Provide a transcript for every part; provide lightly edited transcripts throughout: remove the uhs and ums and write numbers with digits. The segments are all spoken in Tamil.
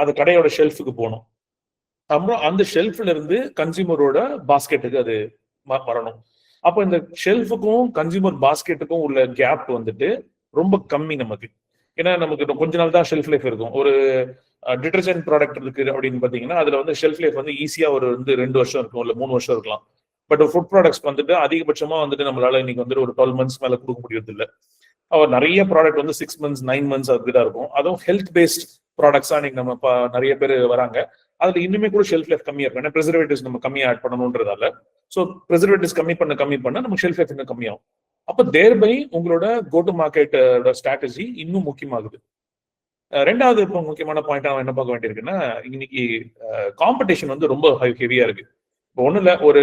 அது கடையோட ஷெல்ஃபுக்கு போகணும். அப்புறம் அந்த ஷெல்ஃப்ல இருந்து கன்சியூமரோட பாஸ்கெட்டுக்கு அது வரணும். அப்போ இந்த ஷெல்ஃபுக்கும் கன்சியூமர் பாஸ்கெட்டுக்கும் உள்ள கேப் வந்துட்டு ரொம்ப கம்மி நமக்கு. ஏன்னா நமக்கு கொஞ்ச நாள் தான் ஷெல்ஃப் லைஃப் இருக்கும். ஒரு டிடர்ஜென்ட் ப்ராடக்ட் இருக்கு அப்படின்னு பாத்தீங்கன்னா அதுல வந்து ஷெல்ஃப் லைஃப் வந்து ஈஸியா ஒரு 2 வருஷம் இருக்கும், இல்ல 3 வருஷம் இருக்கலாம். பட் ஃபுட் ப்ராடக்ட்ஸ் வந்துட்டு அதிகபட்சமா வந்துட்டு நம்மளால இன்னைக்கு வந்துட்டு ஒரு 12 months மேல கொடுக்க முடியறது இல்லை. நிறைய ப்ராடக்ட் வந்து 6 months 9 months அப்படிதான் இருக்கும். அதுவும் ஹெல்த் பேஸ்ட் ப்ராடக்ட்ஸா இன்னைக்கு நம்ம நிறைய பேர் வராங்க. அதுல இன்னுமே கூட ஷெல்ஃப் லைஃப் கம்மியா இருக்கும். ஏன்னா ப்ரிசர்வேட்டிவ்ஸ் நம்ம கம்மியா ஆட் பண்ணணும்ன்றதால. ஸோ ப்ரிசர்வேட்டிவ்ஸ் கம்மி பண்ண நம்ம ஷெல்ஃப் லைஃப் இன்னும் கம்மியாகும். அப்போ தேர்பை உங்களோட கோ டு மார்க்கெட் ஸ்ட்ராட்டஜி இன்னும் முக்கியமாகுது. ரெண்டாவது இப்போ முக்கியமான பாயிண்ட் அவன் என்ன பார்க்க வேண்டியிருக்குன்னா, இன்னைக்கு காம்படிஷன் வந்து ரொம்ப ஹெவியா இருக்கு. இப்போ ஒண்ணு இல்ல, ஒரு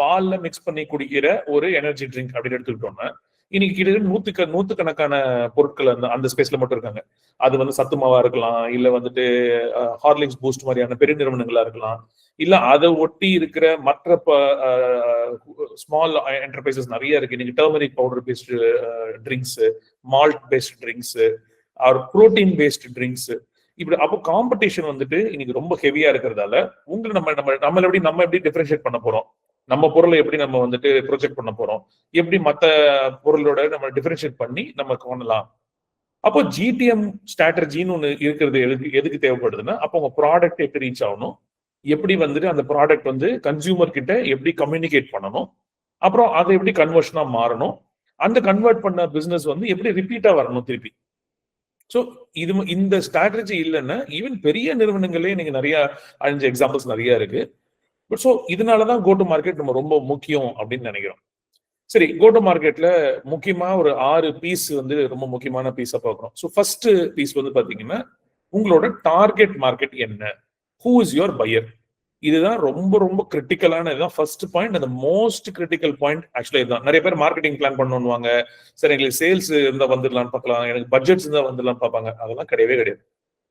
பால்ல மிக்ஸ் பண்ணி குடிக்கிற ஒரு எனர்ஜி ட்ரிங்க் அப்படின்னு எடுத்துக்கிட்டோம்னா இன்னைக்கு கிட்டத்தட்ட நூத்துக்கணக்கான பொருட்கள் அந்த ஸ்பேஸ்ல மட்டும் இருக்காங்க. அது வந்து சத்து மாவா இருக்கலாம், இல்ல வந்துட்டு ஹார்லிக்ஸ் பூஸ்ட் மாதிரியான பெரிய நிறுவனங்களா இருக்கலாம், இல்ல அதை ஒட்டி இருக்கிற மற்ற ஸ்மால் என்டர்பிரைசஸ் நிறைய இருக்கு. இன்னைக்கு turmeric powder based drinks, malt based drinks, or protein based drinks. இப்படி அப்போ காம்படிஷன் வந்துட்டு இன்னைக்கு ரொம்ப ஹெவியா இருக்கிறதால உங்களை நம்ம எப்படி டிஃபரன்ஷியேட் பண்ண போறோம், நம்ம பொருளை எப்படி நம்ம வந்துட்டு ப்ரொஜெக்ட் பண்ண போறோம், எப்படி மற்ற பொருளோட நம்ம டிஃபரன்ஷியேட் பண்ணி நம்ம பண்ணலாம். அப்போ ஜிடிஎம் ஸ்ட்ராட்டஜின்னு ஒண்ணு இருக்கிறது எதுக்கு தேவைப்படுதுன்னா, அப்போ உங்க ப்ராடக்ட் எப்படி ரீச் ஆகணும், எப்படி வந்துட்டு அந்த ப்ராடக்ட் வந்து கன்சியூமர் கிட்ட எப்படி கம்யூனிகேட் பண்ணணும், அப்புறம் அதை எப்படி கன்வர்ஷனா மாறணும், அந்த கன்வெர்ட் பண்ண பிசினஸ் வந்து எப்படி ரிப்பீட்டா வரணும் திருப்பி. ஸோ இந்த ஸ்ட்ராட்டஜி இல்லைன்னா ஈவன் பெரிய நிறுவனங்களே நீங்க நிறைய அழிஞ்ச எக்ஸாம்பிள்ஸ் நிறைய இருக்கு. பட் ஸோ இதனாலதான் கோ டு மார்க்கெட் நம்ம ரொம்ப முக்கியம் அப்படின்னு நினைக்கிறோம். சரி, கோ டு மார்க்கெட்ல முக்கியமா ஒரு 6 பீஸ் வந்து ரொம்ப முக்கியமான பீஸா பார்க்கணும். ஸோ ஃபர்ஸ்ட் பீஸ் வந்து பாத்தீங்கன்னா உங்களோட டார்கெட் மார்க்கெட் என்ன, ஹூ இஸ் யுவர் பையர். இதுதான் ரொம்ப ரொம்ப கிரிட்டிக்கலான, இதுதான் ஃபர்ஸ்ட் பாயிண்ட். அந்த மோஸ்ட் கிரிட்டிக்கல் பாயிண்ட் ஆக்சுவலா இதுதான். நிறைய பேர் மார்க்கெட்டிங் பிளான் பண்ணுவாங்க, சரி எங்களுக்கு சேல்ஸ் இருந்தா வந்துடலாம்னு பார்க்கலாம், எனக்கு பட்ஜெட்ஸ் இருந்தா வந்துடலாம் பார்ப்பாங்க. அதெல்லாம் கிடையவே கிடையாது.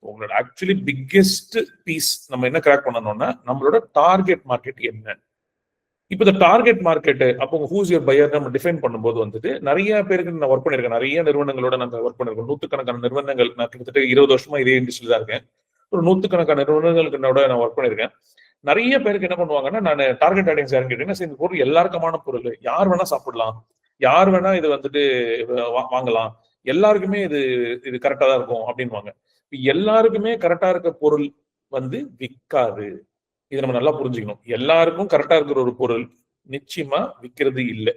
உங்களோட ஆக்சுவலி பிக்கெஸ்ட் பீஸ் நம்ம என்ன கிராக் பண்ணணும்னா நம்மளோட டார்கெட் மார்க்கெட் என்ன. இப்போ இந்த டார்கெட் மார்க்கெட் அப்போ ஹூஸ் யுவர் பையர் நம்ம டிஃபைன் பண்ணும்போது வந்துட்டு நிறைய பேருக்கு நான் ஒர்க் பண்ணிருக்கேன், நிறைய நிறுவனங்களோட நாங்கள் ஒர்க் பண்ணிருக்கோம். நூற்றுக்கணக்கான நிறுவனங்கள், நான் கிட்டத்தட்ட 20 வருஷமா இதே இண்டஸ்ட்ரியில தான் இருக்கேன். ஒரு நூற்றுக்கணக்கான நிறுவனங்களுக்கு நான் ஒர்க் பண்ணிருக்கேன். நிறைய பேருக்கு என்ன பண்ணுவாங்கன்னா, நான் டார்கெட் ஆடியன்ஸ் யாருன்னு கேட்டீங்கன்னா, இந்த பொருள் எல்லாருக்குமான பொருள், யார் வேணா சாப்பிடலாம், யார் வேணா இது வந்துட்டு வாங்கலாம், எல்லாருக்குமே இது கரெக்டா தான் இருக்கும் அப்படின்வாங்க. எல்லாருக்குமே கரெக்டா இருக்க பொருள் வந்து விற்காது. இதை நம்ம நல்லா புரிஞ்சுக்கணும். எல்லாருக்கும் கரெக்டா இருக்கிற ஒரு பொருள் நிச்சயமா விற்கிறது இல்லை.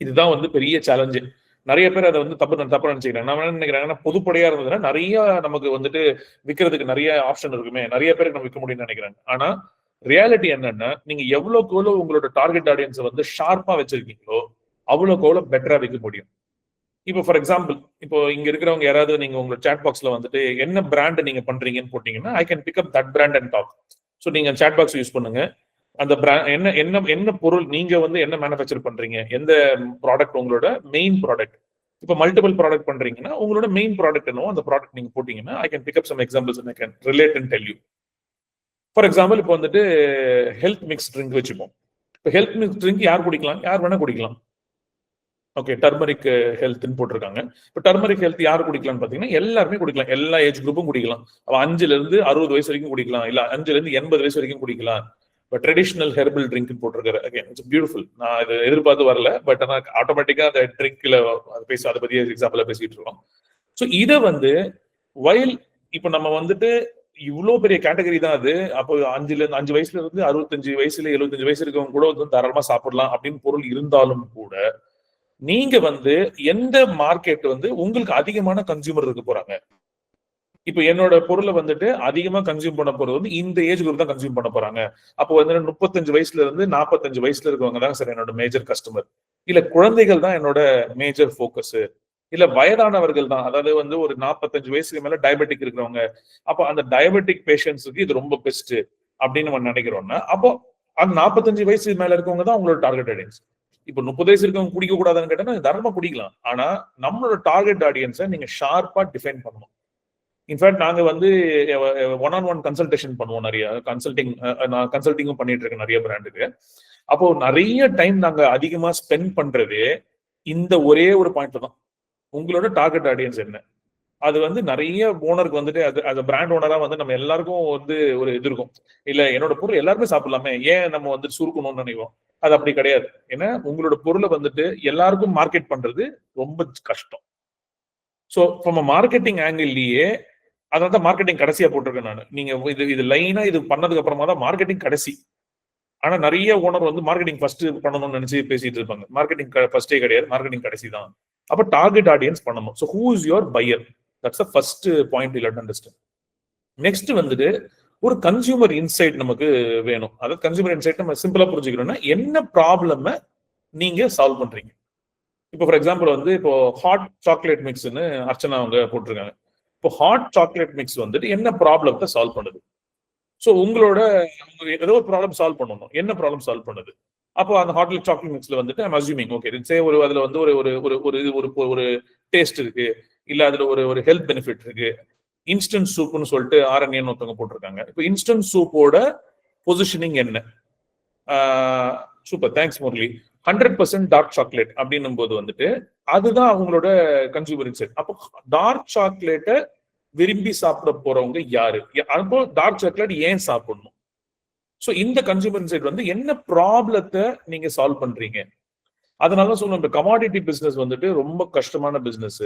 இதுதான் வந்து பெரிய சேலஞ்சு. நிறைய பேர் அதை வந்து தப்பு நினைச்சுக்கிறாங்க. நான் என்ன நினைக்கிறேன்னா, பொதுப்படையா இருந்ததுன்னா நிறைய நமக்கு வந்துட்டு விற்கிறதுக்கு நிறைய ஆப்ஷன் இருக்குமே, நிறைய பேருக்கு நம்ம விற்க முடியும்னு நினைக்கிறாங்க. ஆனா ரியாலிட்டி என்னன்னா, நீங்க எவ்வளவுக்கு எவ்வளவு உங்களோட டார்கெட் ஆடியன்ஸை வந்து ஷார்ப்பா வச்சிருக்கீங்களோ அவ்வளவுக்கு எவ்வளவு பெட்டரா விற்க முடியும். இப்போ ஃபார் எக்ஸாம்பிள், இப்போ இங்க இருக்கிறவங்க யாராவது நீங்க உங்க சாட் பாக்ஸ்ல வந்துட்டு என்ன பிராண்ட் நீங்க பண்றீங்கன்னு போட்டீங்கன்னா, I can pick up that brand and talk. So நீங்க சாட் பாக்ஸ் யூஸ் பண்ணுங்க, அந்த பிராண்ட் என்ன என்ன என்ன பொருள் நீங்க வந்து என்ன மேனுஃபேக்சர் பண்றீங்க, எந்த ப்ராடக்ட் உங்களோட மெயின் ப்ராடக்ட். இப்போ மல்டிபிள் ப்ராடக்ட் பண்றீங்கன்னா உங்களோட மெயின் ப்ராடக்ட் என்னவோ அந்த ப்ராடக்ட் நீங்க போட்டீங்கன்னா, I can pick up some examples and I can relate and tell you. For example, இப்போ வந்துட்டு ஹெல்த் மிக்ஸ் ட்ரிங்க் வச்சுப்போம். இப்போ ஹெல்த் மிக்ஸ் ட்ரிங்க் யார் குடிக்கலாம், யார் வேணா குடிக்கலாம். ஓகே, டர்மரிக் ஹெல்த்னு போட்டிருக்காங்க. இப்போ டர்மரிக் ஹெல்த் யார் குடிக்கலாம்னு பாத்தீங்கன்னா எல்லாருமே குடிக்கலாம், எல்லா ஏஜ் குரூப்பும் குடிக்கலாம். 5ல இருந்து 60 வயசு வரைக்கும் குடிக்கலாம், இல்ல 5ல இருந்து 80 வயசு வரைக்கும் குடிக்கலாம். இப்போ ட்ரெடிஷனல் ஹெர்பல் ட்ரிங்க் போட்டிருக்காரு. Again it's beautiful. நான் இது எதிர்பார்த்து வரல, பட் ஆனால் ஆட்டோமேட்டிக்கா அந்த ட்ரிங்க்ல அதை பத்தி எக்ஸாம்பிளா பேசிட்டு இருக்கோம். ஸோ இதை வந்து வயல் இப்போ நம்ம வந்துட்டு இவ்வளவு பெரிய கேட்டகரி தான் அது. அப்போ 5 வயசுல இருந்து 65 வயசுல 75 வயசு இருக்கவங்க கூட வந்து தாராளமா சாப்பிடலாம் அப்படின்னு பொருள் இருந்தாலும் கூட, நீங்க வந்து எந்த மார்க்கெட் வந்து உங்களுக்கு அதிகமான கன்சியூமர் இருக்க போறாங்க. இப்ப என்னோட பொருளை வந்துட்டு அதிகமா கன்சியூம் பண்ண போறது வந்து இந்த ஏஜ் குரூப் தான் கன்சியூம் பண்ண போறாங்க. அப்போ வந்து 35 வயசுல இருந்து 45 வயசுல இருக்கவங்க தான் சார் என்னோட மேஜர் கஸ்டமர். இல்ல குழந்தைகள் தான் என்னோட மேஜர் போக்கஸ், இல்ல வயதானவர்கள் தான், அதாவது வந்து ஒரு 45 வயசுக்கு மேல டயபெட்டிக் இருக்கிறவங்க, அப்போ அந்த டயபெட்டிக் பேஷண்ட்ஸுக்கு இது ரொம்ப பெஸ்ட் அப்படின்னு நம்ம நினைக்கிறோம்னா, அப்போ அந்த 45 வயசு மேல இருக்கவங்க தான் உங்களோட டார்கெட் ஆடியன்ஸ். இப்போ 30 வயசு இருக்கவங்க குடிக்க கூடாதுன்னு கேட்டா தரமா குடிக்கலாம். ஆனா நம்மளோட டார்கெட் ஆடியன்ஸை நீங்க ஷார்ப்பா டிஃபைன் பண்ணணும். இன்ஃபேக்ட் நாங்க வந்து 1-on-1 கன்சல்டேஷன் பண்ணுவோம். நிறைய நான் கன்சல்டிங்கும் பண்ணிட்டு இருக்கேன் நிறைய பிராண்டுக்கு. அப்போ நிறைய டைம் நாங்க அதிகமா ஸ்பெண்ட் பண்றதே இந்த ஒரே ஒரு பாயிண்ட் தான். உங்களோட டார்கெட் ஆடியன்ஸ் என்ன, அது வந்து நிறைய ஓனருக்கு வந்துட்டு அது பிராண்ட் ஓனரா வந்து நம்ம எல்லாருக்கும் வந்து ஒரு இது இருக்கும், இல்ல என்னோட பொருள் எல்லாருமே சாப்பிடலாமே, ஏன் நம்ம வந்து சுருக்கணும்னு நினைவோம். அது அப்படி கிடையாது. ஏன்னா உங்களோட பொருளை வந்துட்டு எல்லாருக்கும் மார்க்கெட் பண்றது ரொம்ப கஷ்டம். ஸோ ஃப்ரம் மார்க்கெட்டிங் ஆங்கிள்லயே அதான் மார்க்கெட்டிங் கடைசியா போட்டிருக்கேன் நான். நீங்க இது லைனா இது பண்ணதுக்கு அப்புறமா தான் மார்க்கெட்டிங் கடைசி. ஆனா நிறைய ஓனர் வந்து மார்க்கெட்டிங் ஃபர்ஸ்ட் பண்ணணும்னு நினைச்சு பேசிட்டு இருப்பாங்க. மார்க்கெட்டிங் ஃபர்ஸ்டே கிடையாது, மார்க்கெட்டிங் கடைசி தான். அப்ப டார்கெட் ஆடியன்ஸ் பண்ணணும். So who is your buyer, that's the first point you let understand. Next வந்துட்டு ஒரு கன்சியூமர் இன்சைட் நமக்கு வேணும். அதாவது கன்சியூமர் இன்சைட் நம்ம சிம்பிளா புரிஞ்சுக்கணும்னா என்ன ப்ராப்ளம் நீங்க சால்வ் பண்றீங்க. இப்போ ஃபார் எக்ஸாம்பிள் வந்து இப்போ ஹாட் சாக்லேட் மிக்ஸ்ன்னு அர்ச்சனா அவங்க போட்டிருக்காங்க. இப்போ ஹாட் சாக்லேட் மிக்ஸ் வந்துட்டு என்ன ப்ராப்ளத்தை சால்வ் பண்ணுது. ஸோ உங்களோட ஏதோ ஒரு ப்ராப்ளம் சால்வ் பண்ணணும், என்ன ப்ராப்ளம் சால்வ் பண்ணுது. அப்போ அந்த ஹாட் சாக்லேட் மிக்ஸ்ல வந்துட்டு ஐம் அஸ்யூமிங் ஓகே ஒரு அதுல வந்து ஒரு ஒரு ஒரு ஒரு ஒரு டேஸ்ட் இருக்கு, இல்ல அதுல ஒரு ஒரு ஹெல்த் பெனிஃபிட் இருக்கு. இன்ஸ்டன்ட் சூப்னு சொல்லிட்டு ஆர்என்ஏன்னு ஒருத்தவங்க போட்டிருக்காங்க. இப்போ இன்ஸ்டன்ட் சூப்போட பொசிஷனிங் என்ன? Super, thanks Murali. 100% dark chocolate அப்படின்னும் போது வந்துட்டு அதுதான் அவங்களோட கன்சூமர் இன்சைட். அப்போ டார்க் சாக்லேட்டை விரும்பி சாப்பிட போறவங்க யாரு, அப்போ டார்க் சாக்லேட் ஏன் சாப்பிடணும். ஸோ இந்த கன்சூமர் இன்சைட் வந்து என்ன ப்ராப்ளத்தை நீங்க சால்வ் பண்றீங்க. அதனால சொல்லுவோம் இந்த கமாடிட்டி பிசினஸ் வந்துட்டு ரொம்ப கஷ்டமான business.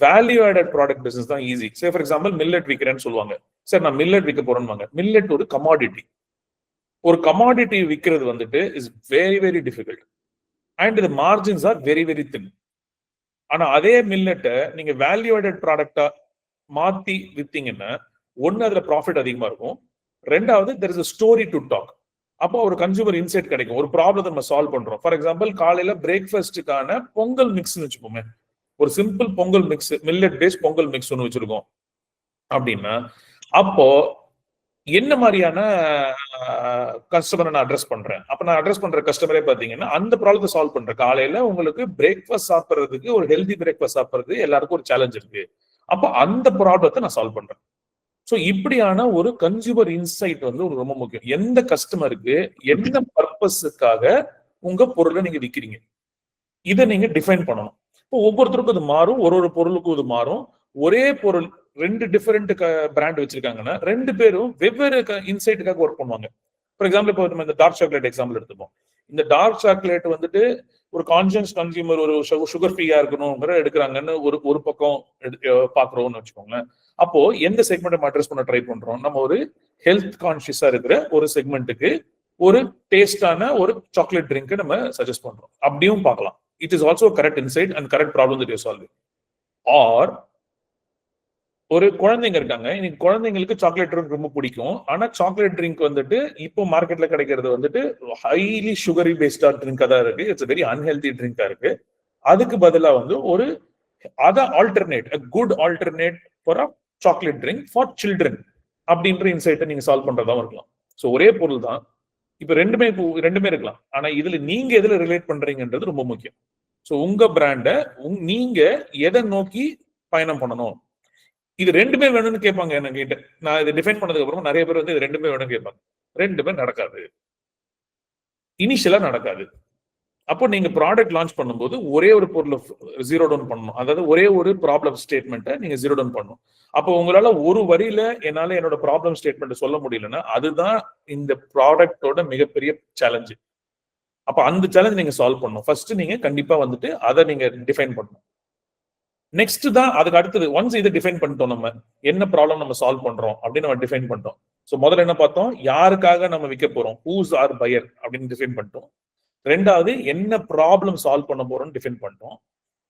Value added product business தான் easy. Say for example millet விற்கிறேன்னு சொல்லுவாங்க. சார் நான் மில்லட் விற்க போறேன்னு. மில்லட் ஒரு கமாடிட்டி. ஒரு கமாடிட்டி விற்கிறது வந்துட்டு is very very difficult and the margins are very very thin. ஆனா அதே மில்லட்டை நீங்க வேல்யூ ஆடட் ப்ராடக்டா மாத்தி வித்தீங்கன்னா ஒன்னு அதுல ப்ராஃபிட் அதிகமா இருக்கும், ரெண்டாவது there is a story to talk. அப்போ ஒரு கன்சூமர் இன்சைட் கிடைக்கும், ஒரு ப்ராப்ளத்தை நம்ம சால்வ் பண்றோம். ஃபார் எக்ஸாம்பிள் காலையில பிரேக்ஃபாஸ்டுக்கான பொங்கல் மிக்ஸ்னு வச்சுப்போமே, ஒரு simple Pongal mix, millet based Pongal mix ஒன்று வச்சிருக்கோம் அப்படின்னா அப்போ என்ன மாதிரியான கஸ்டமரை நான் அட்ரஸ் பண்றேன். அப்ப நான் அட்ரஸ் பண்ற கஸ்டமரே பாத்தீங்கன்னா அந்த ப்ராப்ளத்தை சால்வ் பண்றேன். காலையில உங்களுக்கு பிரேக்ஃபாஸ்ட் சாப்பிட்றதுக்கு, ஒரு ஹெல்தி பிரேக்ஃபாஸ்ட் சாப்பிட்றது எல்லாருக்கும் ஒரு சேலஞ்ச் இருக்கு. அப்போ அந்த ப்ராப்ளத்தை நான் சால்வ் பண்றேன். ஸோ இப்படியான ஒரு கன்சியூமர் இன்சைட் வந்து ஒரு ரொம்ப முக்கியம். எந்த கஸ்டமருக்கு என்ன பர்பஸுக்காக உங்க பொருளை நீங்க விற்கிறீங்க, இதை நீங்க டிஃபைன் பண்ணணும். இப்போ ஒவ்வொருத்தருக்கும் அது மாறும், ஒரு ஒரு பொருளுக்கும் இது மாறும். ஒரே பொருள் ரெண்டு டிஃபரெண்ட் பிராண்ட் வச்சிருக்காங்கன்னா ரெண்டு பேரும் வெவ்வேறு இன்சைட்டுக்காக ஒர்க் பண்ணுவாங்க. ஃபார் எக்ஸாம்பிள் இப்போ நம்ம இந்த டார்க் சாக்லேட் எக்ஸாம்பிள் எடுத்துப்போம். இந்த டார்க் சாக்லேட் வந்துட்டு ஒரு கான்சியஸ் கன்சியூமர் ஒரு சுகர் ஃப்ரீயா இருக்கணுங்கிற எடுக்கிறாங்கன்னு ஒரு பக்கம் பாக்குறோம்னு வச்சுக்கோங்களேன். அப்போ எந்த செக்மெண்ட் அட்ரஸ் பண்ண ட்ரை பண்றோம், நம்ம ஒரு ஹெல்த் கான்சியஸா இருக்கிற ஒரு செக்மெண்ட்டுக்கு ஒரு டேஸ்டான ஒரு சாக்லேட் ட்ரிங்க் நம்ம சஜஸ்ட் பண்றோம். அப்படியும் பார்க்கலாம். It is also correct insight and correct problem that you solving. Or ஒரு குழந்தைங்க இருக்காங்க, இன்னைக்கு குழந்தைங்களுக்கு சாக்லேட் ட்ரிங்க் ரொம்ப பிடிக்கும். ஆனா சாக்லேட் ட்ரிங்க் வந்துட்டு இப்போ மார்க்கெட்ல கிடைக்கிறது வந்துட்டு ஹைலி சுகரி பேஸ்டா ட்ரிங்கா தான் இருக்கு. இட்ஸ் வெரி அன்ஹெல்தி ட்ரிங்கா இருக்கு. அதுக்கு பதிலா வந்து ஒரு alternate, good alternate for a chocolate drink for children அப்படின்ற இன்சைட்டை நீங்க சால்வ் பண்றதா இருக்கலாம். ஸோ ஒரே பொருள் தான், இப்ப ரெண்டுமே இருக்கலாம். ஆனா இதுல நீங்க எதுல ரிலேட் பண்றீங்கன்றது ரொம்ப முக்கியம். ஸோ உங்க பிராண்டை நீங்க எதை நோக்கி பயணம் பண்ணணும், இது ரெண்டுமே வேணும்னு கேட்பாங்க என்ன கிட்ட. நான் இதை டிஃபைன் பண்ணதுக்கு அப்புறம் நிறைய பேர் வந்து இது ரெண்டுமே வேணும்னு கேட்பாங்க. ரெண்டுமே நடக்காது, இனிஷியலா நடக்காது. அப்போ நீங்க ப்ராடக்ட் லான்ச் பண்ணும்போது ஒரே ஒரு பொருளை ஜீரோ டவுன் பண்ணணும். அதாவது ஒரே ஒரு ப்ராப்ளம் ஸ்டேட்மெண்ட்டை நீங்க ஜீரோ டவுன் பண்ணணும். அப்போ உங்களால ஒரு வரியில என்னால என்னோட ப்ராப்ளம் ஸ்டேட்மெண்ட் சொல்ல முடியலன்னா அதுதான் இந்த ப்ராடக்டோட மிகப்பெரிய சேலஞ்சு. அப்ப அந்த சேலஞ்ச் நீங்க சால்வ் பண்ணணும். ஃபர்ஸ்ட் நீங்க கண்டிப்பா வந்துட்டு அதை நீங்க டிஃபைன் பண்ணணும். நெக்ஸ்ட் தான் அதுக்கு அடுத்தது. ஒன்ஸ் இதை டிஃபைன் பண்ணிட்டோம், நம்ம என்ன ப்ராப்ளம் நம்ம சால்வ் பண்றோம் அப்படின்னு நம்ம டிஃபைன் பண்ணிட்டோம். ஸோ முதல்ல என்ன பார்த்தோம், யாருக்காக நம்ம விற்க போறோம், ஹூஸ் ஆர் பையர் அப்படின்னு டிஃபைன் பண்ணிட்டோம். ரெண்டாவது என்ன ப்ராப்ளம் சால்வ் பண்ண போறோம்னு டிஃபைன் பண்ணிட்டோம்.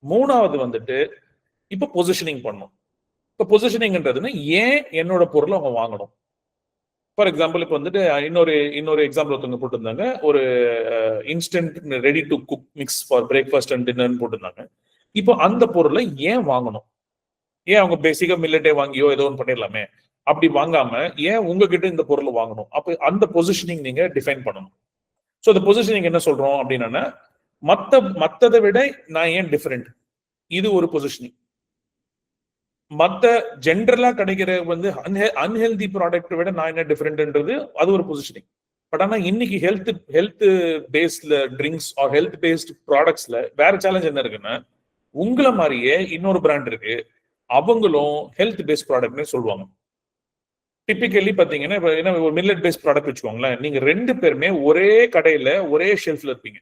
மூணாவது வந்துட்டு இப்ப பொசிஷனிங் பண்ணணும். இப்ப பொசிஷனிங்ன்றதுன்னா ஏன் என்னோட பொருளை அவங்க வாங்கணும். ஃபார் எக்ஸாம்பிள் இப்போ வந்துட்டு இன்னொரு எக்ஸாம்பிள் ஒருத்தவங்க போட்டிருந்தாங்க, ஒரு instant ready to cook mix for breakfast and டின்னர்னு போட்டிருந்தாங்க. இப்போ அந்த பொருளை ஏன் வாங்கணும், ஏன் அவங்க பேசிக்கா மில்லட்டே வாங்கியோ ஏதோ ஒன்று பண்ணிடலாமே, அப்படி வாங்காம ஏன் உங்ககிட்ட இந்த பொருளை வாங்கணும். அப்ப அந்த பொசிஷனிங் நீங்க டிஃபைன் பண்ணணும். ஸோ அந்த பொசிஷனிங் என்ன சொல்றோம் அப்படின்னா, மத்ததை விட நான் ஏன் டிஃபரெண்ட், இது ஒரு பொசிஷனிங். மத்த ஜென்ரலா கிடைக்கிற வந்து அன்ஹெல்தி ப்ராடக்ட் விட நான் என்ன டிஃபரெண்ட்ன்றது அது ஒரு பொசிஷனிங். பட் ஆனா இன்னைக்கு ஹெல்த் பேஸ்ட்ல ட்ரிங்க்ஸ் ஆர் ஹெல்த் பேஸ்ட் ப்ராடக்ட்ஸ்ல வேற சேலஞ்ச் என்ன இருக்குன்னா, உங்களை மாதிரியே இன்னொரு பிராண்ட் இருக்கு, அவங்களும் ஹெல்த் பேஸ்ட் ப்ராடக்ட்னு சொல்லுவாங்க. டிபிக்கலி பாத்தீங்கன்னா ஒரு மில்லட் பேஸ்ட் ப்ராடக்ட் வச்சுக்கோங்களேன், நீங்க 2 பேருமே ஒரே கடையில ஒரே ஷெல்ஃப்ல இருப்பீங்க.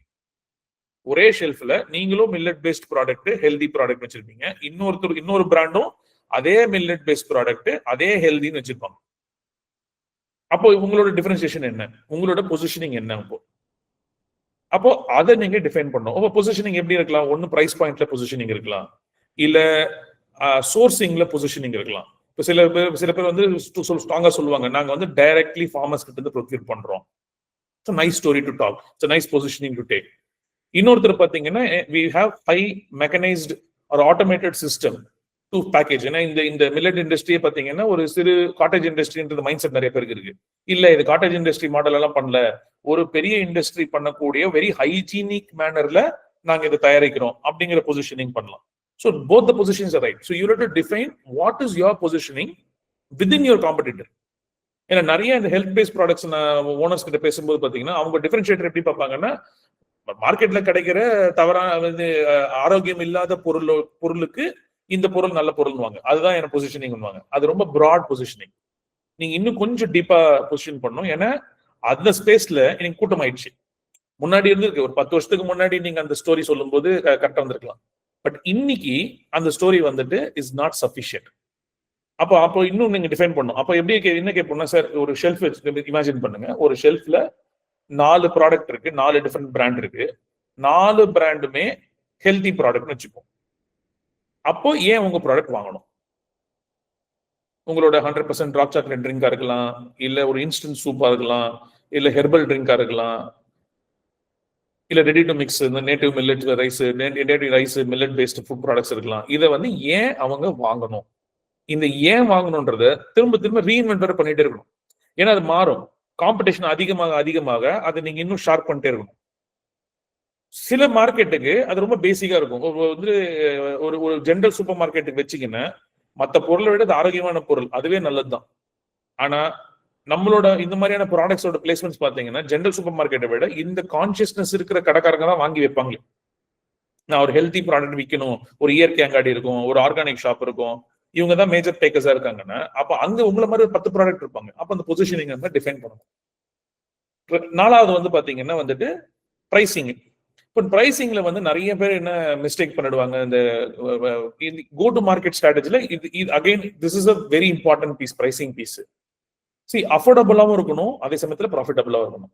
ஒரே ஷெல்ஃப்ல நீங்களும் millet paste product healthy product வச்சிருப்பீங்க, இன்னொரு பிராண்டும் அதே மில்லட் பேஸ்ட் ப்ராடக்ட் அதே ஹெல்தின்னு வச்சிருப்பாங்க. அப்போ உங்களோட டிஃபரன்சியேஷன் என்ன, உங்களோட பொசிஷனிங் என்ன? அப்போ அதை நீங்க டிஃபைன் பண்ணணும். அப்போ பொசிஷனிங் எப்படி இருக்கலாம்? ஒன்னு பிரைஸ் பாயிண்ட்ல பொசிஷனிங் இருக்கலாம், இல்ல சோர்சிங்ல பொசிஷனிங் இருக்கலாம். இப்போ சில பேர் வந்து ஸ்ட்ராங்கா சொல்லுவாங்க, நாங்க வந்து டைரக்ட்லி ஃபார்மர்ஸ் கிட்ட இருந்து ப்ரொக்யூர் பண்றோம். It's a nice story to talk, it's a nice positioning to take. இன்னொருத்தர் பாத்தீங்கன்னா we have high mechanized or automated system to package. ஏன்னா இந்த மில்லட் இண்டஸ்ட்ரியே பாத்தீங்கன்னா ஒரு சிறு காட்டேஜ் இண்டஸ்ட்ரின்றது மைண்ட் செட் நிறைய பேருக்கு இருக்கு. இல்ல இது காட்டேஜ் இண்டஸ்ட்ரி மாடல் எல்லாம் பண்ணல, ஒரு பெரிய இண்டஸ்ட்ரி பண்ணக்கூடிய வெரி ஹைஜீனிக் மேனர்ல நாங்க இதை தயாரிக்கிறோம் அப்படிங்கிற பொசிஷனிங் பண்ணலாம். So both the positions are right. So you have to define what is your positioning within your competitor. ஏன்னா நிறைய இந்த ஹெல்த் பேஸ்ட் ப்ராடக்ட்ஸ் ஓனர்ஸ் கிட்ட பேசும்போது பாத்தீங்கன்னா அவங்க டிஃபரன்ஷியேட்டர் எப்படி பார்ப்பாங்கன்னா, மார்க்கெட்ல கிடைக்கிற தவறான ஆரோக்கியம் இல்லாத பொருளுக்கு இந்த பொருள் நல்ல பொருள்வாங்க, அதுதான் என்ன பொசிஷனிங் பண்ணுவாங்க. அது ரொம்ப பிராட் பொசிஷனிங். நீங்க இன்னும் கொஞ்சம் டீப்பா பொசிஷன் பண்ணணும். ஏன்னா அந்த ஸ்பேஸ்ல எனக்கு கூட்டம் ஆயிடுச்சு. முன்னாடி இருந்து ஒரு 10 வருஷத்துக்கு முன்னாடி நீங்க அந்த ஸ்டோரி சொல்லும் போது கரெக்டா வந்திருக்கலாம். பட் இன்னைக்கு அந்த ஸ்டோரி வந்துட்டு இஸ் நாட் சஃபிஷியன்ட். அப்போ இன்னும் நீங்க டிஃபைன் பண்ணணும். அப்போ எப்படி என்ன கேட்போம்னா, சார் ஒரு ஷெல்ஃப் இமேஜின் பண்ணுங்க, ஒரு ஷெல்ஃப்ல 4 ப்ராடக்ட் இருக்கு, 4 டிஃபரெண்ட் பிராண்ட் இருக்கு, 4 பிராண்டுமே ஹெல்தி ப்ராடக்ட்னு வச்சுப்போம். அப்போ ஏன் உங்க ப்ராடக்ட் வாங்கணும்? உங்களோட 100% டார்க் சாக்லேட் ட்ரிங்கா இருக்கலாம், இல்ல ஒரு இன்ஸ்டன்ட் சூப்பா இருக்கலாம், இல்ல ஹெர்பல் ட்ரிங்கா இருக்கலாம், இல்ல ready to mix native millet rice, native rice millet based food products இருக்கலாம். இதை வந்து ஏன் அவங்க வாங்கணும்? இந்த ஏன் வாங்கணும்ன்றத திரும்ப ரீஇன்வென்ட் பண்ணிட்டே இருக்கணும். ஏன்னா அது மாறும், காம்படிஷன் அதிகமாக அதை நீங்க இன்னும் ஷார்ப் பண்ணிட்டே இருக்கணும். சில மார்க்கெட்டுக்கு அது ரொம்ப பேசிக்கா இருக்கும். வந்து ஒரு ஜென்ரல் சூப்பர் மார்க்கெட்டுக்கு வச்சிங்கன்னா மற்ற பொருளை விட அது ஆரோக்கியமான பொருள், அதுவே நல்லதுதான். ஆனா நம்மளோட இந்த மாதிரியான ப்ராடக்ட்ஸோட பிளேஸ்மெண்ட்ஸ் பாத்தீங்கன்னா ஜென்ரல் சூப்பர் மார்க்கெட்டை விட இந்த கான்சியஸ்னஸ் இருக்கிற கடைக்காரங்க தான் வாங்கி வைப்பாங்க. நான் ஒரு ஹெல்த்தி ப்ராடக்ட் விற்கணும், ஒரு இயற்கை அங்காடி இருக்கும், ஒரு ஆர்கானிக் ஷாப் இருக்கும், இவங்க தான் மேஜர் டேக்கர்ஸா இருக்காங்கன்னா அப்ப அங்க உங்களை மாதிரி ஒரு 10 ப்ராடக்ட் இருப்பாங்க. அப்ப அந்த பொசிஷனிங் வந்து டிஃபைன் பண்ணணும். 4வது வந்து பாத்தீங்கன்னா வந்துட்டு பிரைசிங். இப்போ பிரைசிங்ல வந்து நிறைய பேர் என்ன மிஸ்டேக் பண்ணிடுவாங்க, இந்த கோ டு மார்க்கெட் ஸ்ட்ராட்டஜில இது again this is a very important piece, pricing piece. அஃபோர்டபுளாவும் இருக்கணும், அதே சமயத்துல ப்ராஃபிட்டபிளா இருக்கணும்.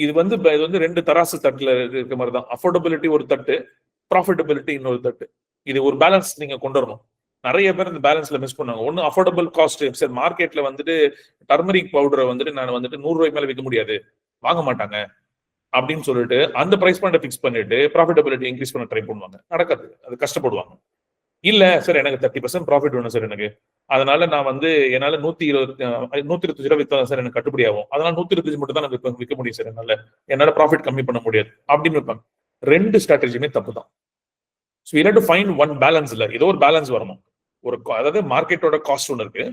இது வந்து 2 தராசு தட்டுல இருக்க மாதிரி தான். அஃபோர்டபிலிட்டி ஒரு தட்டு, ப்ராஃபிட்டபிலிட்டி இன்னொரு தட்டு. இது ஒரு பேலன்ஸ் நீங்க கொண்டு வரணும். நிறைய பேர் இந்த பேலன்ஸ்ல மிஸ் பண்ணாங்க. ஒன்னு அஃபோர்டபிள் காஸ்ட், சார் மார்க்கெட்ல வந்துட்டு டர்மரிக் பவுடரை வந்துட்டு நான் வந்துட்டு 100 ரூபாய் மேல விற்க முடியாது, வாங்க மாட்டாங்க அப்படின்னு சொல்லிட்டு அந்த பிரைஸ் பாயிண்ட் ஃபிக்ஸ் பண்ணிட்டு ப்ராஃபிட்டபிலிட்டி இன்க்ரீஸ் பண்ண ட்ரை பண்ணுவாங்க. நடக்காது, அது கஷ்டப்படுவாங்க. இல்ல சார் எனக்கு 30% ப்ராஃபிட் வேணும் சார் எனக்கு, அதனால நான் வந்து என்னால 125 ரூபாய் வித்தா சார் எனக்கு கட்டுப்படி ஆகும், அதனால 125 மட்டும் தான் நான் விற்க முடியும் சார், என்னால ப்ராஃபிட் கம்மி பண்ண முடியாது அப்படின்னு வைப்பாங்க. 2 ஸ்ட்ராட்டஜியுமே தப்பு தான். So you have to find one balance. இல்ல ஏதோ ஒரு பேலன்ஸ் வரணும். அதாவது மார்க்கெட்டோட காஸ்ட் ஒன்று இருக்கு,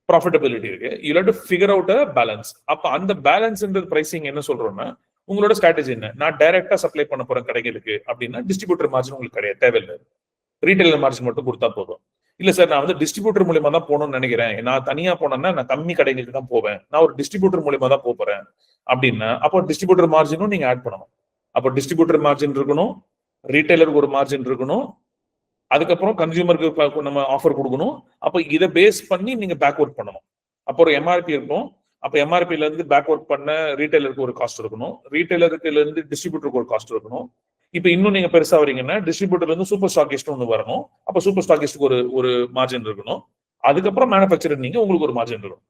ப்ராஃபிட்டபிலிட்டி இருக்கு, you have to figure out a balance. அப்ப அந்த பேலன்ஸ்ன்றது பிரைசிங் என்ன சொல்றோம்னா, உங்களோட ஸ்ட்ராட்டஜி என்ன? நான் டைரக்டா சப்ளை பண்ண போறேன் கடைகளுக்கு அப்படின்னா டிஸ்ட்ரிபியூட்டர் மார்ஜின் உங்களுக்கு கிடையாது, தேவையில்லை. ரீட்டைலர் மார்ஜின் மட்டும் கொடுத்தா போதும். இல்ல சார் நான் வந்து டிஸ்ட்ரிபியூட்டர் மூலியமா தான் போகணும்னு நினைக்கிறேன், நான் தனியா போனேன்னா நான் கம்மி கடைகளுக்கு தான் போவேன், நான் ஒரு டிஸ்ட்ரிபியூட்டர் மூலியமா தான் போறேன் அப்படின்னா அப்போ டிஸ்ட்ரிபியூட்டர் மார்ஜினும் நீங்க ஆட் பண்ணணும். அப்போ டிஸ்ட்ரிபியூட்டர் மார்ஜின் இருக்கணும், ரீட்டைலருக்கு ஒரு மார்ஜின் இருக்கணும், அதுக்கப்புறம் கன்சியூமருக்கு நம்ம ஆஃபர் கொடுக்கணும். அப்போ இதை பேஸ் பண்ணி நீங்க பேக் ஒர்க் பண்ணணும். அப்போ ஒரு எம்ஆர்பி இருக்கும், அப்ப எம்ஆர்பில இருந்து பேக் ஒர்க் பண்ண ரீட்டைலருக்கு ஒரு காஸ்ட் இருக்கணும், ரீட்டைலருக்கு இருந்து டிஸ்ட்ரிபியூட்டருக்கு ஒரு காஸ்ட் இருக்கணும். இப்ப இன்னும் நீங்க பெருசா வரீங்கன்னா டிஸ்ட்ரிபியூட்டர்ல இருந்து சூப்பர் ஸ்டாக்கிஸ்ட் ஒன்று வரணும், அப்ப சூப்பர் ஸ்டாக்கிஸ்டுக்கு ஒரு மார்ஜின் இருக்கணும், அதுக்கப்புறம் மேனுஃபேக்சரர் நீங்க உங்களுக்கு ஒரு மார்ஜின் இருக்கும்.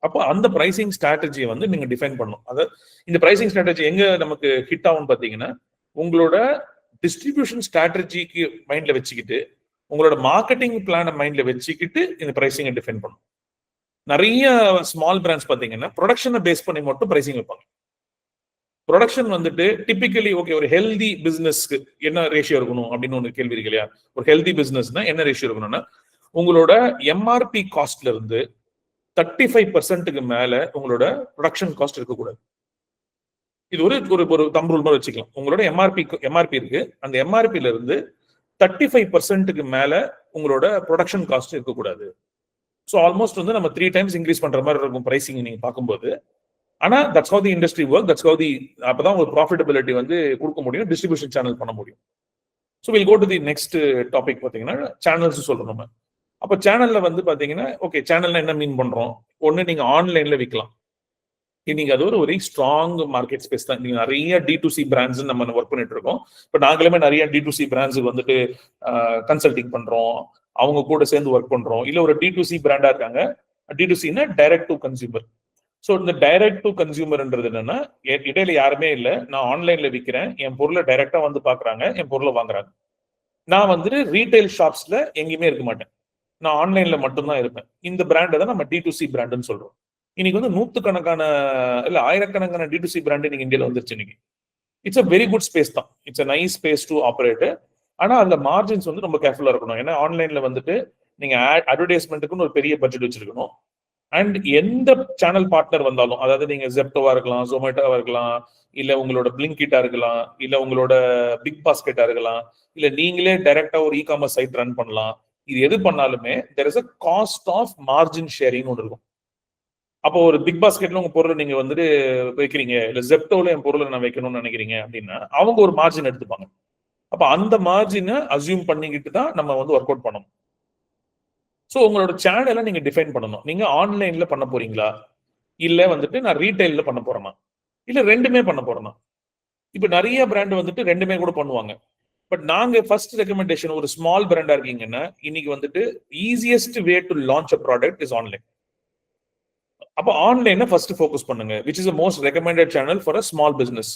அப்போ அந்த பிரைசிங் ஸ்ட்ராட்டஜியை வந்து நீங்க டிஃபைன் பண்ணணும். அதாவது இந்த பிரைசிங் ஸ்ட்ராட்டஜி எங்க நமக்கு ஹிட் ஆகும்னு பாத்தீங்கன்னா, உங்களோட டிஸ்ட்ரிபியூஷன் ஸ்ட்ராட்டஜிக்கு மைண்ட்ல வச்சுக்கிட்டு, உங்களோட மார்க்கெட்டிங் பிளான மைண்ட்ல வச்சுக்கிட்டு இந்த பிரைசிங்கை டிஃபைன் பண்ணணும். நிறைய ஸ்மால் பிராண்ட்ஸ் பாத்தீங்கன்னா ப்ரொடக்ஷனை பேஸ் பண்ணி மட்டும் பிரைசிங் வைப்பாங்க. ப்ரொடக்ஷன் வந்துட்டு டிபிக்கலி ஓகே, ஒரு ஹெல்தி பிசினஸ்க்கு என்ன ரேஷியோ இருக்கணும் அப்படின்னு ஒன்று கேள்வி இருக்கு இல்லையா? ஒரு ஹெல்தி பிசினஸ்னா என்ன ரேஷியோ இருக்கணும்னா, உங்களோட எம்ஆர்பி காஸ்ட்ல இருந்து 35% மேல உங்களோட ப்ரொடக்ஷன் காஸ்ட் இருக்கக்கூடாது. இது ஒரு தம் ரூல் மாதிரி வச்சுக்கலாம். உங்களோட எம்ஆர்பி இருக்கு, அந்த எம்ஆர்பில இருந்து 35% மேல உங்களோட ப்ரொடக்ஷன் காஸ்ட் இருக்கக்கூடாது. ஸோ ஆல்மோஸ்ட் வந்து நம்ம 3 times இன்க்ரீஸ் பண்ற மாதிரி இருக்கும் பிரைசிங் நீங்க பார்க்கும்போது. ஆனா that's how the industry work, that's how the, அப்பதான் ஒரு ப்ராஃபிட்டபிலிட்டி வந்து கொடுக்க முடியும், டிஸ்ட்ரிபியூஷன் சேனல் பண்ண முடியும். So will go to the next topic. பார்த்தீங்கன்னா சேனல்ஸ் சொல்றோம் நம்ம. அப்போ சேனல்ல வந்து பாத்தீங்கன்னா, ஓகே சேனல்ல என்ன மீன் பண்றோம்? ஒன்னு நீங்க ஆன்லைன்ல விற்கலாம். இன்னைக்கு அது ஒரு வெரி ஸ்ட்ராங் மார்க்கெட் ஸ்பேஸ் தான். நீங்க நிறைய D2C பிராண்ட்ஸ் நம்ம ஒர்க் பண்ணிட்டு இருக்கோம். இப்போ நாங்களுமே நிறைய D2C பிராண்ட்ஸ் வந்துட்டு கன்சல்டிங் பண்றோம், அவங்க கூட சேர்ந்து ஒர்க் பண்றோம். இல்ல ஒரு D2C பிராண்டா இருக்காங்க, D2Cனா டைரக்ட் டு கன்சியூமர். ஸோ இந்த டைரக்ட் டு கன்சியூமர்ன்றது என்னன்னா, இடையில யாருமே இல்லை, நான் ஆன்லைன்ல விற்கிறேன், என் பொருளை டைரக்டா வந்து பாக்குறாங்க, என் பொருளை வாங்குறாங்க. நான் வந்துட்டு ரீட்டைல் ஷாப்ஸ்ல எங்கேயுமே இருக்க மாட்டேன், நான் ஆன்லைன்ல மட்டும்தான் இருப்பேன். இந்த பிராண்டை தான் நம்ம D2C பிராண்டுன்னு சொல்றோம். இன்னைக்கு வந்து நூத்துக்கணக்கான இல்ல ஆயிரக்கணக்கான D2C பிராண்டு நீங்க இந்தியாவில் வந்துருச்சு. இன்னைக்கு it's a very good space தான், it's a nice space to operate. ஆனா அந்த மார்ஜின்ஸ் வந்து ரொம்ப கேர்ஃபுல்லா இருக்கணும். ஏன்னா ஆன்லைன்ல வந்துட்டு நீங்க அட்வர்டைஸ்மெண்ட்டுக்குன்னு ஒரு பெரிய பட்ஜெட் வச்சிருக்கணும். அண்ட் எந்த சேனல் பார்ட்னர் வந்தாலும், அதாவது நீங்க ஜெப்டோவா இருக்கலாம், ஜொமேட்டோவா இருக்கலாம், இல்ல உங்களோட பிளிங்கிட்டா இருக்கலாம், இல்ல உங்களோட பிக் பாஸ்கெட்டா இருக்கலாம், இல்ல நீங்களே டைரக்டா ஒரு இ-காமர்ஸ் சைட் ரன் பண்ணலாம். இது எது பண்ணாலுமே there is a cost of margin sharing ஒன்று இருக்கும். அப்போ ஒரு பிக் பாஸ்கெட்ல உங்க பொருளை நீங்க வந்துட்டு வைக்கிறீங்க, இல்ல ஜெப்டோல என் பொருளை நான் வைக்கணும்னு நினைக்கிறீங்க அப்படின்னா அவங்க ஒரு மார்ஜின் எடுத்துப்பாங்க. அப்ப அந்த மார்ஜினை அசியூம் பண்ணிக்கிட்டு தான் நம்ம வந்து ஒர்க் அவுட் பண்ணணும். ஸோ உங்களோட சேனலை நீங்க டிஃபைன் பண்ணணும். நீங்க ஆன்லைன்ல பண்ண போறீங்களா, இல்ல வந்துட்டு நான் ரீட்டைல்ல பண்ண போறேன்னா, இல்ல ரெண்டுமே பண்ண போறேன்னா. இப்ப நிறைய பிராண்ட் வந்துட்டு ரெண்டுமே கூட பண்ணுவாங்க. பட் நாங்க ஃபர்ஸ்ட் ரெக்கமெண்டேஷன், ஒரு ஸ்மால் பிராண்டா இருக்கீங்கன்னா இன்னைக்கு வந்துட்டு easiest way to launch a product is online. அப்போ ஆன்லைனை ஃபர்ஸ்ட் ஃபோக்கஸ் பண்ணுங்க, which is most recommended channel for a small business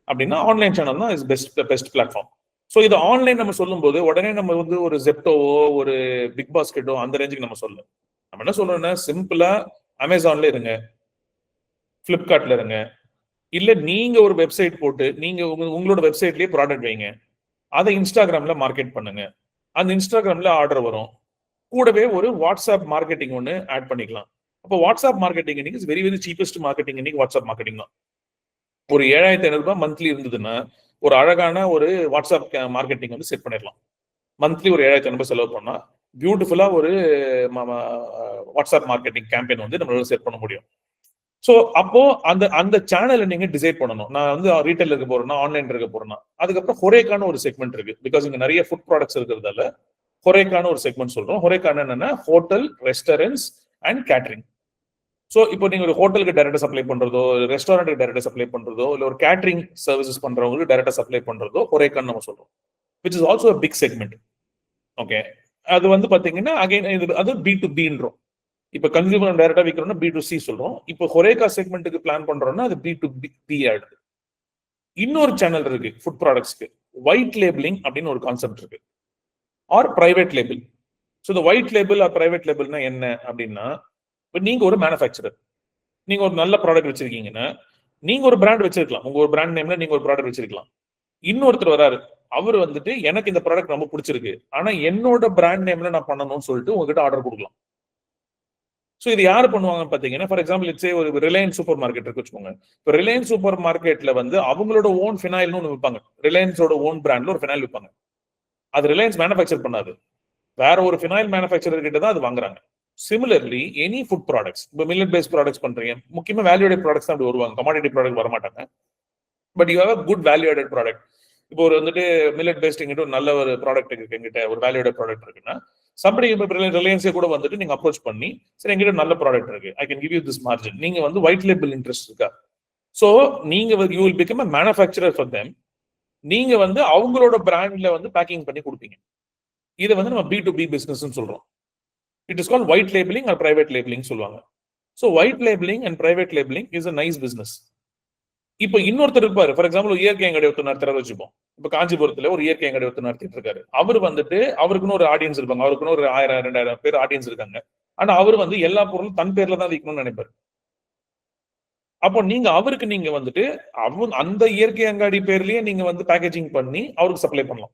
அப்படின்னா ஆன்லைன் சேனல் தான் இஸ் பெஸ்ட் பிளாட்ஃபார்ம். ஸோ இது ஆன்லைன் நம்ம சொல்லும் போது உடனே நம்ம வந்து ஒரு ஜெப்டோவோ ஒரு பிக் பாஸ்கெட்டோ அந்த ரேஞ்சுக்கு நம்ம சொல்லணும். நம்ம என்ன சொல்றோம்னா சிம்பிளா அமேசான்ல இருங்க, பிளிப்கார்ட்ல இருங்க, இல்ல நீங்க ஒரு வெப்சைட் போட்டு நீங்க உங்களோட வெப்சைட்லயே ப்ராடக்ட் வைங்க, அதை இன்ஸ்டாகிராம்ல மார்க்கெட் பண்ணுங்க, அந்த இன்ஸ்டாகிராம்ல ஆர்டர் வரும். கூடவே ஒரு வாட்ஸ்அப் மார்க்கெட்டிங் ஒன்று ஆட் பண்ணிக்கலாம். அப்போ வாட்ஸ்அப் மார்க்கெட்டிங் இன்னைக்கு வெரி வெரி சீப்பஸ்ட் மார்க்கெட்டிங் இன்னைக்கு வாட்ஸ்அப் மார்க்கெட்டிங் தான். ஒரு 7500 ரூபாய் மந்த்லி இருந்ததுன்னா ஒரு அழகான ஒரு வாட்ஸ்அப் மார்க்கெட்டிங் வந்து செட் பண்ணிடலாம். மந்த்லி ஒரு 7500 ரூபாய் செலவு பண்ணா பியூட்டிஃபுல்லா ஒரு வாட்ஸ்அப் மார்க்கெட்டிங் கேம்பெயின் வந்து நம்மளால செட் பண்ண முடியும். ஸோ அப்போ அந்த அந்த சேனலை நீங்க டிசைட் பண்ணணும். நான் வந்து ரீட்டைல் இருக்க போறேன்னா, ஆன்லைன் இருக்க போறேன்னா, அதுக்கப்புறம் ஹொரேக்கான ஒரு செக்மெண்ட் இருக்கு. பிகாஸ் இங்க நிறைய ஃபுட் ப்ராடக்ட்ஸ் இருக்கிறதால ஹொரேக்கான ஒரு செக்மெண்ட் சொல்றோம். ஹொரேக்கான என்னன்னா hotel, restaurants and catering. So இப்போ நீங்க ஒரு ஹோட்டலுக்கு டைரக்டா சப்ளை பண்றதோ, ரெஸ்டாரண்ட்டுக்கு டைரக்டா சப்ளை பண்றதோ, இல்ல ஒரு கேட்டரிங் சர்வீசஸ் பண்றவங்களுக்கு டைரக்டா சப்ளை பண்றதோ ஹொரேக்கான்னு நம்ம சொல்றோம், which is also big segment. Okay, அது வந்து பாத்தீங்கன்னா அகைன் இது அது B2Bன்றோம். இப்ப கன்சியூமர் டைரக்டா விற்கிறோம்னா B2C சொல்றோம். இப்போ ஹொரேக்கா செக்மெண்ட்டுக்கு பிளான் பண்றோம்னா அது B2B ஆயிடுது. இன்னொரு சேனல் இருக்கு ஃபுட் ப்ராடக்ட்ஸ்க்கு, ஒயிட் லேபிளிங் அப்படின்னு ஒரு கான்செப்ட் இருக்கு, ஆர் பிரைவேட் லேபிள். ஸோ இந்த ஒயிட் லேபிள் ஆர் பிரைவேட் லேபிள்னா என்ன அப்படின்னா, இப்போ நீங்க ஒரு மேனுஃபேக்சரர், நீங்க ஒரு நல்ல ப்ராடக்ட் வச்சிருக்கீங்கன்னா நீங்க ஒரு பிராண்ட் வச்சிருக்கலாம், உங்க ஒரு பிராண்ட் நேம்ல நீங்க ஒரு ப்ராடக்ட் வச்சிருக்கலாம். இன்னொருத்தர் வராரு, அவர் வந்துட்டு எனக்கு இந்த ப்ராடக்ட் ரொம்ப பிடிச்சிருக்கு, ஆனா என்னோட பிராண்ட் நேம்ல நான் பண்ணணும்னு சொல்லிட்டு உங்ககிட்ட ஆர்டர் கொடுக்கலாம். ஸோ இது யாரு பண்ணுவாங்க பாத்தீங்கன்னா, ஃபார் எக்ஸாம்பிள் இட்ஸே ஒரு ரிலையன்ஸ் சூப்பர் மார்க்கெட் இருக்கு வச்சுக்கோங்க. இப்போ ரிலையன்ஸ் சூப்பர் மார்க்கெட்ல வந்து அவங்களோட ஓன் ஃபினாயில்னு ஒன்று விற்பாங்க, ரிலையன்ஸோட ஓன் பிராண்ட்ல ஒரு ஃபினாயில் விற்பாங்க. அது ரிலையன்ஸ் மேனுஃபேக்சர் பண்ணாது, வேற ஒரு ஃபினாயில் மேனுஃபேக்சரர் கிட்ட தான் அது வாங்குறாங்க. சிமிலர்லி எனி ஃபுட் ப்ராடக்ட்ஸ், இப்போ மில்லட் பேஸ்ட் ப்ராடக்ட்ஸ் பண்றீங்க, முக்கியமா வேல்யூடட் ப்ராடக்ட்ஸ் தான் அப்படி வருவாங்க, கமாடிட்டி ப்ராடக்ட் வர மாட்டாங்க. But you have a good value added product. இப்போ ஒரு வந்துட்டு மில்லட் பேஸ்ட் எங்கிட்ட ஒரு நல்ல ஒரு ப்ராடக்ட் இருக்கு, எங்கிட்ட ஒரு வேல்யூடட் ப்ராடக்ட் இருக்குன்னா சம்படி ரிலையன்ஸே கூட வந்துட்டு நீங்க அப்ரோச் பண்ணி, சரி எங்கிட்ட நல்ல ப்ராடக்ட் இருக்கு, I can give you this margin, நீங்க வந்து ஒயிட் லேபிள் இன்ட்ரெஸ்ட் இருக்கா? ஸோ நீங்க you will become a manufacturer for them. நீங்க வந்து அவங்களோட பிராண்ட்ல வந்து பேக்கிங் பண்ணி கொடுப்பீங்க. இதை வந்து நம்ம B2B பிசினஸ் சொல்றோம். It is called white labelling or private labelling சொல்லுவாங்க. So white labelling and private labelling is a nice business. இப்போ இன்னொருத்தர் இருப்பாரு, ஃபார் எக்ஸாம்பிள் ஒரு இயற்கை கடை ஒருத்தர் நடத்துற வச்சுப்போம். இப்போ காஞ்சிபுரத்துல ஒரு இயற்கை கடை ஒருத்தர் நடத்திட்டு இருக்காரு. அவர் வந்துட்டு அவருக்குன்னு ஒரு ஆடியன்ஸ் இருப்பாங்க, அவருக்குன்னு ஒரு 1000-2000 பேர் ஆடியன்ஸ் இருக்காங்க. ஆனா அவர் வந்து எல்லா பொருளும் தன் பேர்ல தான் விற்கணும்னு நினைப்பாரு. அப்போ நீங்க அவருக்கு நீங்க வந்துட்டு அந்த இயற்கை அங்காடி பேர்லயே நீங்க வந்து பேக்கேஜிங் பண்ணி அவருக்கு சப்ளை பண்ணலாம்.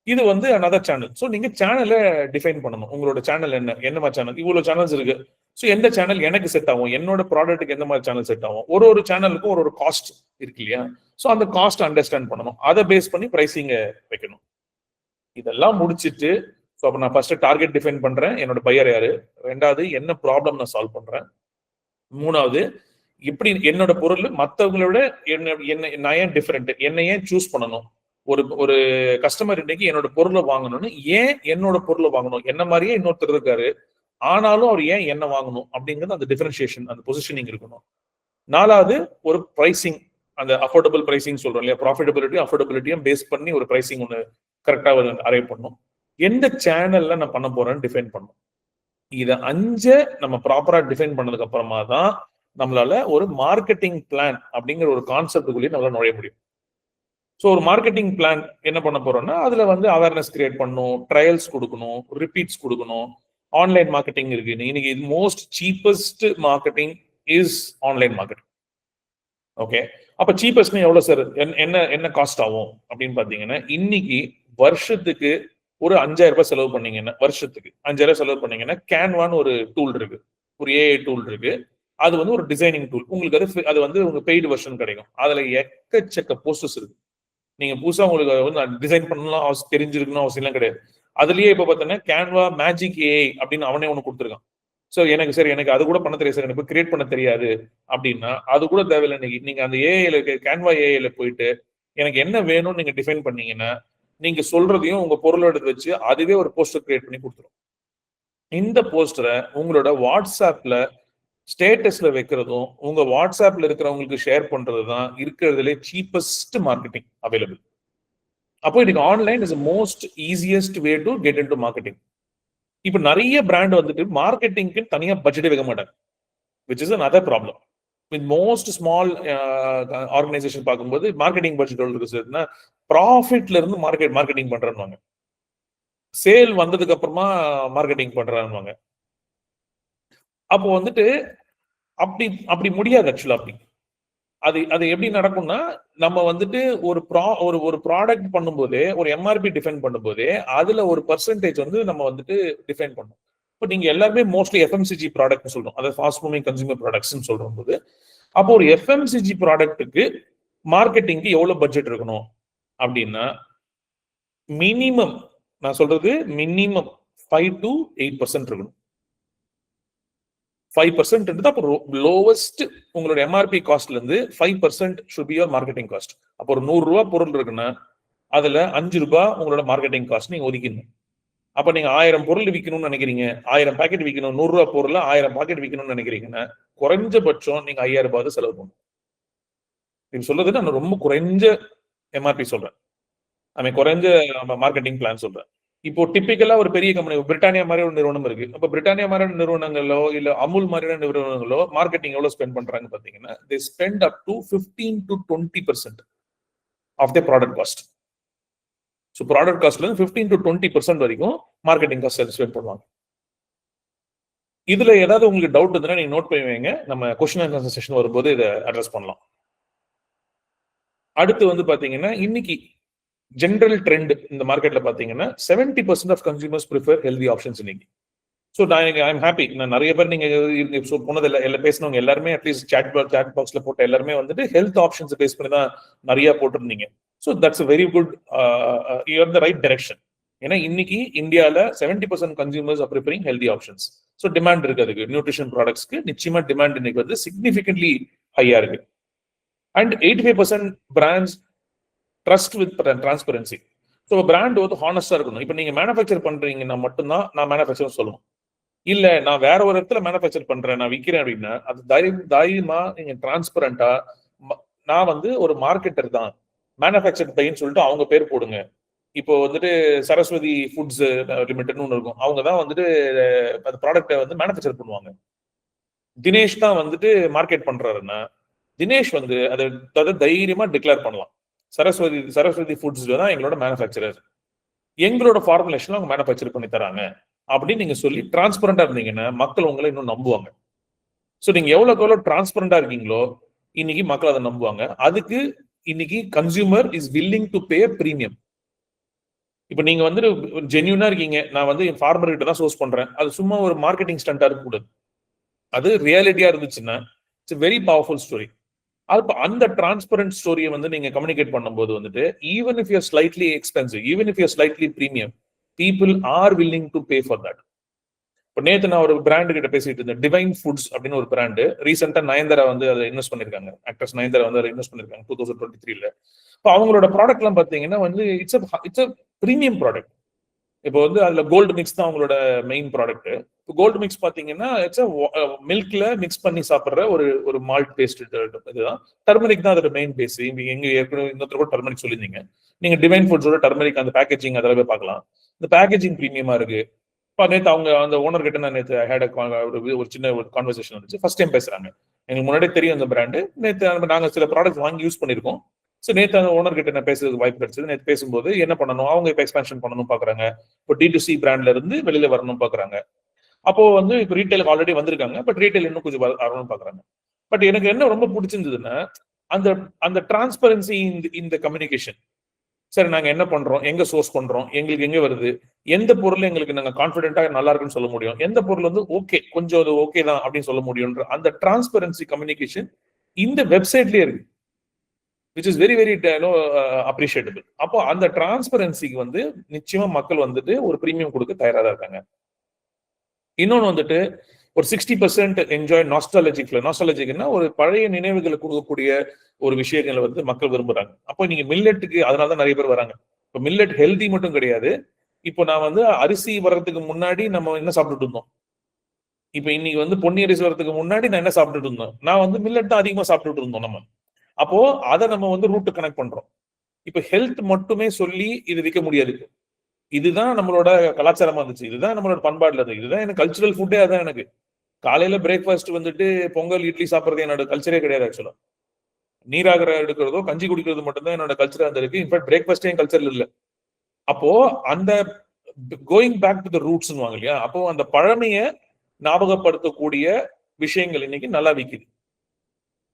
இது வந்து another சேனல். ஸோ நீங்க சேனலை டிஃபைன் பண்ணணும். உங்களோட சேனல் என்ன மாதிரி சேனல், இவ்வளவு சேனல்ஸ் இருக்கு. ஸோ எந்த சேனல் எனக்கு செட் ஆகும், என்னோட ப்ராடக்ட்டுக்கு எந்த மாதிரி சேனல் செட் ஆகும், ஒரு சேனலுக்கும் ஒரு காஸ்ட் இருக்கு இல்லையா? ஸோ அந்த காஸ்ட் அண்டர்ஸ்டாண்ட் பண்ணணும், அதை பேஸ் பண்ணி பிரைசிங்க வைக்கணும். இதெல்லாம் முடிச்சிட்டு, ஸோ அப்ப நான் ஃபர்ஸ்ட் டார்கெட் டிஃபைன் பண்றேன், என்னோட பையர் யாரு, ரெண்டாவது என்ன ப்ராப்ளம் நான் சால்வ் பண்றேன், மூணாவது எப்படி என்னோட பொருள் மற்றவங்களோட என்ன நான் ஏன் டிஃபரெண்ட், என்ன ஏன் சூஸ் பண்ணணும், ஒரு ஒரு கஸ்டமர் இன்னைக்கு என்னோட பொருளை வாங்கணும்னு ஏன் என்னோட பொருளை வாங்கணும், என்ன மாதிரியே இன்னொருத்தர் இருக்காரு ஆனாலும் அவர் ஏன் என்ன வாங்கணும் அப்படிங்கிறது அந்த டிஃபரன்சியேஷன், அந்த பொசிஷனிங் இருக்கணும். நாலாவது ஒரு பிரைசிங், அந்த அஃபோர்டபுள் பிரைசிங் சொல்றோம் இல்லையா, ப்ராஃபிட்டபிலிட்டி அஃபோர்டபிலிட்டியும் பேஸ் பண்ணி ஒரு பிரைசிங் ஒன்று கரெக்டா அரைவ் பண்ணும். எந்த சேனல்ல நான் பண்ண போறேன்னு டிஃபைன் பண்ணும். இதை 5 நம்ம ப்ராப்பரா டிஃபைன் பண்ணதுக்கு அப்புறமா தான் நம்மளால ஒரு மார்க்கெட்டிங் பிளான் அப்படிங்கிற ஒரு கான்செப்டுக்குள்ளேயே நம்மளால நுழைய முடியும். ஸோ ஒரு மார்க்கெட்டிங் பிளான் என்ன பண்ண போறோம்னா அதுல வந்து அவேர்னஸ் கிரியேட் பண்ணணும், ட்ரையல்ஸ் கொடுக்கணும், ரிப்பீட்ஸ் கொடுக்கணும். ஆன்லைன் மார்க்கெட்டிங் இருக்கு இன்னைக்கு, most cheapest marketing is online marketing. Okay, அப்ப சீப்பஸ்ட்னா எவ்வளவு சார், என்ன என்ன காஸ்ட் ஆகும் அப்படின்னு பாத்தீங்கன்னா, இன்னைக்கு வருஷத்துக்கு ஒரு 5000 ரூபாய் செலவு பண்ணீங்கன்னா, வருஷத்துக்கு 5000 செலவு பண்ணீங்கன்னா கேன்வான்னு ஒரு டூல் இருக்கு, ஒரு ஏஐ டூல் இருக்கு. அது வந்து ஒரு டிசைனிங் டூல். உங்களுக்கு அது வந்து உங்க பெய்டு வெர்ஷன் கிடைக்கும். அதுல எக்கச்சக்க போஸ்டர்ஸ் இருக்கு. நீங்க புதுசா உங்களுக்கு வந்து டிசைன் பண்ணலாம் தெரிஞ்சிருக்கணும் அவசியம் கிடையாது. அதுலயே இப்ப பார்த்தோன்னா கேன்வா மேஜிக் ஏஐ அப்படின்னு அவனே ஒண்ணு கொடுத்துருக்கான். ஸோ எனக்கு சரி எனக்கு அது கூட பண்ண தெரியாது சார், எனக்கு கிரியேட் பண்ண தெரியாது அப்படின்னா அது கூட தேவையில்லை. இன்னைக்கு நீங்க அந்த ஏஐல கேன்வா ஏஐல போயிட்டு எனக்கு என்ன வேணும்னு நீங்க டிஃபைன் பண்ணீங்கன்னா நீங்க சொல்றதையும் உங்க பொருளை எடுத்து வச்சு அதுவே ஒரு போஸ்டர் கிரியேட் பண்ணி கொடுத்துரும். இந்த போஸ்டரை உங்களோட வாட்ஸ்அப்ல ஸ்டேட்டஸ்ல வைக்கிறதும் உங்க வாட்ஸ்அப்ல இருக்கிறவங்களுக்கு ஷேர் பண்றது தான் இருக்கிறதுலே சீப்பஸ்ட் மார்க்கெட்டிங் அவைலபிள். அப்போ இன்னைக்கு online is most easiest way to get into marketing. இப்ப நிறைய பிராண்ட் வந்துட்டு மார்க்கெட்டிங்க்கு தனியா பட்ஜெட் வைக்க மாட்டாங்க, which is another problem. With most small organisation பார்க்கும்போது மார்க்கெட்டிங் பட்ஜெட் இருக்கு சார்னா ப்ராஃபிட்ல இருந்து மார்க்கெட்டிங் பண்றாங்க, சேல் வந்ததுக்கு அப்புறமா மார்க்கெட்டிங் பண்றாங்க. அப்போ வந்துட்டு அப்படி முடியாது ஆக்சுவலா. அப்படி அது எப்படி நடக்கும்னா, நம்ம வந்துட்டு ஒரு ப்ராடக்ட் பண்ணும்போதே ஒரு எம்ஆர்பி டிஃபைன் பண்ணும்போதே அதுல ஒரு பர்சன்டேஜ் வந்து நம்ம வந்துட்டு டிஃபைன் பண்ணணும். இப்போ நீங்க எல்லாருமே மோஸ்ட்லி எஃப்எம்சிஜி ப்ராடக்ட் சொல்றோம், அதாவது ஃபாஸ்ட் மூவிங் கன்சூமர் ப்ராடக்ட்ஸ் சொல்றோம் போது, அப்போ ஒரு எஃப்எம்சிஜி ப்ராடக்ட்டுக்கு மார்க்கெட்டிங்க்கு எவ்வளவு பட்ஜெட் இருக்கணும் அப்படின்னா மினிமம், நான் சொல்றது மினிமம் 5 to 8% இருக்கணும். 5% அப்போ லோவஸ்ட் உங்களோட எம்ஆர்பி காஸ்ட்ல இருந்து 5% should be your marketing cost. அப்போ ஒரு 100 ரூபாய் பொருள் இருக்குன்னா அதுல 5 ரூபாய் உங்களோட மார்க்கெட்டிங் காஸ்ட் நீங்க ஒதுக்கணும். அப்ப நீங்க 1000 பொருள் விற்கணும்னு நினைக்கிறீங்க, 1000 பாக்கெட் விற்கணும், 100 ரூபாய் பொருள் 1000 பாக்கெட் விற்கணும்னு நினைக்கிறீங்கன்னா குறைஞ்சபட்சம் நீங்க 5000 ரூபாய் செலவு பண்ணணும். இது சொல்றது நான் ரொம்ப குறைஞ்ச எம்ஆர்பி சொல்றேன், குறைஞ்ச மார்க்கெட்டிங் பிளான் சொல்றேன். இப்போ டிப்பிக்கலா ஒரு பெரிய கம்பெனி பிரிட்டானியா மாதிரி ஒரு நிறுவனம் இருக்கு. அப்ப பிரிட்டானியா மாதிரியான நிறுவனங்களோ இல்ல அமுல் மாதிரியான நிறுவனங்களோ மார்க்கெட்டிங் எவ்வளவு ஸ்பெண்ட் பண்றாங்க பாத்தீங்கன்னா, they spend up to 15 to 20% of their product cost. So product காஸ்ட்ல இருந்து 15 to 20% வரைக்கும் மார்க்கெட்டிங் காஸ்ட் ஸ்பெண்ட் பண்ணுவாங்க. இதுல ஏதாவது உங்களுக்கு டவுட் இருந்தா நீங்க நோட் பண்ணி வைங்க, நம்ம கொஸ்டின் அண்ட் ஆன்சர் செஷன் வரும்போது இதை அட்ரஸ் பண்ணலாம். அடுத்து வந்து பாத்தீங்கன்னா இன்னைக்கு ஜென்ரல் ட்ரெண்ட் இந்த மார்க்கெட்ல பாத்தீங்கன்னா 70% of consumers prefer healthy options இன்னைக்கு. So I'm happy. நான் நிறைய பேர் நீங்க போனது எல்லாம் பேசினவங்க எல்லாருமே அட்லீஸ்ட் சாட் பாக்ஸ்ல போட்ட எல்லாருமே வந்துட்டு ஹெல்த் ஆப்ஷன்ஸ் பேஸ் பண்ணி தான் நிறைய போட்டிருந்தீங்க. So that's very good, you're the right direction. ஏன்னா இன்னைக்கு இந்தியாவில் 70% consumers are preferring healthy options. So demand இருக்கு அதுக்கு, நியூட்ரிஷன் ப்ராடக்ட்ஸ்க்கு நிச்சயமா டிமாண்ட் இன்னைக்கு வந்து சிக்னிஃபிகன்ட்லி ஹையா இருக்கு. And 85% brands trust with transparency. So brand வந்து ஹானஸ்டா இருக்கணும். இப்போ நீங்க மேனுஃபேக்சர் பண்றீங்கன்னா மட்டும்தான் நான் மேனுஃபேக்சர் சொல்லணும். இல்ல நான் வேற ஒரு இடத்துல மேனுஃபேக்சர் பண்றேன், நான் விற்கிறேன் அப்படின்னா அது தைரியமா நீங்க டிரான்ஸ்பரண்டா, நான் வந்து ஒரு மார்க்கெட்டர் தான், மேனுஃபேக்சர் பைன்னு சொல்லிட்டு அவங்க பேர் போடுங்க. இப்போ வந்துட்டு சரஸ்வதி ஃபுட்ஸ் லிமிடெட்னு ஒன்று இருக்கும், அவங்க தான் வந்துட்டு அந்த ப்ராடக்டை வந்து மேனுஃபேக்சர் பண்ணுவாங்க. தினேஷ் தான் வந்துட்டு மார்க்கெட் பண்றாருன்னா தினேஷ் வந்து அதை தைரியமா டிக்ளேர் பண்ணலாம், சரஸ்வதி ஃபுட்ஸ் தான் எங்களோட மேனுஃபேக்சரர், எங்களோட ஃபார்முலேஷன் அவங்க மேனுஃபேக்சர் பண்ணி தராங்க அப்படின்னு நீங்க சொல்லி டிரான்ஸ்பரண்டா இருந்தீங்கன்னா மக்கள் உங்களை இன்னும் நம்புவாங்க. ஸோ நீங்க எவ்வளவுக்கு எவ்வளவு டிரான்ஸ்பரண்டா இருக்கீங்களோ இன்னைக்கு மக்கள் அதை நம்புவாங்க. அதுக்கு இன்னைக்கு consumer is willing to pay premium. இப்போ நீங்க வந்து ஜென்யூனா இருக்கீங்க, நான் வந்து என் ஃபார்மர் கிட்ட தான் சோர்ஸ் பண்றேன், அது சும்மா ஒரு மார்க்கெட்டிங் ஸ்டண்டா இருக்க கூடாது. அது ரியாலிட்டியா இருந்துச்சுன்னா இட்ஸ் வெரி பவர்ஃபுல் ஸ்டோரி. அது அந்த டிரான்ஸ்பரண்ட் ஸ்டோரியை வந்து நீங்க கம்யூனிகேட் பண்ணும்போது வந்துட்டு even if you're slightly expensive, even if you're slightly premium, people are willing to pay for that. இப்போ நேற்று நான் ஒரு பிராண்டு கிட்ட பேசிட்டு இருந்தேன், டிவைன் ஃபுட்ஸ் அப்படின்னு ஒரு பிராண்டு. ரீசெண்டா நயன்தாரா வந்து அதை இன்வெஸ்ட் பண்ணிருக்காங்க, ஆக்ட்ரஸ் நயன்தாரா வந்து அதை இன்வெஸ்ட் பண்ணிருக்காங்க 2023ல. இப்போ அவங்களோட ப்ராடக்ட் எல்லாம் பாத்தீங்கன்னா வந்து இட்ஸ் அ பிரீமியம் ப்ராடக்ட். இப்போ வந்து அதுல கோல்டு மிக்ஸ் தான் அவங்களோட மெயின் ப்ராடக்ட். இப்போ கோல்டு மிக்ஸ் பாத்தீங்கன்னா இட்ஸ் மில்க்ல மிக்ஸ் பண்ணி சாப்பிடுற ஒரு மால்ட் பேஸ்ட் இதுதான். டர்மரிக் தான் அதோட மெயின் பேஸ். எங்க ஏற்கனவே இன்னொருத்தர் கூட டர்மரிக் சொல்லியிருந்தீங்க. நீங்க டிவைன் ஃபுட்ஸோட டர்மரிக் அந்த பேக்கேஜிங் அதெல்லாம் போய் பார்க்கலாம். இந்த பேக்கேஜிங் பிரீமியமா இருக்கு. இப்போ நேற்று அவங்க அந்த ஓனர் கிட்ட நான் நேற்று ஹேட் ஒரு சின்ன ஒரு கான்வர்சேஷன் வந்துச்சு. ஃபர்ஸ்ட் டைம் பேசுறாங்க. எனக்கு முன்னாடியே தெரியும் அந்த பிராண்டு. நேற்று நாங்க சில ப்ராடக்ட் வாங்கி யூஸ் பண்ணிருக்கோம். ஸோ நேற்று அந்த ஓனர் கிட்ட நான் பேசுறதுக்கு வாய்ப்பு கிடைச்சது. நேற்று பேசும்போது என்ன பண்ணணும், அவங்க இப்போ எக்ஸ்பென்ஷன் பண்ணணும் பாக்குறாங்க. இப்போ D2C பிராண்ட்ல இருந்து வெளியில வரணும் பாக்குறாங்க. அப்போ வந்து இப்போ ரீட்டைலுக்கு ஆல்ரெடி வந்திருக்காங்க, பட் ரீட்டைல் இன்னும் கொஞ்சம் வரணும்னு பாக்குறாங்க. பட் எனக்கு என்ன ரொம்ப பிடிச்சிருந்ததுன்னா அந்த அந்த டிரான்ஸ்பரன்சி இந்த கம்யூனிகேஷன். சரி, நாங்க என்ன பண்றோம், எங்க சோர்ஸ் பண்றோம், எங்களுக்கு எங்க வருது, எந்த பொருள் எங்களுக்கு நாங்க கான்பிடென்ட்டா நல்லா இருக்குன்னு சொல்ல முடியும், எந்த பொருள் வந்து ஓகே கொஞ்சம் அது ஓகே தான் அப்படின்னு சொல்ல முடியும்ன்ற அந்த டிரான்ஸ்பரன்சி கம்யூனிகேஷன் இந்த வெப்சைட்லயே இருக்கு. which is very very appreciable. அப்போ அந்த டிரான்ஸ்பரன்சிக்கு வந்து நிச்சயமா மக்கள் வந்துட்டு ஒரு பிரீமியம் கொடுக்க தயாரா இருக்காங்க. இன்னொன்னு வந்துட்டு ஒரு 60% என்ஜாய் நாஸ்டாலஜிக்னா ஒரு பழைய நினைவுகளை கொடுக்கக்கூடிய ஒரு விஷயங்களை வந்து மக்கள் விரும்புறாங்க. அப்போ நீங்க மில்லட்டுக்கு அதனாலதான் நிறைய பேர் வராங்க. இப்போ மில்லட் ஹெல்தி மட்டும் கிடையாது. இப்போ நான் வந்து அரிசி வர்றதுக்கு முன்னாடி நம்ம என்ன சாப்பிட்டுட்டு இருந்தோம், இப்ப இன்னைக்கு வந்து பொன்னி அரிசி வர்றதுக்கு முன்னாடி நான் என்ன சாப்பிட்டுட்டு இருந்தோம், நான் வந்து மில்லட் தான் அதிகமா சாப்பிட்டுட்டு இருந்தோம் நம்ம. அப்போ அதை நம்ம வந்து ரூட் கனெக்ட் பண்றோம். இப்ப ஹெல்த் மட்டுமே சொல்லி இது விற்க முடியாது. இதுதான் நம்மளோட கலாச்சாரமா இருந்துச்சு, இதுதான் நம்மளோட பண்பாடுல இருக்கு, இதுதான் எனக்கு கல்ச்சுரல் ஃபுட்டே. அதான் எனக்கு காலையில பிரேக்ஃபாஸ்ட் வந்துட்டு பொங்கல் இட்லி சாப்பிடுறது என்னோட கல்ச்சரே கிடையாது. ஆக்சுவலா நீராகர எடுக்கிறதோ கஞ்சி குடிக்கிறது மட்டும்தான் என்னோட கல்ச்சரா இருந்திருக்கு. இன்ஃபேக்ட் பிரேக்ஃபாஸ்டே என் கல்ச்சர்ல இல்ல. அப்போ அந்த going back to the roots வாங்க இல்லையா, அப்போ அந்த பழமைய ஞாபகப்படுத்தக்கூடிய விஷயங்கள் இன்னைக்கு நல்லா விற்குது.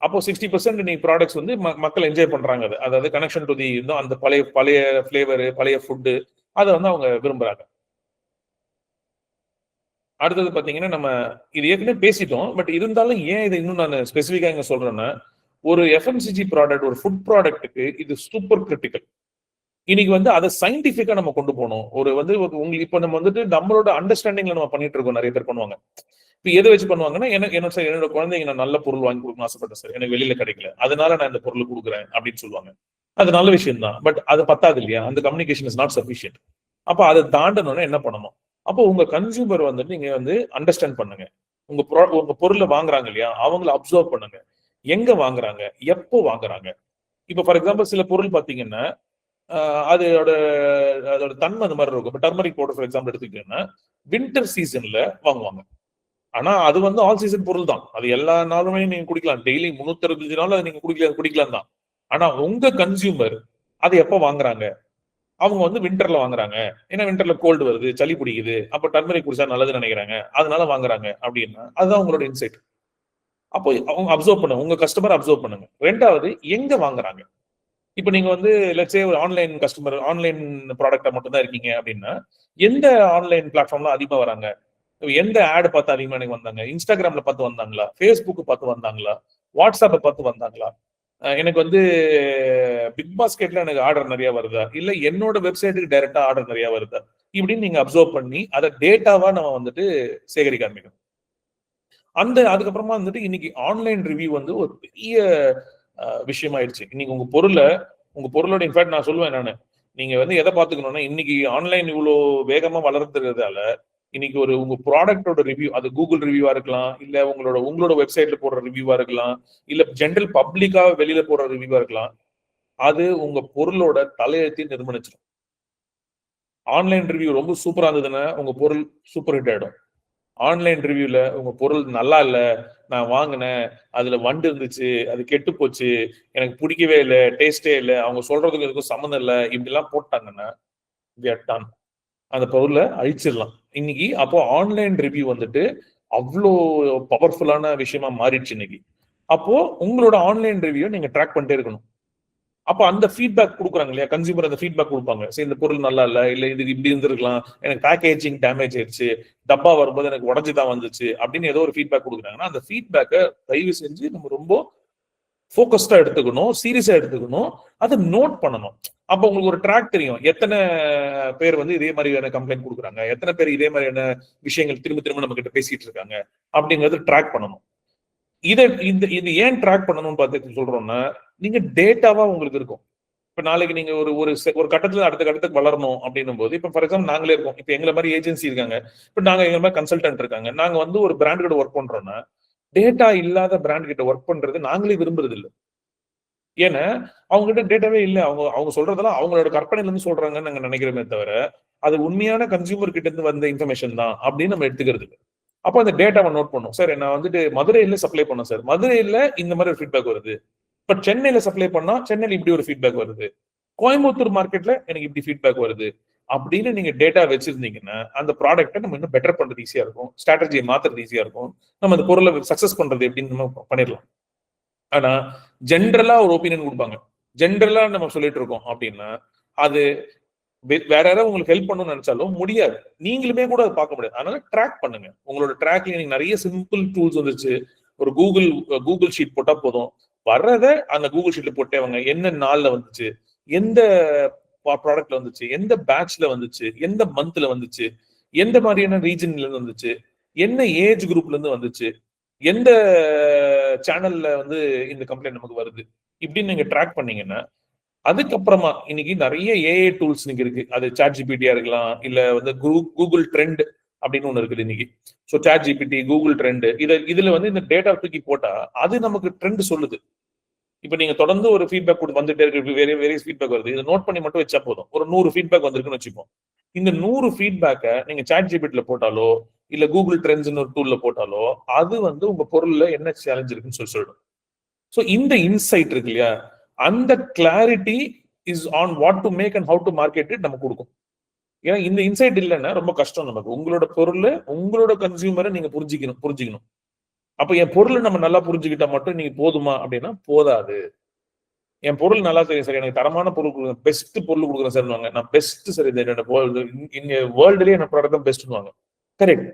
அப்போ 60% நீ ப்ராடக்ட்ஸ் வந்து மக்கள் என்ஜாய் பண்றாங்க. அதாவது கனெக்ஷன் டு தி அந்த பழைய பழைய ஃபிளேவர், பழைய ஃபுட்டு, அதை வந்து அவங்க விரும்புறாங்க. அடுத்தது பாத்தீங்கன்னா நம்ம இது ஏற்கனவே பேசிட்டோம், பட் இருந்தாலும் ஏன் இதை இன்னும் நான் ஸ்பெசிஃபிக்கா இங்க சொல்றேன்னா, ஒரு FMCG ப்ராடக்ட், ஒரு ஃபுட் ப்ராடக்ட்டுக்கு இது சூப்பர் கிரிட்டிக்கல். இன்னைக்கு வந்து அதை சயின்டிபிக்கா நம்ம கொண்டு போகணும். ஒரு வந்து உங்களுக்கு இப்ப நம்ம வந்துட்டு நம்மளோட அண்டர்ஸ்டாண்டிங்ல நம்ம பண்ணிட்டு இருக்கோம். நிறைய பேர் பண்ணுவாங்க. இப்ப எதை வச்சு பண்ணுவாங்கன்னா, என்னோட குழந்தைங்க நான் நல்ல பொருள் வாங்கி கொடுக்கணும் ஆசைப்பட்டேன் சார், எனக்கு வெளியில கிடைக்கல, அதனால நான் இந்த பொருள் கொடுக்குறேன் அப்படின்னு சொல்லுவாங்க. அது நல்ல விஷயம் தான், பட் அது பத்தாது இல்லையா, அந்த கம்யூனிகேஷன் இஸ் நாட் சஃபிஷியன்ட். அப்ப அதை தாண்டணும்னா என்ன பண்ணணும், அப்போ உங்க கன்சியூமர் வந்துட்டு நீங்க வந்து அண்டர்ஸ்டாண்ட் பண்ணுங்க. உங்க பொருளை வாங்குறாங்க இல்லையா, அவங்களை அப்சர்வ் பண்ணுங்க. எங்க வாங்குறாங்க, எப்போ வாங்குறாங்க. இப்ப ஃபார் எக்ஸாம்பிள் சில பொருள் பாத்தீங்கன்னா அதோட அதோட தன்மை அந்த மாதிரி இருக்கும். டர்மரிக் பவுடர் ஃபார் எக்ஸாம்பிள் எடுத்துக்கிட்டீங்கன்னா வின்டர் சீசன்ல வாங்குவாங்க. ஆனா அது வந்து ஆல் சீசன் பொருள் தான், அது எல்லா நாளுமே நீங்க குடிக்கலாம். டெய்லி 365 நாள் நீங்க குடிக்கலாம் தான். ஆனா உங்க கன்சியூமர் அதை எப்ப வாங்குறாங்க, அவங்க வந்து வின்டர்ல வாங்குறாங்க. ஏன்னா வின்டர்ல கோல்டு வருது, சளி பிடிக்குது, அப்ப டர்மரிக் குடிச்சா நல்லதுன்னு நினைக்கிறாங்க, அதனால வாங்குறாங்க அப்படின்னா அதுதான் உங்களோட இன்சைட். அப்போ அவங்க அப்சர்வ் பண்ணுங்க, உங்க கஸ்டமர் அப்சர்வ் பண்ணுங்க. ரெண்டாவது, எங்க வாங்குறாங்க. இப்ப நீங்க வந்து லெட்ஸ் சே ஒரு ஆன்லைன் கஸ்டமர், ஆன்லைன் ப்ராடக்ட்டா மட்டும் தான் இருக்கீங்க அப்படின்னா, எந்த ஆன்லைன் பிளாட்ஃபார்ம்ல அதிகமா வராங்க, எந்த ஆட் பார்த்து அதிகமா எனக்கு வந்தாங்க, இன்ஸ்டாகிராம்ல பார்த்து வந்தாங்களா, ஃபேஸ்புக் பார்த்து வந்தாங்களா, வாட்ஸ்அப்பை பார்த்து வந்தாங்களா, எனக்கு வந்து பிக் பாஸ்கெட்ல எனக்கு ஆர்டர் நிறைய வருதா, இல்ல என்னோட வெப்சைட்டுக்கு டைரக்டா ஆர்டர் நிறைய வருதா, இப்படின்னு நீங்க அப்சர்வ் பண்ணி அதை டேட்டாவா நம்ம வந்துட்டு சேகரிக்க ஆரம்பிக்கணும். அதுக்கப்புறமா வந்துட்டு இன்னைக்கு ஆன்லைன் ரிவ்யூ வந்து ஒரு பெரிய விஷயமாயிடுச்சு. இன்னைக்கு உங்க பொருளோட இன்ஃபேக்ட் நான் சொல்லுவேன், நானு நீங்க வந்து எதை பாத்துக்கணும்னா, இன்னைக்கு ஆன்லைன் இவ்வளவு வேகமா வளர்ந்துறதால இன்னைக்கு உங்க ப்ராடக்டோட ரிவ்யூ, அது கூகுள் ரிவ்யூவா இருக்கலாம், இல்ல உங்களோட வெப்சைட்ல போடுற ரிவ்யூவா இருக்கலாம், இல்ல ஜென்ரல் பப்ளிக்கா வெளியில போடுற ரிவ்யூவா இருக்கலாம், அது உங்க பொருளோட தலையெழுத்தையும் நிர்ணயிச்சிடும். ஆன்லைன் ரிவ்யூ ரொம்ப சூப்பரா இருந்ததுன்னா உங்க பொருள் சூப்பர் ஹிட் ஆயிடும். ஆன்லைன் ரிவ்யூல உங்க பொருள் நல்லா இல்ல, நான் வாங்கினேன், அதுல வண்டு இருந்துச்சு, அது கெட்டு போச்சு, எனக்கு பிடிக்கவே இல்லை, டேஸ்டே இல்லை, அவங்க சொல்றதுக்கு எதுக்கும் சம்மந்தம் இல்லை, இப்படி எல்லாம் போட்டாங்கன்னா அந்த பொருளை அழிச்சிடலாம் இன்னைக்கு. அப்போ ஆன்லைன் ரிவ்யூ வந்துட்டு அவ்வளோ பவர்ஃபுல்லான விஷயமா மாறிடுச்சு இன்னைக்கு. அப்போ உங்களோட ஆன்லைன் ரிவ்யூ நீங்க ட்ராக் பண்ணிட்டே இருக்கணும். அப்ப அந்த ஃபீட்பேக் கொடுக்குறாங்க இல்லையா, கன்சியூமர் அந்த ஃபீட்பேக் கொடுப்பாங்க. சரி, இந்த பொருள் நல்லா இல்ல, இல்ல இது இப்படி இருந்திருக்கலாம், எனக்கு பேக்கேஜிங் டேமேஜ் ஆயிடுச்சு, டப்பா வரும்போது எனக்கு உடஞ்சுதான் வந்துச்சு அப்படின்னு ஏதோ ஒரு ஃபீட்பேக் கொடுக்குறாங்கன்னா, அந்த ஃபீட்பேக்கை தயவு செஞ்சு நம்ம ரொம்ப ஃபோக்கஸ்டா எடுத்துக்கணும், சீரியஸா எடுத்துக்கணும், அதை நோட் பண்ணணும். அப்ப உங்களுக்கு ஒரு ட்ராக் தெரியும், எத்தனை பேர் வந்து இதே மாதிரியான கம்ப்ளைண்ட் கொடுக்குறாங்க, எத்தனை பேர் இதே மாதிரியான விஷயங்கள் திரும்ப திரும்ப நம்ம கிட்ட பேசிட்டு இருக்காங்க அப்படிங்கறது ட்ராக் பண்ணணும். இது ஏன் ட்ராக் பண்ணணும்னு பார்த்து சொல்றோம்னா, நீங்க டேட்டாவா உங்களுக்கு இருக்கும். இப்ப நாளைக்கு நீங்க ஒரு ஒரு கட்டத்துல அடுத்த கட்டத்துக்கு வளரணும் அப்படின்னும் போது, இப்ப ஃபார் எக்ஸாம்பிள் நாங்களே இருக்கோம், இப்ப எங்களை மாதிரி ஏஜென்சி இருக்காங்க, இப்ப நாங்க எங்க மாதிரி கன்சல்டன்ட் இருக்காங்க, நாங்க வந்து ஒரு பிராண்ட் கிட்ட ஒர்க் பண்றோம்னா டேட்டா இல்லாத பிராண்ட் கிட்ட ஒர்க் பண்றது நாங்களே விரும்புறது இல்லை. ஏன்னா அவங்க கிட்ட டேட்டாவே இல்லை. அவங்க அவங்க சொல்றதெல்லாம் அவங்களோட கற்பனையில இருந்து சொல்றாங்கன்னு நாங்க நினைக்கிறோமே தவிர, அது உண்மையான கன்சியூமர் கிட்ட இருந்து வந்த இன்ஃபர்மேஷன் தான் அப்படின்னு நம்ம எடுத்துக்கிறது. அப்போ அந்த டேட்டாவை நோட் பண்ணும். சார் நான் வந்துட்டு மதுரையில சப்ளை பண்ணோம் சார், மதுரையில இந்த மாதிரி ஒரு ஃபீட்பேக் வருது. பட் சென்னையில சப்ளை பண்ணா சென்னையில இப்படி ஒரு ஃபீட்பேக் வருது, கோயம்புத்தூர் மார்க்கெட்ல எனக்கு இப்படி ஃபீட்பேக் வருது அப்படின்னு நீங்க டேட்டா வச்சிருந்தீங்கன்னா அந்த ப்ராடக்ட்டை நம்ம இன்னும் பெட்டர் பண்றது ஈஸியா இருக்கும், ஸ்ட்ராட்டஜியை மாத்துறது ஈஸியா இருக்கும், நம்ம அந்த பொருளை சக்சஸ் பண்றது எப்படின்னு நம்ம பண்ணிடலாம். ஆனா ஜென்ரலா ஒரு ஒப்பீனியன் கொடுப்பாங்க, ஜென்ரலா நம்ம சொல்லிட்டு இருக்கோம் அப்படின்னா அது வேற யாராவது உங்களுக்கு ஹெல்ப் பண்ணணும்னு நினைச்சாலும் முடியாது, நீங்களுமே கூட அதை பார்க்க முடியாது. அதனால ட்ராக் பண்ணுங்க. உங்களோட ட்ராக்ல நீங்க நிறைய சிம்பிள் டூல்ஸ் வந்துச்சு. ஒரு கூகுள் ஷீட் போட்டா போதும், வர்றத அந்த கூகுள் ஷீட்ல போட்டேவங்க என்ன நாள்ல வந்துச்சு, எந்த ப்ராடக்ட்ல வந்துச்சு, எந்த பேட்ச்ல வந்துச்சு, எந்த மந்த்ல வந்துச்சு, எந்த மாதிரியான ரீஜன்ல இருந்து வந்துச்சு, என்ன ஏஜ் குரூப்ல இருந்து வந்துச்சு, எந்த சேனல்ல வந்து இந்த கம்ப்ளைண்ட் நமக்கு வருது, இப்படின்னு நீங்க ட்ராக் பண்ணீங்கன்னா அதுக்கப்புறமா இன்னைக்கு நிறைய ஏஐ டூல்ஸ் இன்னைக்கு இருக்கு. அது சாட் ஜிபிடியா இருக்கலாம், இல்ல வந்து கூகுள் ட்ரெண்ட் அப்படின்னு ஒண்ணு இருக்குது இன்னைக்கு. So chat GPT, Google trend, இதுல வந்து இந்த டேட்டா தூக்கி போட்டா அது நமக்கு ட்ரெண்ட் சொல்லுது. இப்ப நீங்க தொடர்ந்து ஒரு ஃபீட்பேக் வந்துட்டே இருக்கு, வேரியஸ் ஃபீட்பேக் வருது, இதை நோட் பண்ணி மட்டும் வச்சா போதும். ஒரு 100 ஃபீட்பேக் வந்திருக்குன்னு வச்சுப்போம். இந்த 100 ஃபீட்பேக்கை நீங்க சாட் ஜிபிடில போட்டாலோ இல்ல கூகுள் ட்ரெண்ட்ஸ்னு ஒரு டூல்ல போட்டாலோ அது வந்து உங்க பொருள்ல என்ன சேலஞ்ச் இருக்குன்னு சொல்லிடும். ஸோ இந்த இன்சைட் இருக்கு இல்லையா, அந்த clarity is on what to make and how to market it நமக்கு கொடுக்கும். ஏன்னா இந்த இன்சைட் இல்லைன்னா ரொம்ப கஷ்டம் நமக்கு. உங்களோட பொருள் உங்களோட கன்சியூமரை நீங்க புரிஞ்சுக்கணும். அப்ப என் பொருளை நம்ம நல்லா புரிஞ்சுக்கிட்டா மட்டும் நீங்க போதுமா அப்படின்னா போதாது. என் பொருள் நல்லா தெரியும் சார், எனக்கு தரமான பொருள் கொடுக்குறேன், பெஸ்ட் பொருள் கொடுக்குறேன் சார், நான் பெஸ்ட் சார், என்னோட வேர்ல்டுலயே என்ன ப்ராடக்ட் தான் பெஸ்ட்னுவாங்க. கரெக்ட்.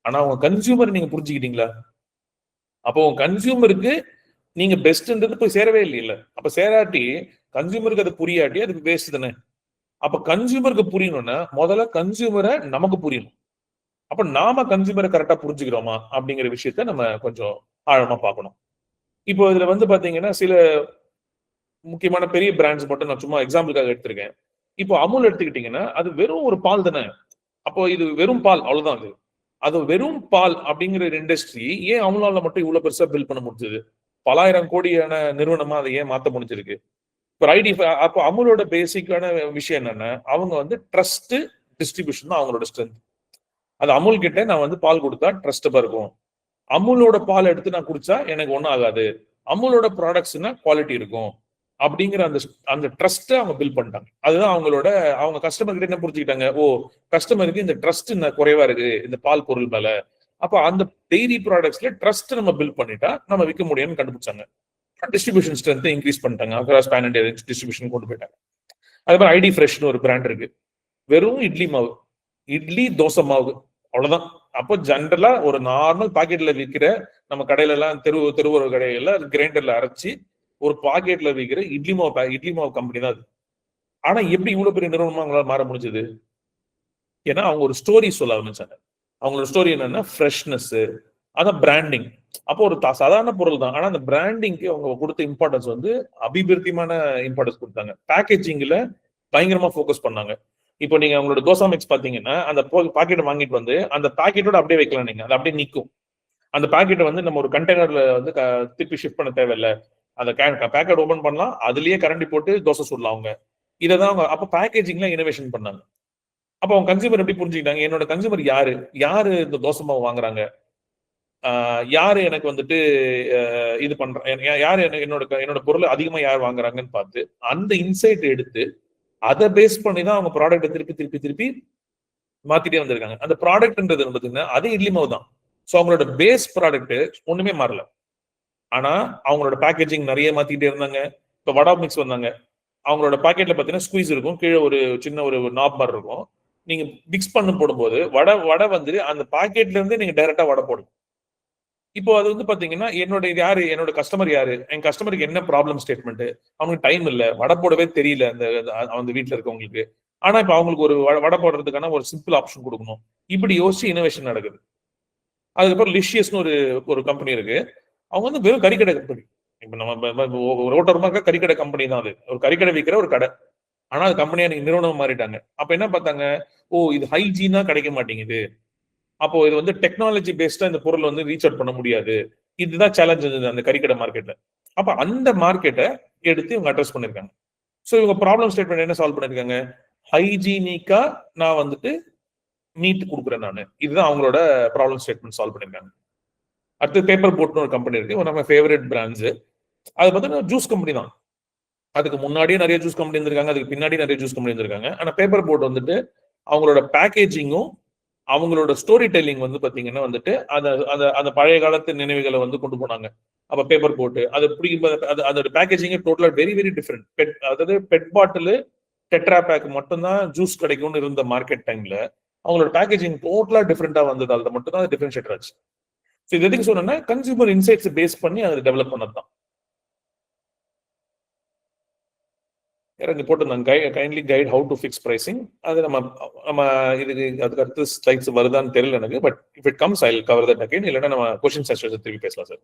ஆனா உங்க கன்சியூமர் நீங்க புரிஞ்சுக்கிட்டீங்களா? அப்போ உங்க கன்சியூமருக்கு நீங்க பெஸ்ட்ன்றது போய் சேரவே இல்லை. அப்ப சேராட்டி கன்சியூமருக்கு அது புரியாட்டி அதுக்கு வேஸ்ட் தானே. அப்ப கன்சியூமருக்கு புரியணும்னா முதல்ல கன்சியூமரை நமக்கு புரியணும். அப்ப நாம கன்சியூமரை கரெக்டா புரிஞ்சுக்கிறோமா அப்படிங்கிற விஷயத்த நம்ம கொஞ்சம் ஆழமா பார்க்கணும். இப்போ இதுல வந்து பாத்தீங்கன்னா சில முக்கியமான பெரிய பிராண்ட்ஸ் மட்டும் நான் சும்மா எக்ஸாம்பிளுக்காக எடுத்திருக்கேன். இப்போ அமுல் எடுத்துக்கிட்டீங்கன்னா அது வெறும் ஒரு பால் தானே. அப்போ இது வெறும் பால், அவ்வளவுதான். அது வெறும் பால் அப்படிங்கிற இண்டஸ்ட்ரி ஏன் அமுலால மட்டும் இவ்வளவு பெருசா பில்ட் பண்ண முடிஞ்சது? பலாயிரம் கோடியான நிறுவனமா அதை ஏன் மாத்த முடிஞ்சிருக்கு? அப்போ அமுலோட பேசிக்கான விஷயம் என்னன்னா, அவங்க வந்து ட்ரஸ்ட் டிஸ்ட்ரிபியூஷன் தான் அவங்களோட ஸ்ட்ரென்த். அது அமுல் கிட்ட நான் வந்து பால் கொடுத்தா ட்ரஸ்டபா இருக்கும், அமுலோட பால் எடுத்து நான் குடிச்சா எனக்கு ஒன்றும் ஆகாது, அமுலோட ப்ராடக்ட்ஸ்னா குவாலிட்டி இருக்கும் அப்படிங்கிற அந்த அந்த ட்ரஸ்ட்டை அவங்க பில்ட் பண்ணிட்டாங்க. அதுதான் அவங்க கஸ்டமர் கிட்ட என்ன புரிஞ்சுக்கிட்டாங்க, ஓ கஸ்டமருக்கு இந்த ட்ரஸ்ட் குறைவா இருக்கு இந்த பால் பொருள் மேல, அப்ப அந்த டெய்ரி ப்ராடக்ட்ஸ்ல ட்ரஸ்ட் நம்ம பில்ட் பண்ணிட்டா நம்ம விற்க முடியும்னு கண்டுபிடிச்சாங்க. டிஸ்ட்ரிபியூஷன் ஸ்ட்ரென்த் இன்க்ரீஸ் பண்ணிட்டாங்க, அக்ராஸ் பேன் இண்டியா டிஸ்ட்ரிபியூஷன் கொண்டு போயிட்டாங்க. அது மாதிரி ஐடி ஃப்ரெஷ்னு ஒரு பிராண்ட் இருக்கு, வெறும் இட்லி மாவு, இட்லி தோசை மாவு, அவ்வளவுதான். அப்போ ஜென்ரலா ஒரு நார்மல் பாக்கெட்ல விற்கிற நம்ம கடையில எல்லாம் தெருவோர கடையில கிரைண்டர்ல அரைச்சி ஒரு பாக்கெட்ல விற்கிற இட்லி மாவு கம்பெனி தான் அது. ஆனா எப்படி இவ்வளவு பெரிய நிறுவனமா அவங்களால மாற முடிஞ்சது? ஏன்னா அவங்க ஒரு ஸ்டோரி சொல்ல ஆரம்பிச்சாங்க. அவங்களோட ஸ்டோரி என்னன்னா ஃப்ரெஷ்னஸ், அதான் பிராண்டிங். அப்போ ஒரு சாதாரண பொருள் தான், ஆனா அந்த பிராண்டிங்க்கு அவங்க கொடுத்த இம்பார்ட்டன்ஸ் வந்து அபிவிருத்தியான இம்பார்ட்டன்ஸ் கொடுத்தாங்க. பேக்கேஜிங்ல பயங்கரமா ஃபோக்கஸ் பண்ணாங்க. இப்போ நீங்க அவங்களோட தோசா மிக்ஸ் பாத்தீங்கன்னா அந்த பாக்கெட்டை வாங்கிட்டு வந்து அந்த பாக்கெட்டோட அப்படியே வைக்கலாம், நீங்க அது அப்படியே நிற்கும். அந்த பாக்கெட்டை வந்து நம்ம ஒரு கண்டெய்னர்ல வந்து திருப்பி ஷிஃப்ட் பண்ண தேவையில்லை, அந்த பேக்கெட் ஓபன் பண்ணலாம், அதுலயே கரண்டி போட்டு தோசை சுடலாம் அவங்க. இதைதான் அவங்க அப்ப பேக்கேஜிங்ல இனோவேஷன் பண்ணாங்க. அப்ப அவங்க கன்சியூமர் எப்படி புரிஞ்சுக்கிட்டாங்க, என்னோட கன்சியூமர் யாரு இந்த தோசை மாவு வாங்குறாங்க, யாரு எனக்கு வந்துட்டு இது பண்ற, யாரு என்னோட பொருள் அதிகமா யார் வாங்குறாங்கன்னு பார்த்து அந்த இன்சைட் எடுத்து அதை பேஸ் பண்ணி தான் அவங்க ப்ராடக்ட்டை திருப்பி திருப்பி திருப்பி மாத்திட்டே வந்திருக்காங்க. அந்த ப்ராடக்ட்ன்றது பாத்தீங்கன்னா அது இட்லி மாவு தான். ஸோ அவங்களோட பேஸ் ப்ராடக்ட் ஒண்ணுமே மாறல, ஆனா அவங்களோட பேக்கேஜிங் நிறைய மாத்திக்கிட்டே இருந்தாங்க. இப்போ வடா மிக்ஸ் வந்தாங்க, அவங்களோட பாக்கெட்ல பாத்தீங்கன்னா ஸ்குவீஸ் இருக்கும், கீழே ஒரு சின்ன ஒரு நாப் பார் இருக்கும். நீங்க மிக்ஸ் பண்ணி போடும்போது வடை வந்து அந்த பாக்கெட்ல இருந்து நீங்க டைரக்டா வடை போடுங்க. இப்போ அது வந்து பாத்தீங்கன்னா என்னோட கஸ்டமர் யாரு, என் கஸ்டமருக்கு என்ன ப்ராப்ளம் ஸ்டேட்மெண்ட், அவனுக்கு டைம் இல்ல, வடை போடவே தெரியல அந்த வீட்டுல இருக்கவங்களுக்கு. ஆனா இப்ப அவங்களுக்கு ஒரு வடை போடுறதுக்கான ஒரு சிம்பிள் ஆப்ஷன் கொடுக்கணும். இப்படி யோசிச்சு இனோவேஷன் நடக்குது. அதுக்கப்புறம் லிஷியஸ்னு ஒரு ஒரு கம்பெனி இருக்கு. அவங்க வந்து வெறும் கறிக்கடை கம்பெனி. இப்ப நம்ம ரோட்டோரமா இருக்க கறிக்கடை கம்பெனி தான் அது. ஒரு கறிக்கடை விற்கிற ஒரு கடை. ஆனா அது கம்பெனியா நீங்க நிறுவனம் மாறிட்டாங்க. அப்ப என்ன பார்த்தாங்க, ஓ இது ஹைஜீனா கிடைக்க மாட்டேங்குது. அப்போ இது வந்து டெக்னாலஜி பேஸ்டா இந்த பொருள் வந்து ரீச் அவுட் பண்ண முடியாது. இதுதான் சேலஞ்ச் இருந்தது அந்த கறிக்கடை மார்க்கெட்ல. அப்ப அந்த மார்க்கெட்டை எடுத்து இவங்க அட்ரஸ் பண்ணிருக்காங்க. சோ இவங்க ப்ராப்ளம் ஸ்டேட்மெண்ட் என்ன சால்வ் பண்ணிருக்காங்க, ஹைஜீனிக்கா நான் வந்துட்டு மீட் கொடுக்குறேன் நானு. இதுதான் அவங்களோட ப்ராப்ளம் ஸ்டேட்மெண்ட் சால்வ் பண்ணிருக்காங்க. அடுத்து பேப்பர் போட்னு ஒரு கம்பெனி இருக்கு, ஒரு நம்ம ஃபேவரட் பிராண்ட்ஸ். அது பார்த்தீங்கன்னா ஜூஸ் கம்பெனி தான். அதுக்கு முன்னாடியே நிறைய ஜூஸ் கம்பெனி இருந்திருக்காங்க, அதுக்கு பின்னாடி நிறைய ஜூஸ் கம்பெனி இருந்திருக்காங்க. ஆனா பேப்பர் போட் வந்துட்டு அவங்களோட பேக்கேஜிங்கும் அவங்களோட ஸ்டோரி டெல்லிங் வந்து பாத்தீங்கன்னா வந்துட்டு அந்த பழைய காலத்து நினைவுகளை வந்து கொண்டு போனாங்க. அப்ப பேப்பர் போட்டு அது பிடிக்கும், அதோட பேக்கேஜிங் டோட்டலா வெரி வெரி டிஃப்ரெண்ட். அதாவது பெட் பாட்டில் டெட்ரா பேக் மட்டும்தான் ஜூஸ் கிடைக்கும்னு இருந்த மார்க்கெட் டைம்ல அவங்களோட பேக்கேஜிங் டோட்டலா டிஃப்ரெண்டா வந்தது. அதுல மட்டும் தான் டிஃபரன்ஷியேட் ஆச்சு. இது எதுக்கு சொன்னா கன்சியூமர் இன்சைட்ஸ் பேஸ் பண்ணி அதை டெவலப் பண்ணதுதான். போட்டிருந்தாங்க kindly guide how to fix pricing. அது நம்ம இதுக்கு அதுக்கு அடுத்து ஸ்லைட்ஸ் வருதான்னு தெரியல எனக்கு. But if it comes I will cover that again. இல்லைன்னா நம்ம கொஸ்டின் செஷன் திருப்பி பேசலாம் சார்.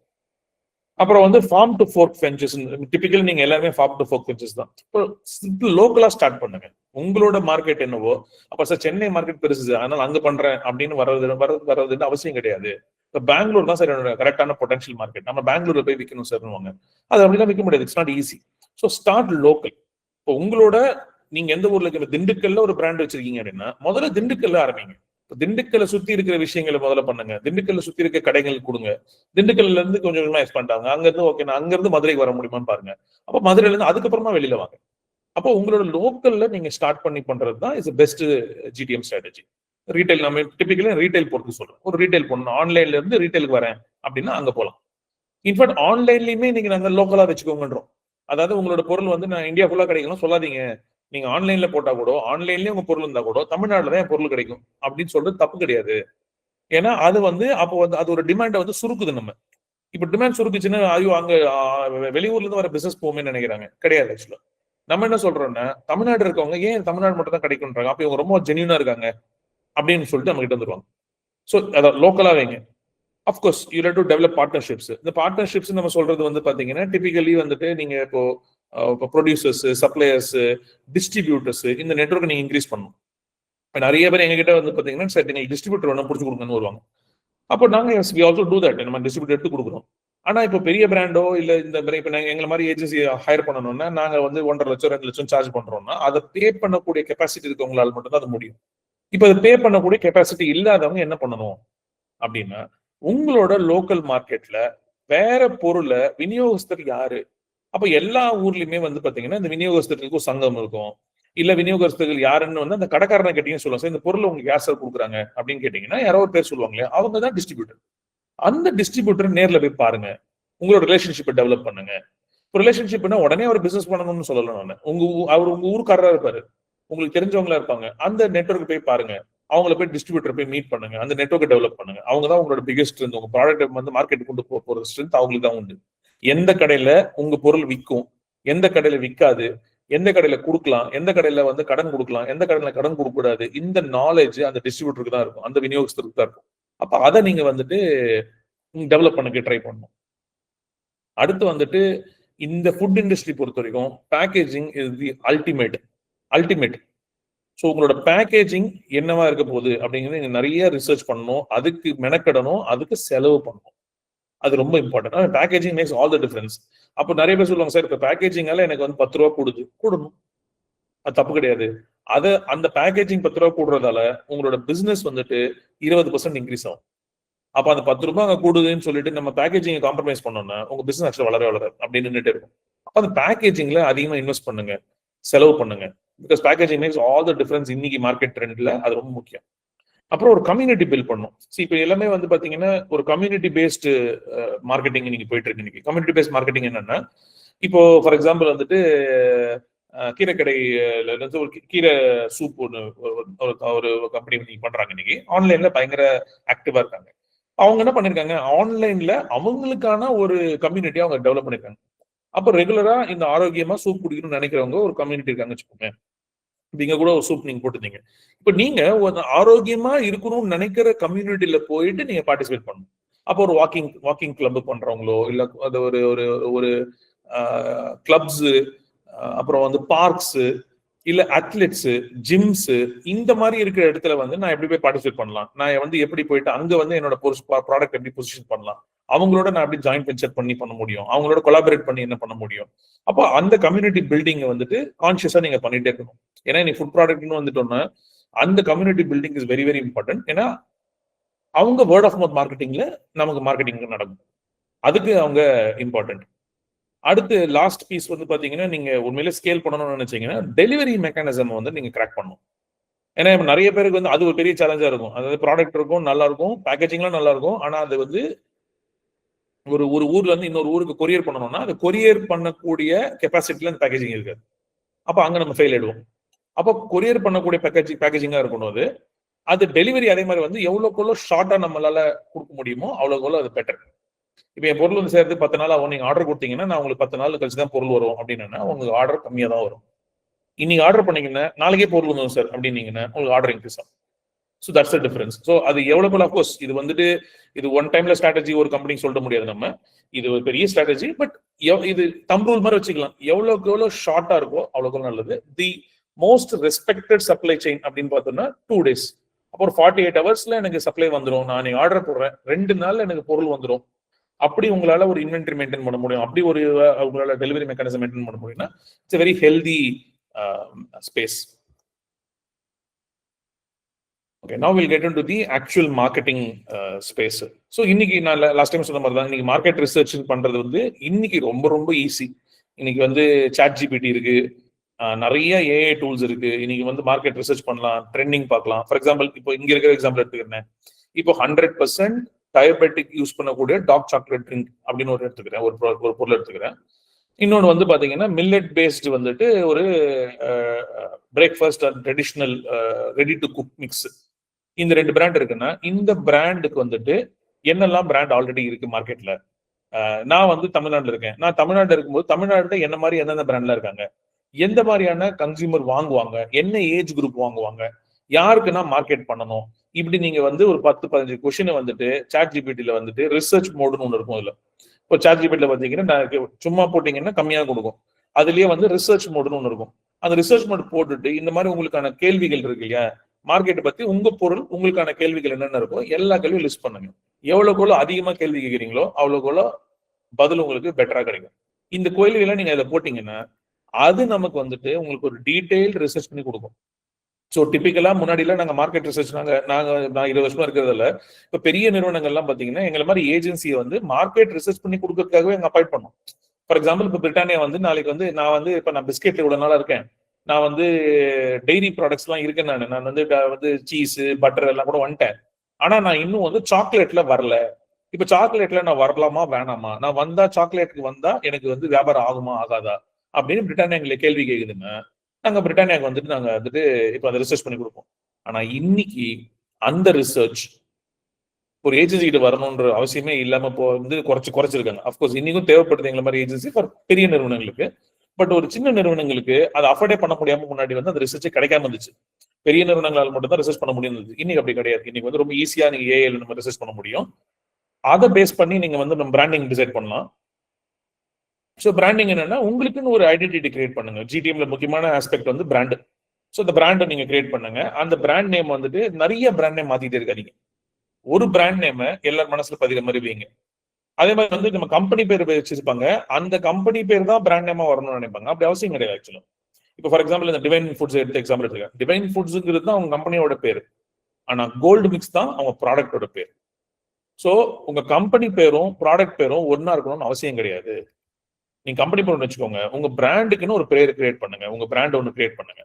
அப்புறம் வந்து farm to fork ventures. Typical நீங்க எல்லாருமே ஃபார்ம் டு ஃபோர்க் வெஞ்சர்ஸ் தான். இப்போ சிம்பிள் லோக்கலா ஸ்டார்ட் பண்ணுங்க. உங்களோட மார்க்கெட் என்னவோ, அப்ப சார் சென்னை மார்க்கெட் பெருசு அதனால அங்க பண்றேன் அப்படின்னு வர்றதுன்னு அவசியம் கிடையாது. இப்போ பெங்களூர் தான் சார் என்னோட கரெக்டான பொட்டன்ஷியல் மார்க்கெட். நம்ம பெங்களூர்ல போய் விற்கணும் சார்னுவாங்க. அது அப்படிலாம் விற்க முடியாது. It's not easy. So start local. இப்போ உங்களோட நீங்க எந்த ஊர்ல இருக்க, திண்டுக்கல்ல ஒரு பிராண்ட் வச்சிருக்கீங்க அப்படின்னா முதல்ல திண்டுக்கல்ல ஆரம்பிங்க. திண்டுக்கல்ல சுத்தி இருக்கிற விஷயங்களை முதல்ல பண்ணுங்க. திண்டுக்கல்ல சுத்தி இருக்க கடைகள் கொடுங்க. திண்டுக்கல்ல இருந்து கொஞ்சம் கொஞ்சமா எக்ஸ்பேண்ட் ஆகுங்க. அங்க இருந்து ஓகே, அங்க இருந்து மதுரைக்கு வர முடியுமான்னு பாருங்க. அப்ப மதுரையில இருந்து அதுக்கப்புறமா வெளியில வாங்க. அப்போ உங்களோட லோக்கல்ல நீங்க ஸ்டார்ட் பண்ணி பண்றது தான் is best GDM strategy. Retail நம்ம டிபிக்கலா ரீட்டைல் பொறுத்து சொல்றோம். ஒரு ரீட்டைல் பண்ணணும், ஆன்லைன்ல இருந்து ரீட்டைலுக்கு வரேன் அப்படின்னா அங்க போலாம். இன்ஃபேக்ட் ஆன்லைன்லயுமே நீங்க நாங்க லோக்கலா வச்சுக்கோங்கன்றோம். அதாவது உங்களோட பொருள் வந்து நான் இந்தியா ஃபுல்லா கிடைக்கணும் சொல்லாதீங்க. நீங்க ஆன்லைன்ல போட்டா கூட, ஆன்லைன்லயே உங்க பொருள் இருந்தா கூட தமிழ்நாடுல தான் என் பொருள் கிடைக்கும் அப்படின்னு சொல்றது தப்பு கிடையாது. ஏன்னா அது வந்து அப்போ வந்து அது ஒரு டிமாண்டை வந்து சுருக்குது. நம்ம இப்ப டிமாண்ட் சுருக்குச்சுன்னா ஐயோ அங்க வெளியூர்ல இருந்து வர பிசினஸ் போகுமே நினைக்கிறாங்க. கிடையாது. ஆக்சுவலா நம்ம என்ன சொல்றோம்னா தமிழ்நாடு இருக்கவங்க ஏன் தமிழ்நாடு மட்டும் தான் கிடைக்கும்ன்றாங்க. அப்ப இவங்க ரொம்ப ஜென்யூனா இருக்காங்க அப்படின்னு சொல்லிட்டு நம்ம கிட்ட வந்துருவாங்க. ஸோ அதை லோக்கலா வைங்க. Of course you have to develop partnerships. இந்த பார்ட்னர்ஷிப்ஸ் நம்ம சொல்றது வந்து பாத்தீங்கன்னா டிபிக்கலி வந்துட்டு நீங்க இப்போ ப்ரொடியூசர்ஸ், சப்ளையர்ஸ், டிஸ்ட்ரிபியூட்டர்ஸ் இந்த நெட்வொர்க் நீங்க இன்க்ரீஸ் பண்ணணும். இப்போ நிறைய பேர் எங்ககிட்ட வந்து பாத்தீங்கன்னா சார் நீங்க டிஸ்ட்ரிபியூட்டர் வேணும் பிடிச்சி கொடுங்கன்னு வருவாங்க. அப்போ நாங்க வி ஆல்சோ டூ தட். நம்ம டிஸ்ட்ரிபியூட்டர் எடுத்து கொடுக்குறோம். ஆனா இப்போ பெரிய பிராண்டோ இல்ல இந்த இப்போ நாங்க எங்களை மாதிரி ஏஜென்சி ஹையர் பண்ணணும்னா நாங்க வந்து 1.5 லட்சம் 2 லட்சம் சார்ஜ் பண்றோம்னா அதை பே பண்ணக்கூடிய கெப்பாசிட்டி இருக்கவங்களால மட்டும் தான் அது முடியும். இப்போ அதை பே பண்ணக்கூடிய கெப்பாசிட்டி இல்லாதவங்க என்ன பண்ணணும் அப்படின்னா உங்களோட லோக்கல் மார்க்கெட்ல வேற பொருளை விநியோகஸ்தர் யாரு. அப்ப எல்லா ஊர்லயுமே வந்து பாத்தீங்கன்னா இந்த விநியோகஸ்தர்களுக்கு ஒரு சங்கம் இருக்கும். இல்ல விநியோகஸ்தர்கள் யாருன்னு வந்து அந்த கடைக்காரனை கேட்டீங்கன்னு சொல்லுவாங்க. சார் இந்த பொருள் உங்களுக்கு யார் சார் கொடுக்குறாங்க அப்படின்னு கேட்டீங்கன்னா யாரோ ஒரு பேர் சொல்லுவாங்க. அவங்க தான் டிஸ்ட்ரிபியூட்டர். அந்த டிஸ்ட்ரிபியூட்டர் நேர்ல போய் பாருங்க. உங்களோட ரிலேஷன்ஷிப்பை டெவலப் பண்ணுங்க. ரிலேஷன்ஷிப்னா உடனே அவர் பிசினஸ் பண்ணணும்னு சொல்லல. நான் அவர் உங்க ஊருக்காரரா இருப்பாரு, உங்களுக்கு தெரிஞ்சவங்களா இருப்பாங்க. அந்த நெட்வொர்க் போய் பாருங்க. அவங்கள போய் டிஸ்ட்ரிபியூட்டர் போய் மீட் பண்ணுங்க. அந்த நெட்வொர்க் டெவலப் பண்ணுங்க. அவங்க தான் உங்களோட பிகெஸ்ட் ஸ்ட்ரென்த். உங்க ப்ராடக்ட் வந்து மார்க்கெட் கொண்டு போற ஸ்ட்ரென்த் அவங்களுக்கு தான் உண்டு. எந்த கடையில உங்க பொருள் விற்கும், எந்த கடையில விற்காது, எந்த கடையில கொடுக்கலாம், எந்த கடையில வந்து கடன் கொடுக்கலாம், எந்த கடையில கடன் கொடுக்க கூடாது, இந்த நாலேஜ் அந்த டிஸ்ட்ரிபியூட்டருக்கு தான் இருக்கும், அந்த விநியோகஸ்தருக்கு தான் இருக்கும். அப்ப அதை நீங்க வந்துட்டு டெவலப் பண்ண ட்ரை பண்ணணும். அடுத்து வந்துட்டு இந்த ஃபுட் இண்டஸ்ட்ரி பொறுத்த வரைக்கும் packaging is the ultimate. So உங்களோட பேக்கேஜிங் என்னவா இருக்க போகுது அப்படிங்கிறது நீங்க நிறைய ரிசர்ச் பண்ணணும், அதுக்கு மெனக்கெடணும், அதுக்கு செலவு பண்ணணும். அது ரொம்ப important. Packaging makes all the difference. அப்போ நிறைய பேர் சொல்லுவாங்க சார் இப்ப பேக்கேஜிங்கால எனக்கு வந்து 10 ரூபா கூடணும். அது தப்பு கிடையாது. அந்த பேக்கேஜிங் 10 ரூபா கூடுறதால உங்களோட பிசினஸ் வந்துட்டு 20% இன்க்ரீஸ் ஆகும். அப்ப அந்த 10 ரூபாய் அங்க கூடுதுன்னு சொல்லிட்டு நம்ம பேக்கேஜிங் காம்ப்ரமைஸ் பண்ணோம்னா உங்க பிசினஸ் ஆக்சுவலா வளர அப்படின்னு நின்றுட்டு இருக்கும். அப்ப அந்த பேக்கேஜிங்ல அதிகமா இன்வெஸ்ட் பண்ணுங்க, செலவு பண்ணுங்க. Because packaging makes all the difference. இன்னைக்கு மார்க்கெட் ட்ரெண்ட்ல அது ரொம்ப முக்கியம். அப்புறம் ஒரு கம்யூனிட்டி பில்ட் பண்ணும். இப்போ எல்லாமே வந்து பாத்தீங்கன்னா ஒரு கம்யூனிட்டி பேஸ்டு மார்க்கெட்டிங் நீங்க போயிட்டு இருக்கு. இன்னைக்கு கம்யூனிட்டி பேஸ்ட் மார்க்கெட்டிங் என்னன்னா இப்போ ஃபார் எக்ஸாம்பிள் வந்துட்டு கீரை கடையில இருந்து ஒரு கீரை சூப் ஒன்று ஒரு கம்பெனி நீங்க பண்றாங்க. இன்னைக்கு ஆன்லைன்ல பயங்கர ஆக்டிவா இருக்காங்க. அவங்க என்ன பண்ணிருக்காங்க, ஆன்லைன்ல அவங்களுக்கான ஒரு கம்யூனிட்டி அவங்க டெவலப் பண்ணிருக்காங்க. அப்ப ரெகுலரா இந்த ஆரோக்கியமா சூப் குடிக்கணும்னு நினைக்கிறவங்க ஒரு கம்யூனிட்டி இருக்காங்க வச்சுக்கோங்க. நீங்க கூட ஒரு சூப் நீங்க போட்டுருந்தீங்க. இப்ப நீங்க ஒரு ஆரோக்கியமா இருக்கணும்னு நினைக்கிற கம்யூனிட்டில போயிட்டு நீங்க பார்ட்டிசிபேட் பண்ணணும். அப்போ ஒரு வாக்கிங் வாக்கிங் கிளப் பண்றவங்களோ, இல்ல அது ஒரு ஒரு ஒரு கிளப்ஸ், அப்புறம் வந்து பார்க்ஸ், இல்ல அத்லெட்ஸ், ஜிம்ஸ், இந்த மாதிரி இருக்கிற இடத்துல வந்து நான் எப்படி போய் பார்ட்டிசிபேட் பண்ணலாம், நான் வந்து எப்படி போயிட்டு அங்க வந்து என்னோட ப்ராடக்ட் எப்படி பொசிஷன் பண்ணலாம், அவங்களோட நான் எப்படி ஜாயிண்ட் வெஞ்சர் பண்ண முடியும், அவங்களோட கொலாபரேட் பண்ணி என்ன பண்ண முடியும். அப்போ அந்த கம்யூனிட்டி பில்டிங் வந்துட்டு கான்சியஸா நீங்க பண்ணிட்டே இருக்கணும். ஏன்னா நீ ஃபுட் ப்ராடக்ட்னு வந்துட்டோம்னா அந்த community building is very very important. ஏன்னா அவங்க வேர்ட் ஆஃப் மவுத் மார்க்கெட்டிங்ல நமக்கு மார்க்கெட்டிங் நடக்கும், அதுக்கு அவங்க இம்பார்ட்டன்ட். அடுத்து லாஸ்ட் பீஸ் வந்து பாத்தீங்கன்னா, நீங்க உண்மையிலே ஸ்கேல் பண்ணணும்னு நினைச்சீங்கன்னா டெலிவரி மெக்கானிசம் வந்து நீங்க கிராக் பண்ணணும். ஏன்னா நிறைய பேருக்கு வந்து அது ஒரு பெரிய சேலஞ்சா இருக்கும். அதாவது ப்ராடக்ட் இருக்கும், நல்லா இருக்கும், பேக்கேஜிங்லாம் நல்லா இருக்கும். ஆனா அது வந்து ஒரு ஒரு ஊர்ல இருந்து இன்னொரு ஊருக்கு கொரியர் பண்ணணும்னா அது கொரியர் பண்ணக்கூடிய கெப்பாசிட்டில அந்த பேக்கேஜிங் இருக்காது. அப்ப அங்க நம்ம ஃபெயில் ஆயிடுவோம். அப்போ கொரியர் பண்ணக்கூடிய பேக்கேஜிங்கா இருக்கணும். அது டெலிவரி அதே மாதிரி வந்து எவ்வளவுக்குள்ள ஷார்ட்டா நம்மளால கொடுக்க முடியுமோ அவ்வளவுக்குள்ள அது பெட்டர். இப்ப என் பொருள் வந்து சேர்த்து 10 நாள் ஆகும், நீங்க ஆர்டர் கொடுத்தீங்கன்னா நான் உங்களுக்கு 10 நாள் கழிச்சு தான் பொருள் வரும் அப்படின்னா உங்களுக்கு ஆர்டர் கம்மியா தான் வரும். இன்னைக்கு ஆர்டர் பண்ணீங்கன்னா நாளைக்கே பொருள் வந்துடும் சார் அப்படின்னீங்கன்னா உங்களுக்கு ஆர்டர் இன்க்ரீஸ் ஆகும். So that's the difference. So அது எவ்வளவு அஃப்கோர்ஸ் இது வந்துட்டு இது ஒன் டைம்ல ஸ்ட்ராட்டஜி ஒரு கம்பெனி சொல்ல முடியாது நம்ம. இது ஒரு பெரிய ஸ்ட்ராட்டஜி. பட் இது தம் ரூல் மாதிரி வச்சுக்கலாம். எவ்வளவுக்கு எவ்வளவு ஷார்ட்டா இருக்கோ அவ்வளவுக்கு நல்லது. The most respected supply chain அப்படின்னு பார்த்தோம்னா 2 days. அப்புறம் 48 hours எனக்கு சப்ளை வந்துடும். நான் ஆர்டர் போடுறேன் 2 நாள்ல எனக்கு பொருள் வந்துடும். அப்படி உங்களால ஒரு இன்வென்டரி மெயின்டைன் பண்ண முடியும், அப்படி ஒரு உங்களால டெலிவரி மெக்கானிசம் மெயின்டைன் பண்ண முடியும்னா it's very healthy space. Okay, now we'll get into the actual marketing space. So இன்னைக்கு நான் லாஸ்ட் டைம் சொன்ன மாதிரி தான், இன்னைக்கு மார்க்கெட் ரிசர்ச் பண்றது வந்து இன்னைக்கு ரொம்ப ரொம்ப ஈஸி. இன்னைக்கு வந்து சாட் ஜிபிடி இருக்கு, நிறைய ஏஐ டூல்ஸ் இருக்கு. இன்னைக்கு வந்து மார்க்கெட் ரிசர்ச் பண்ணலாம், ட்ரெண்டிங் பார்க்கலாம். ஃபார் எக்ஸாம்பிள் இப்போ இங்க இருக்கிற எக்ஸாம்பிள் எடுத்துக்கிறேன். இப்போ 100% டயபெட்டிக் யூஸ் பண்ணக்கூடிய டார்க் சாக்லேட் ட்ரிங்க் அப்படின்னு ஒரு எடுத்துக்கிறேன், ஒரு பொருள் எடுத்துக்கிறேன். இன்னொன்று வந்து பாத்தீங்கன்னா மில்லட் பேஸ்டு வந்துட்டு ஒரு breakfast and traditional ready to cook mix. இந்த 2 பிராண்ட் இருக்குன்னா இந்த பிராண்டுக்கு வந்துட்டு என்னெல்லாம் பிராண்ட் ஆல்ரெடி இருக்கு மார்க்கெட்ல. நான் வந்து தமிழ்நாட்டில் இருக்கேன். நான் தமிழ்நாட்டில் இருக்கும்போது தமிழ்நாட்டுல என்ன மாதிரி எந்தெந்த பிராண்ட்ல இருக்காங்க, எந்த மாதிரியான கன்சியூமர் வாங்குவாங்க, என்ன ஏஜ் குரூப் வாங்குவாங்க, யாருக்குன்னா மார்க்கெட் பண்ணணும். இப்படி நீங்க வந்து ஒரு 10-15 கொஸ்டினை வந்துட்டு சாட் ஜிபிடில வந்துட்டு ரிசர்ச் மோடுன்னு ஒன்று இருக்கும். இதுல இப்போ சாட் ஜிபிடில பாத்தீங்கன்னா சும்மா போட்டீங்கன்னா கம்மியா கொடுக்கும். அதுலயே வந்து ரிசர்ச் மோடுன்னு ஒன்று இருக்கும். அந்த ரிசர்ச் மோட் போட்டுட்டு இந்த மாதிரி உங்களுக்கான கேள்விகள் இருக்கு இல்லையா, மார்க்கெட்டை பத்தி உங்க பொருள் உங்களுக்கான கேள்விகள் என்னென்ன இருக்கோ எல்லா கேள்வியும் லிஸ்ட் பண்ணுங்க. எவ்வளவுக்குள்ள அதிகமா கேள்வி கேட்குறீங்களோ அவ்வளவுக்குள்ள பதில் உங்களுக்கு பெட்டரா கிடைக்கும். இந்த கேள்விகளை நீங்க இதை போட்டீங்கன்னா அது நமக்கு வந்துட்டு உங்களுக்கு ஒரு டீடைல் ரிசர்ச் பண்ணி கொடுக்கும். ஸோ டிபிக்கலா முன்னாடிலாம் நாங்க மார்க்கெட் ரிசர்ச் நான் 20 வருஷமா இருக்கிறதுல இப்ப பெரிய நிறுவனங்கள்லாம் பாத்தீங்கன்னா எங்களை மாதிரி ஏஜென்சியை வந்து மார்க்கெட் ரிசர்ச் பண்ணி கொடுக்கறதுக்காகவே எங்க அப்பாயிண்ட் பண்ணோம். ஃபார் எக்ஸாம்பிள் இப்போ பிரிட்டானியா வந்து நாளைக்கு வந்து நான் பிஸ்கெட்ல இவ்வளவு நாளா இருக்கேன், நான் வந்து டெய்ரி ப்ராடக்ட்ஸ் எல்லாம் இருக்கேன், நான் வந்து சீஸ் பட்டர் எல்லாம் கூட வந்துட்டேன். ஆனா நான் இன்னும் வந்து சாக்லேட்ல வரல. இப்ப சாக்லேட்ல நான் வரலாமா வேணாமா, நான் வந்தா சாக்லேட்டுக்கு வந்தா எனக்கு வந்து வியாபாரம் ஆகுமா ஆகாதா அப்படின்னு பிரிட்டானியா எங்களை கேள்வி கேக்குதுன்னா நாங்க பிரிட்டானியாவுக்கு வந்துட்டு நாங்க வந்துட்டு இப்ப அதை ரிசர்ச் பண்ணி கொடுப்போம். ஆனா இன்னைக்கு அந்த ரிசர்ச் ஒரு ஏஜென்சி கிட்ட வரணும்ன்ற அவசியமே இல்லாம இப்போ வந்து குறைச்சிருக்காங்க. அப்கோர்ஸ் இன்னைக்கும் தேவைப்படுது எங்களை மாதிரி ஏஜென்சி ஃபார் பெரிய நிறுவனங்களுக்கு. பட் ஒரு சின்ன நிறுவனங்களுக்கு அதை அஃபோர்டே பண்ண முடியாம முன்னாடி வந்து அந்த ரிசர்ச்சே கிடைக்காம இருந்துச்சு. பெரிய நிறுவனங்களால் மட்டும் தான் ரிசர்ச் பண்ண முடியும். இன்னைக்கு அப்படி கிடையாது. இன்னைக்கு வந்து ரொம்ப ஈஸியா நீங்க ஏஐல நம்ம ரிசர்ச் பண்ண முடியும். அதை பேஸ் பண்ணி நீங்க வந்து நம்ம பிராண்டிங் டிசைட் பண்ணலாம். ஸோ பிராண்டிங் என்னன்னா உங்களுக்குன்னு ஒரு ஐடென்டிட்டி கிரியேட் பண்ணுங்க. ஜிடிஎம்ல முக்கியமான ஆஸ்பெக்ட் வந்து பிராண்டு. ஸோ இந்த பிராண்டை நீங்க கிரியேட் பண்ணுங்க. அந்த பிராண்ட் நேம் வந்துட்டு நிறைய பிராண்ட் நேம் மாத்திட்டே இருக்காதீங்க. ஒரு பிராண்ட் நேம் எல்லாரும் மனசுல பதிகிற மாதிரி வைங்க. அதே மாதிரி வந்து நம்ம கம்பெனி பேர் வச்சிருப்பாங்க, அந்த கம்பெனி பேர் தான் பிராண்ட் நேமா வரணும்னு நினைப்பாங்க. அப்படி அவசியம் கிடையாது. ஆக்சுவலா இப்போ ஃபார் எக்ஸாம்பிள் இந்த டிவைன் ஃபுட்ஸ் எடுத்து எக்ஸாம்பிள் எடுத்துக்கேன். டிவைன் ஃபுட்ஸுங்கிறது தான் அவங்க கம்பெனியோட பேர். ஆனா கோல்டு மிக்ஸ் தான் அவங்க ப்ராடக்டோட பேர். ஸோ உங்க கம்பெனி பேரும் ப்ராடக்ட் பேரும் ஒன்னா இருக்கணும்னு அவசியம் கிடையாது. நீங்க கம்பெனி பேர் வச்சுக்கோங்க, உங்க பிராண்டுக்குன்னு ஒரு பேர் கிரியேட் பண்ணுங்க, உங்க பிராண்ட் ஒன்று கிரியேட் பண்ணுங்க.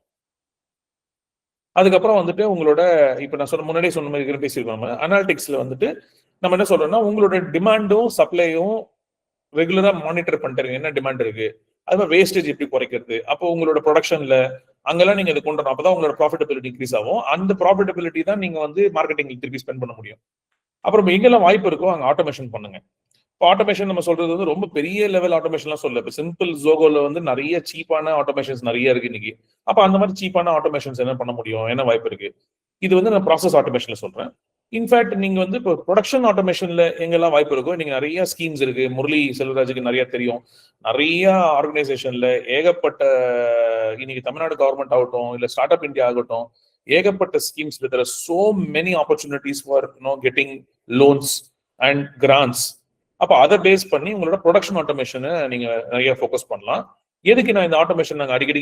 அதுக்கப்புறம் வந்துட்டு உங்களோட இப்ப நான் முன்னாடியே சொன்ன மாதிரி பேசியிருக்கோம், அனாலிட்டிக்ஸ்ல வந்துட்டு நம்ம என்ன சொல்றோம்னா உங்களோட டிமாண்டும் சப்ளையும் ரெகுலரா மானிட்டர் பண்ணிட்டு என்ன டிமாண்ட் இருக்கு, அது மாதிரி வேஸ்டேஜ் எப்படி குறைக்கிறது. அப்போ உங்களோட ப்ரொடக்ஷன்ல அங்கெல்லாம் நீங்க இதை கொண்டு வரணும். அப்பதான் உங்களோட ப்ராஃபிட்டபிலிட்டி இன்க்ரீஸ் ஆகும். அந்த ப்ராஃபிட்டபிலிட்டி தான் நீங்க வந்து மார்க்கெட்டிங் திருப்பி ஸ்பெண்ட் பண்ண முடியும். அப்புறம் எங்கெல்லாம் வாய்ப்பு இருக்கோ அங்க ஆட்டோமேஷன் பண்ணுங்க. இப்போ ஆட்டோமேஷன் நம்ம சொல்றது வந்து ரொம்ப பெரிய லெவல் ஆட்டோமேஷன்லாம் சொல்லல. இப்போ சிம்பிள் ஜோகோல வந்து நிறைய சீப்பான ஆட்டோமேஷன்ஸ் நிறைய இருக்கு இன்னைக்கு. அப்ப அந்த மாதிரி சீப்பான ஆட்டோமேஷன்ஸ் என்ன பண்ண முடியும், என்ன வாய்ப்பு இருக்கு? இது வந்து நான் ப்ராசஸ் ஆட்டோமேஷன்ல சொல்றேன். இன்ஃபேக்ட் நீங்க வந்து இப்போ ப்ரொடக்ஷன் ஆட்டோமேஷன்ல எங்கெல்லாம் வாய்ப்பு இருக்கோ, நீங்க நிறைய ஸ்கீம்ஸ் இருக்கு. முரளி செல்வராஜுக்கு நிறைய தெரியும். நிறைய ஆர்கனைசேஷன்ல ஏகப்பட்ட இன்னைக்கு தமிழ்நாடு கவர்மெண்ட் ஆகட்டும், இல்ல ஸ்டார்ட் அப் இந்தியா ஆகட்டும், ஏகப்பட்ட schemes there are so many opportunities for getting loans and grants. அப்ப அதை பேஸ் பண்ணி உங்களோட ப்ரொடக்ஷன் ஆட்டோமேஷனை நீங்க நிறைய ஃபோக்கஸ் பண்ணலாம். எதுக்கு நான் இந்த ஆட்டோமேஷன் நாங்க அடிக்கடி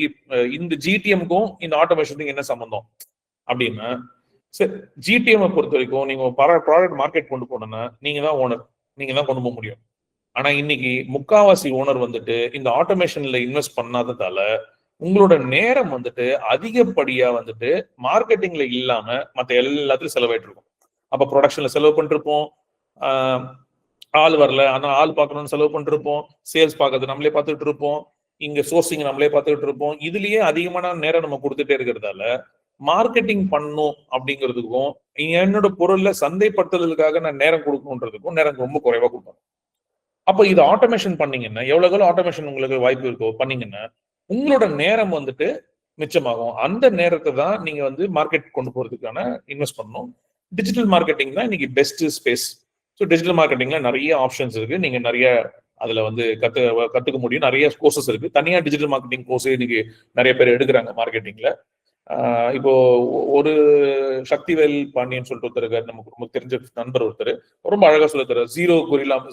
இந்த ஜிடிஎம்க்கும் இந்த ஆட்டோமேஷனுக்கும் என்ன சம்பந்தம் அப்படின்னா, சரி ஜிடிஎம் பொறுத்த வரைக்கும் நீங்க ப்ராடக்ட் மார்க்கெட் கொண்டு போனோம்னா நீங்க தான் ஓனர், நீங்க தான் கொண்டு போக முடியும். ஆனா இன்னைக்கு முக்காவாசி ஓனர் வந்துட்டு இந்த ஆட்டோமேஷன்ல இன்வெஸ்ட் பண்ணாததால உங்களோட நேரம் வந்துட்டு அதிகப்படியா வந்துட்டு மார்க்கெட்டிங்ல இல்லாம மத்த எல்லாத்துலயும் செலவாயிட்டு இருக்கும். அப்ப ப்ரொடக்ஷன்ல செலவு பண்ணிருப்போம், ஆள் வரல ஆனா ஆள் பார்க்கணும்னு செலவு பண்ணிட்டு இருப்போம், சேல்ஸ் பார்க்கறது நம்மளே பார்த்துட்டு இருப்போம், இங்க சோர்சிங் நம்மளே பார்த்துட்டு இருப்போம். இதுலயே அதிகமான நேரம் நம்ம கொடுத்துட்டே இருக்கிறதால மார்க்கெட்டிங் பண்ணும் அப்படிங்கிறதுக்கும் என்னோட பொருள்ல சந்தைப்படுத்துதலுக்காக நான் நேரம் கொடுக்கணுன்றதுக்கும் நேரம் ரொம்ப குறைவா கொடுப்பேன். அப்ப இது ஆட்டோமேஷன் பண்ணீங்கன்னா எவ்வளவு ஆட்டோமேஷன் உங்களுக்கு வாய்ப்பு இருக்கோ பண்ணீங்கன்னா உங்களோட நேரம் வந்துட்டு மிச்சமாகும். அந்த நேரத்தை தான் நீங்க வந்து மார்க்கெட் கொண்டு போறதுக்கான இன்வெஸ்ட் பண்ணணும். டிஜிட்டல் மார்க்கெட்டிங் தான் இன்னைக்கு பெஸ்ட் ஸ்பேஸ். ஸோ டிஜிட்டல் மார்க்கெட்டிங்ல நிறைய ஆப்ஷன்ஸ் இருக்கு. நீங்க நிறைய அதுல வந்து கத்துக்க முடியும். நிறைய கோர்சஸ் இருக்கு. தனியா டிஜிட்டல் மார்க்கெட்டிங் கோர்ஸ் இன்னைக்கு நிறைய பேர் எடுக்கிறாங்க மார்க்கெட்டிங்ல. இப்போ ஒரு சக்திவேல் பாண்டியன் சொல்லிட்டு ஒருத்தர் இருக்காரு, நமக்கு ரொம்ப தெரிஞ்ச நண்பர் ஒருத்தர், ரொம்ப அழகா சொல்லி தர்றாரு.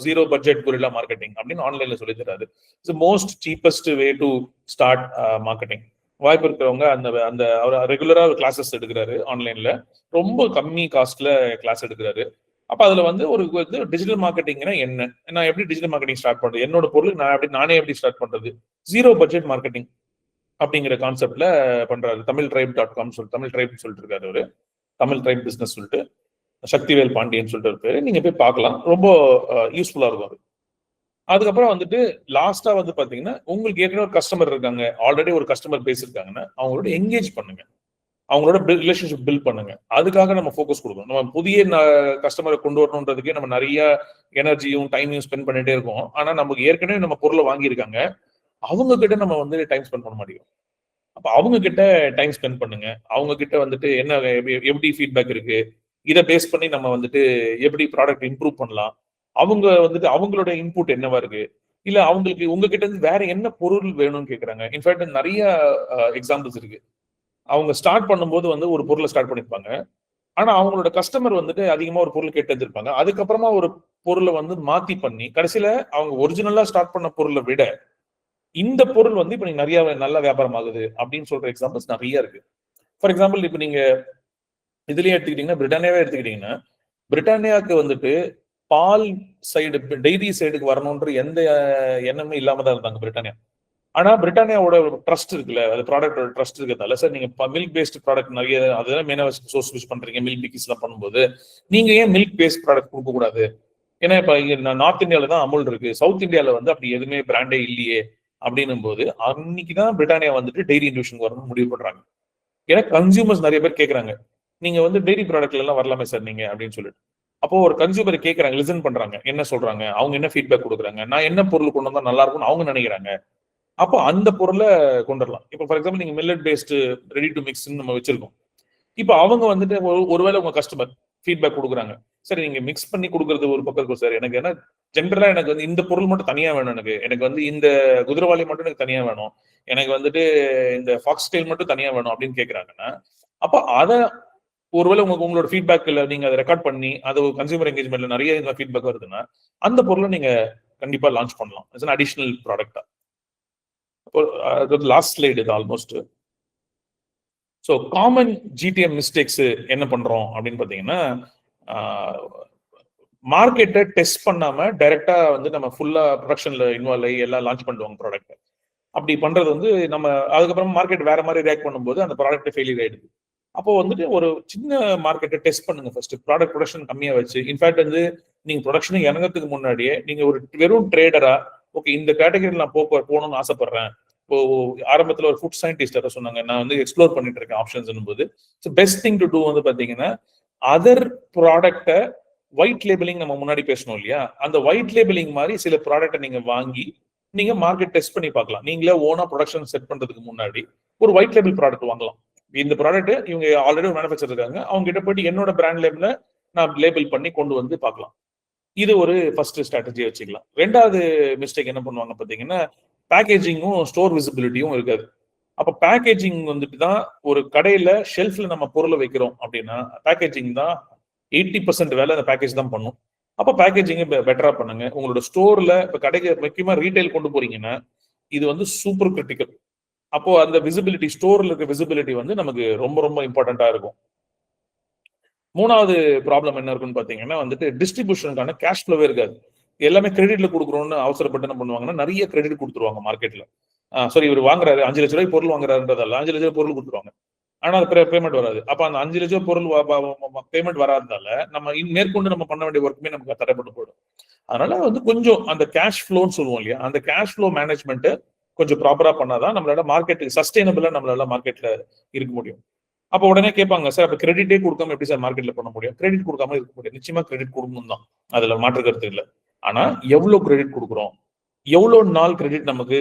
ஜீரோ பட்ஜெட் குரில்லா மார்க்கெட்டிங் அப்படின்னு ஆன்லைன்ல சொல்லி தர்றாரு. It's most cheapest way to start marketing. வாய்ப்பு இருக்கிறவங்க அந்த அந்த அவர் ரெகுலரா கிளாஸஸ் எடுக்கிறாரு ஆன்லைன்ல, ரொம்ப கம்மி காஸ்ட்ல கிளாஸ் எடுக்கிறாரு. அப்ப அதுல வந்து ஒரு டிஜிட்டல் மார்க்கெட்டிங்னா என்ன, நான் எப்படி டிஜிட்டல் மார்க்கெட்டிங் ஸ்டார்ட் பண்றது, என்னோட பொருள் நானே எப்படி ஸ்டார்ட் பண்றது, ஜீரோ பட்ஜெட் மார்க்கெட்டிங் அப்படிங்கிற கான்செப்ட்ல பண்றாரு. தமிழ்ட்ரைப்.com தமிழ் ட்ரைப் சொல்லிட்டு இருக்காரு அவரு, தமிழ் ட்ரைப் பிசினஸ் சொல்லிட்டு சக்திவேல் பாண்டியன் சொல்லிட்டு இருப்பாரு. நீங்க போய் பார்க்கலாம், ரொம்ப யூஸ்ஃபுல்லா இருக்கும் அது. அதுக்கப்புறம் வந்துட்டு லாஸ்டா வந்து பாத்தீங்கன்னா உங்களுக்கு ஏற்கனவே ஒரு கஸ்டமர் இருக்காங்க, ஆல்ரெடி ஒரு கஸ்டமர் பேஸ் இருக்காங்கன்னா அவங்களோட என்கேஜ் பண்ணுங்க, அவங்களோட ரிலேஷன்ஷிப் பில்ட் பண்ணுங்க. அதுக்காக நம்ம ஃபோக்கஸ் கொடுக்கணும். நம்ம புதிய கஸ்டமரை கொண்டு வரணுன்றதுக்கே நம்ம நிறைய எனர்ஜியும் டைமையும் ஸ்பெண்ட் பண்ணிட்டே இருக்கோம். ஆனா நமக்கு ஏற்கனவே நம்ம பொருளை வாங்கியிருக்காங்க, அவங்க கிட்ட நம்ம வந்து டைம் ஸ்பெண்ட் பண்ண மாட்டேங்கிறோம். அப்ப அவங்க கிட்ட டைம் ஸ்பெண்ட் பண்ணுங்க. அவங்க கிட்ட வந்துட்டு என்ன எப்படி ஃபீட்பேக் இருக்கு, இதை பேஸ் பண்ணி நம்ம வந்துட்டு எப்படி ப்ராடக்ட் இம்ப்ரூவ் பண்ணலாம், அவங்க வந்துட்டு அவங்களோட இன்புட் என்னவா இருக்கு, இல்ல அவங்களுக்கு உங்ககிட்ட இருந்து வேற என்ன பொருள் வேணும்னு கேக்குறாங்க. இன்ஃபேக்ட் நிறைய எக்ஸாம்பிள்ஸ் இருக்கு. அவங்க ஸ்டார்ட் பண்ணும்போது வந்து ஒரு பொருளை ஸ்டார்ட் பண்ணிருப்பாங்க, ஆனா அவங்களோட கஸ்டமர் வந்துட்டு அதிகமா ஒரு பொருள் கேட்டு வந்திருப்பாங்க. அதுக்கப்புறமா ஒரு பொருளை வந்து மாத்தி பண்ணி கடைசியில அவங்க ஒரிஜினலா ஸ்டார்ட் பண்ண பொருளை விட இந்த பொருள் வந்து இப்ப நீங்க நிறைய நல்ல வியாபாரம் ஆகுது அப்படின்னு சொல்ற எக்ஸாம்பிள்ஸ் நிறைய இருக்கு. ஃபார் எக்ஸாம்பிள் இப்ப நீங்க இதுலயே எடுத்துக்கிட்டீங்கன்னா பிரிட்டானியாவே எடுத்துக்கிட்டீங்கன்னா, பிரிட்டானியாவுக்கு வந்துட்டு பால் சைடு டெய்ரி சைடுக்கு வரணும்ன்ற எந்த எண்ணமே இல்லாம தான் இருந்தாங்க பிரிட்டானியா. ஆனா பிரிட்டானியாவோட ட்ரஸ்ட் இருக்குல்ல, அது ப்ராடக்டோட ட்ரஸ்ட் இருக்கிறதால சார் நீங்க மில்க் பேஸ்ட் ப்ராடக்ட் நிறைய அதுதான் மெயினா சோர்ஸ் யூஸ் பண்றீங்க, மில்க் பிக்கிஸ் எல்லாம் பண்ணும்போது நீங்க ஏன் மில்க் பேஸ்ட் ப்ராடக்ட் கொடுக்க கூடாது? ஏன்னா இப்ப நார்த் இந்தியாவில தான் அமுல் இருக்கு, சவுத் இந்தியாவில வந்து அப்படி எதுவுமே பிராண்டே இல்லையே அப்படின்னும் போது அன்னைக்குதான் பிரிட்டானியா வந்துட்டு டெய்ரி இன்டியூஷன் வரணும்னு முடிவு பண்றாங்க. ஏன்னா கன்சியூமர்ஸ் நிறைய பேர் கேட்கறாங்க, நீங்க வந்து டெய்ரி ப்ராடக்ட்ல எல்லாம் வரலாமே சார் நீங்க அப்படின்னு சொல்லிட்டு. அப்போ ஒரு கன்சியூமர் கேட்கறாங்க, லிசன் பண்றாங்க, என்ன சொல்றாங்க, அவங்க என்ன ஃபீட்பேக் கொடுக்குறாங்க, நான் என்ன பொருள் கொண்டு வந்தா நல்லா இருக்கும்னு அவங்க நினைக்கிறாங்க. அப்போ அந்த பொருளை கொண்டு வரலாம். இப்போ ஃபார் எக்ஸாம்பிள் நீங்க millet based ready to mix நம்ம வச்சிருக்கோம். இப்போ அவங்க வந்துட்டு ஒருவேளை உங்க கஸ்டமர் ஃபீட்பேக் கொடுக்குறாங்க, சரி நீங்க மிக்ஸ் பண்ணி கொடுக்கறது ஒரு பக்கம் இருக்கும் சார், எனக்கு என்ன ஜென்ரலா எனக்கு வந்து இந்த பொருள் மட்டும் தனியா வேணும், எனக்கு வந்து இந்த குதிரவாளி மட்டும் எனக்கு தனியா வேணும், எனக்கு வந்துட்டு இந்த ஃபாக்ஸ் ஸ்டைல் மட்டும் தனியா வேணும் அப்படின்னு கேட்கறாங்கன்னா, அப்போ அதை ஒருவேளை உங்களோட ஃபீட்பேக்ல நீங்க அதை ரெக்கார்ட் பண்ணி அது கன்சியூமர் என்கேஜ்மெண்ட்ல நிறைய ஃபீட்பேக் வருதுன்னா அந்த பொருளை நீங்க கண்டிப்பா லான்ச் பண்ணலாம். இட்ஸ் அடிஷனல் ப்ராடக்டா. லாஸ்ட் ஸ்லைடு இது almost. So common GTM mistakes என்ன பண்றோம் அப்படின்னு பாத்தீங்கன்னா, மார்க்கெட்டை டெஸ்ட் பண்ணாம டைரக்டா வந்து நம்ம ஃபுல்லா ப்ரொடக்ஷன்ல இன்வால்வ் ஆகி எல்லாம் லான்ச் பண்ணுவாங்க ப்ராடக்ட். அப்படி பண்றது வந்து நம்ம அதுக்கப்புறம் மார்க்கெட் வேற மாதிரி ரியாக்ட் பண்ணும்போது அந்த ப்ராடக்ட் ஃபெயிலியர் ஆயிடுது. அப்போ வந்துட்டு ஒரு சின்ன மார்க்கெட்டை டெஸ்ட் பண்ணுங்க ஃபர்ஸ்ட், ப்ராடக்ட் ப்ரொடக்ஷன் கம்மியா வச்சு. இன்ஃபேக்ட் வந்து நீங்க ப்ரொடக்ஷன் இறங்கிறதுக்கு முன்னாடியே நீங்க ஒரு வெறும் ட்ரேடரா ஓகே இந்த கேட்டகரியில் நான் போகணும்னு ஆசைப்படுறேன். இப்போ ஆரம்பத்துல ஒரு ஃபுட் சயின்டிஸ்ட் சொன்னாங்க, நான் வந்து எக்ஸ்ப்ளோர் பண்ணிட்டு இருக்கேன் ஆப்ஷன்ஸ் போது பெஸ்ட் திங் டு டூ வந்து பாத்தீங்கன்னா அதர் ப்ராடக்டை ஒயிட் லேபிளிங் நம்ம முன்னாடி பேசணும் இல்லையா, அந்த ஒயிட் லேபிளிங் மாதிரி சில ப்ராடக்ட்டை நீங்க வாங்கி நீங்க மார்க்கெட் டெஸ்ட் பண்ணி பார்க்கலாம். நீங்களே ஓனா ப்ரொடக்ஷன் செட் பண்றதுக்கு முன்னாடி ஒரு ஒயிட் லேபிள் ப்ராடக்ட் வாங்கலாம். இந்த ப்ராடக்ட் இவங்க ஆல்ரெடி மேனுஃபேக்சர் இருக்காங்க, அவங்க கிட்ட போயிட்டு என்னோட பிராண்ட் லேபிள நான் லேபிள் பண்ணி கொண்டு வந்து பார்க்கலாம். இது ஒரு ஃபர்ஸ்ட் ஸ்ட்ராட்டஜியை வச்சுக்கலாம். ரெண்டாவது மிஸ்டேக் என்ன பண்ணுவாங்க பாத்தீங்கன்னா, பேக்கேஜிங்கும் ஸ்டோர் விசிபிலிட்டியும் இருக்காது. அப்ப பேக்கேஜிங் வந்துட்டு தான் ஒரு கடையில ஷெல்ஃப்ல நம்ம பொருளை வைக்கிறோம் அப்படின்னா பேக்கேஜிங் தான் 80% வேலை அந்த பேக்கேஜ் தான் பண்ணும். அப்ப பேக்கேஜிங் பெட்டரா பண்ணுங்க. உங்களோட ஸ்டோர்ல இப்ப கடைக்கு முக்கியமா ரீட்டைல் கொண்டு போறீங்கன்னா இது வந்து சூப்பர் கிரிட்டிக்கல். அப்போ அந்த விசிபிலிட்டி, ஸ்டோர்ல இருக்க விசிபிலிட்டி வந்து நமக்கு ரொம்ப ரொம்ப இம்பார்ட்டண்டா இருக்கும். மூணாவது ப்ராப்ளம் என்ன இருக்குன்னு பாத்தீங்கன்னா வந்துட்டு டிஸ்ட்ரிபியூஷனுக்கான கேஷ் ஃப்ளோவே இருக்காது. எல்லாமே கிரெடிட்ல கொடுக்குறோம்னு அவசரப்பட்டு என்ன பண்ணுவாங்கன்னா நிறைய கிரெடிட் கொடுத்துருவாங்க மார்க்கெட்ல. சரி இவர் வாங்குறாரு 5 லட்ச ரூபாய் பொருள் வாங்குறாருன்றதால 5 லட்ச ரூபாய் பொருள் கொடுத்துருவாங்க. ஆனா அது பேமெண்ட் வராது. அப்ப அந்த 5 லட்சம் பொருள் பேமெண்ட் வராததால நம்ம மேற்கொண்டு நம்ம பண்ண வேண்டிய ஒர்க்குமே நமக்கு தடைப்பட்டு போயிடும். அதனால வந்து கொஞ்சம் அந்த கேஷ் ஃப்ளோன்னு சொல்லுவோம் இல்லையா, அந்த கேஷ் ஃப்ளோ மேனேஜ்மெண்ட் கொஞ்சம் ப்ராப்பரா பண்ணாதான் நம்மளால மார்க்கெட்டுக்கு சஸ்டைனபிளா நம்மளால மார்க்கெட்ல இருக்க முடியும். அப்ப உடனே கேட்பாங்க, சார் அப்ப கிரெடிட்டே கொடுக்காம எப்படி சார் மார்க்கெட்ல பண்ண முடியும்? கிரெடிட் கொடுக்காம இருக்க முடியும். நிச்சயமா கிரெடிட் கொடுக்கணும் தான், அதுல மாற்று கருத்து இல்லை. ஆனா எவ்வளவு கிரெடிட் கொடுக்குறோம், எவ்வளவு நாள் கிரெடிட் நமக்கு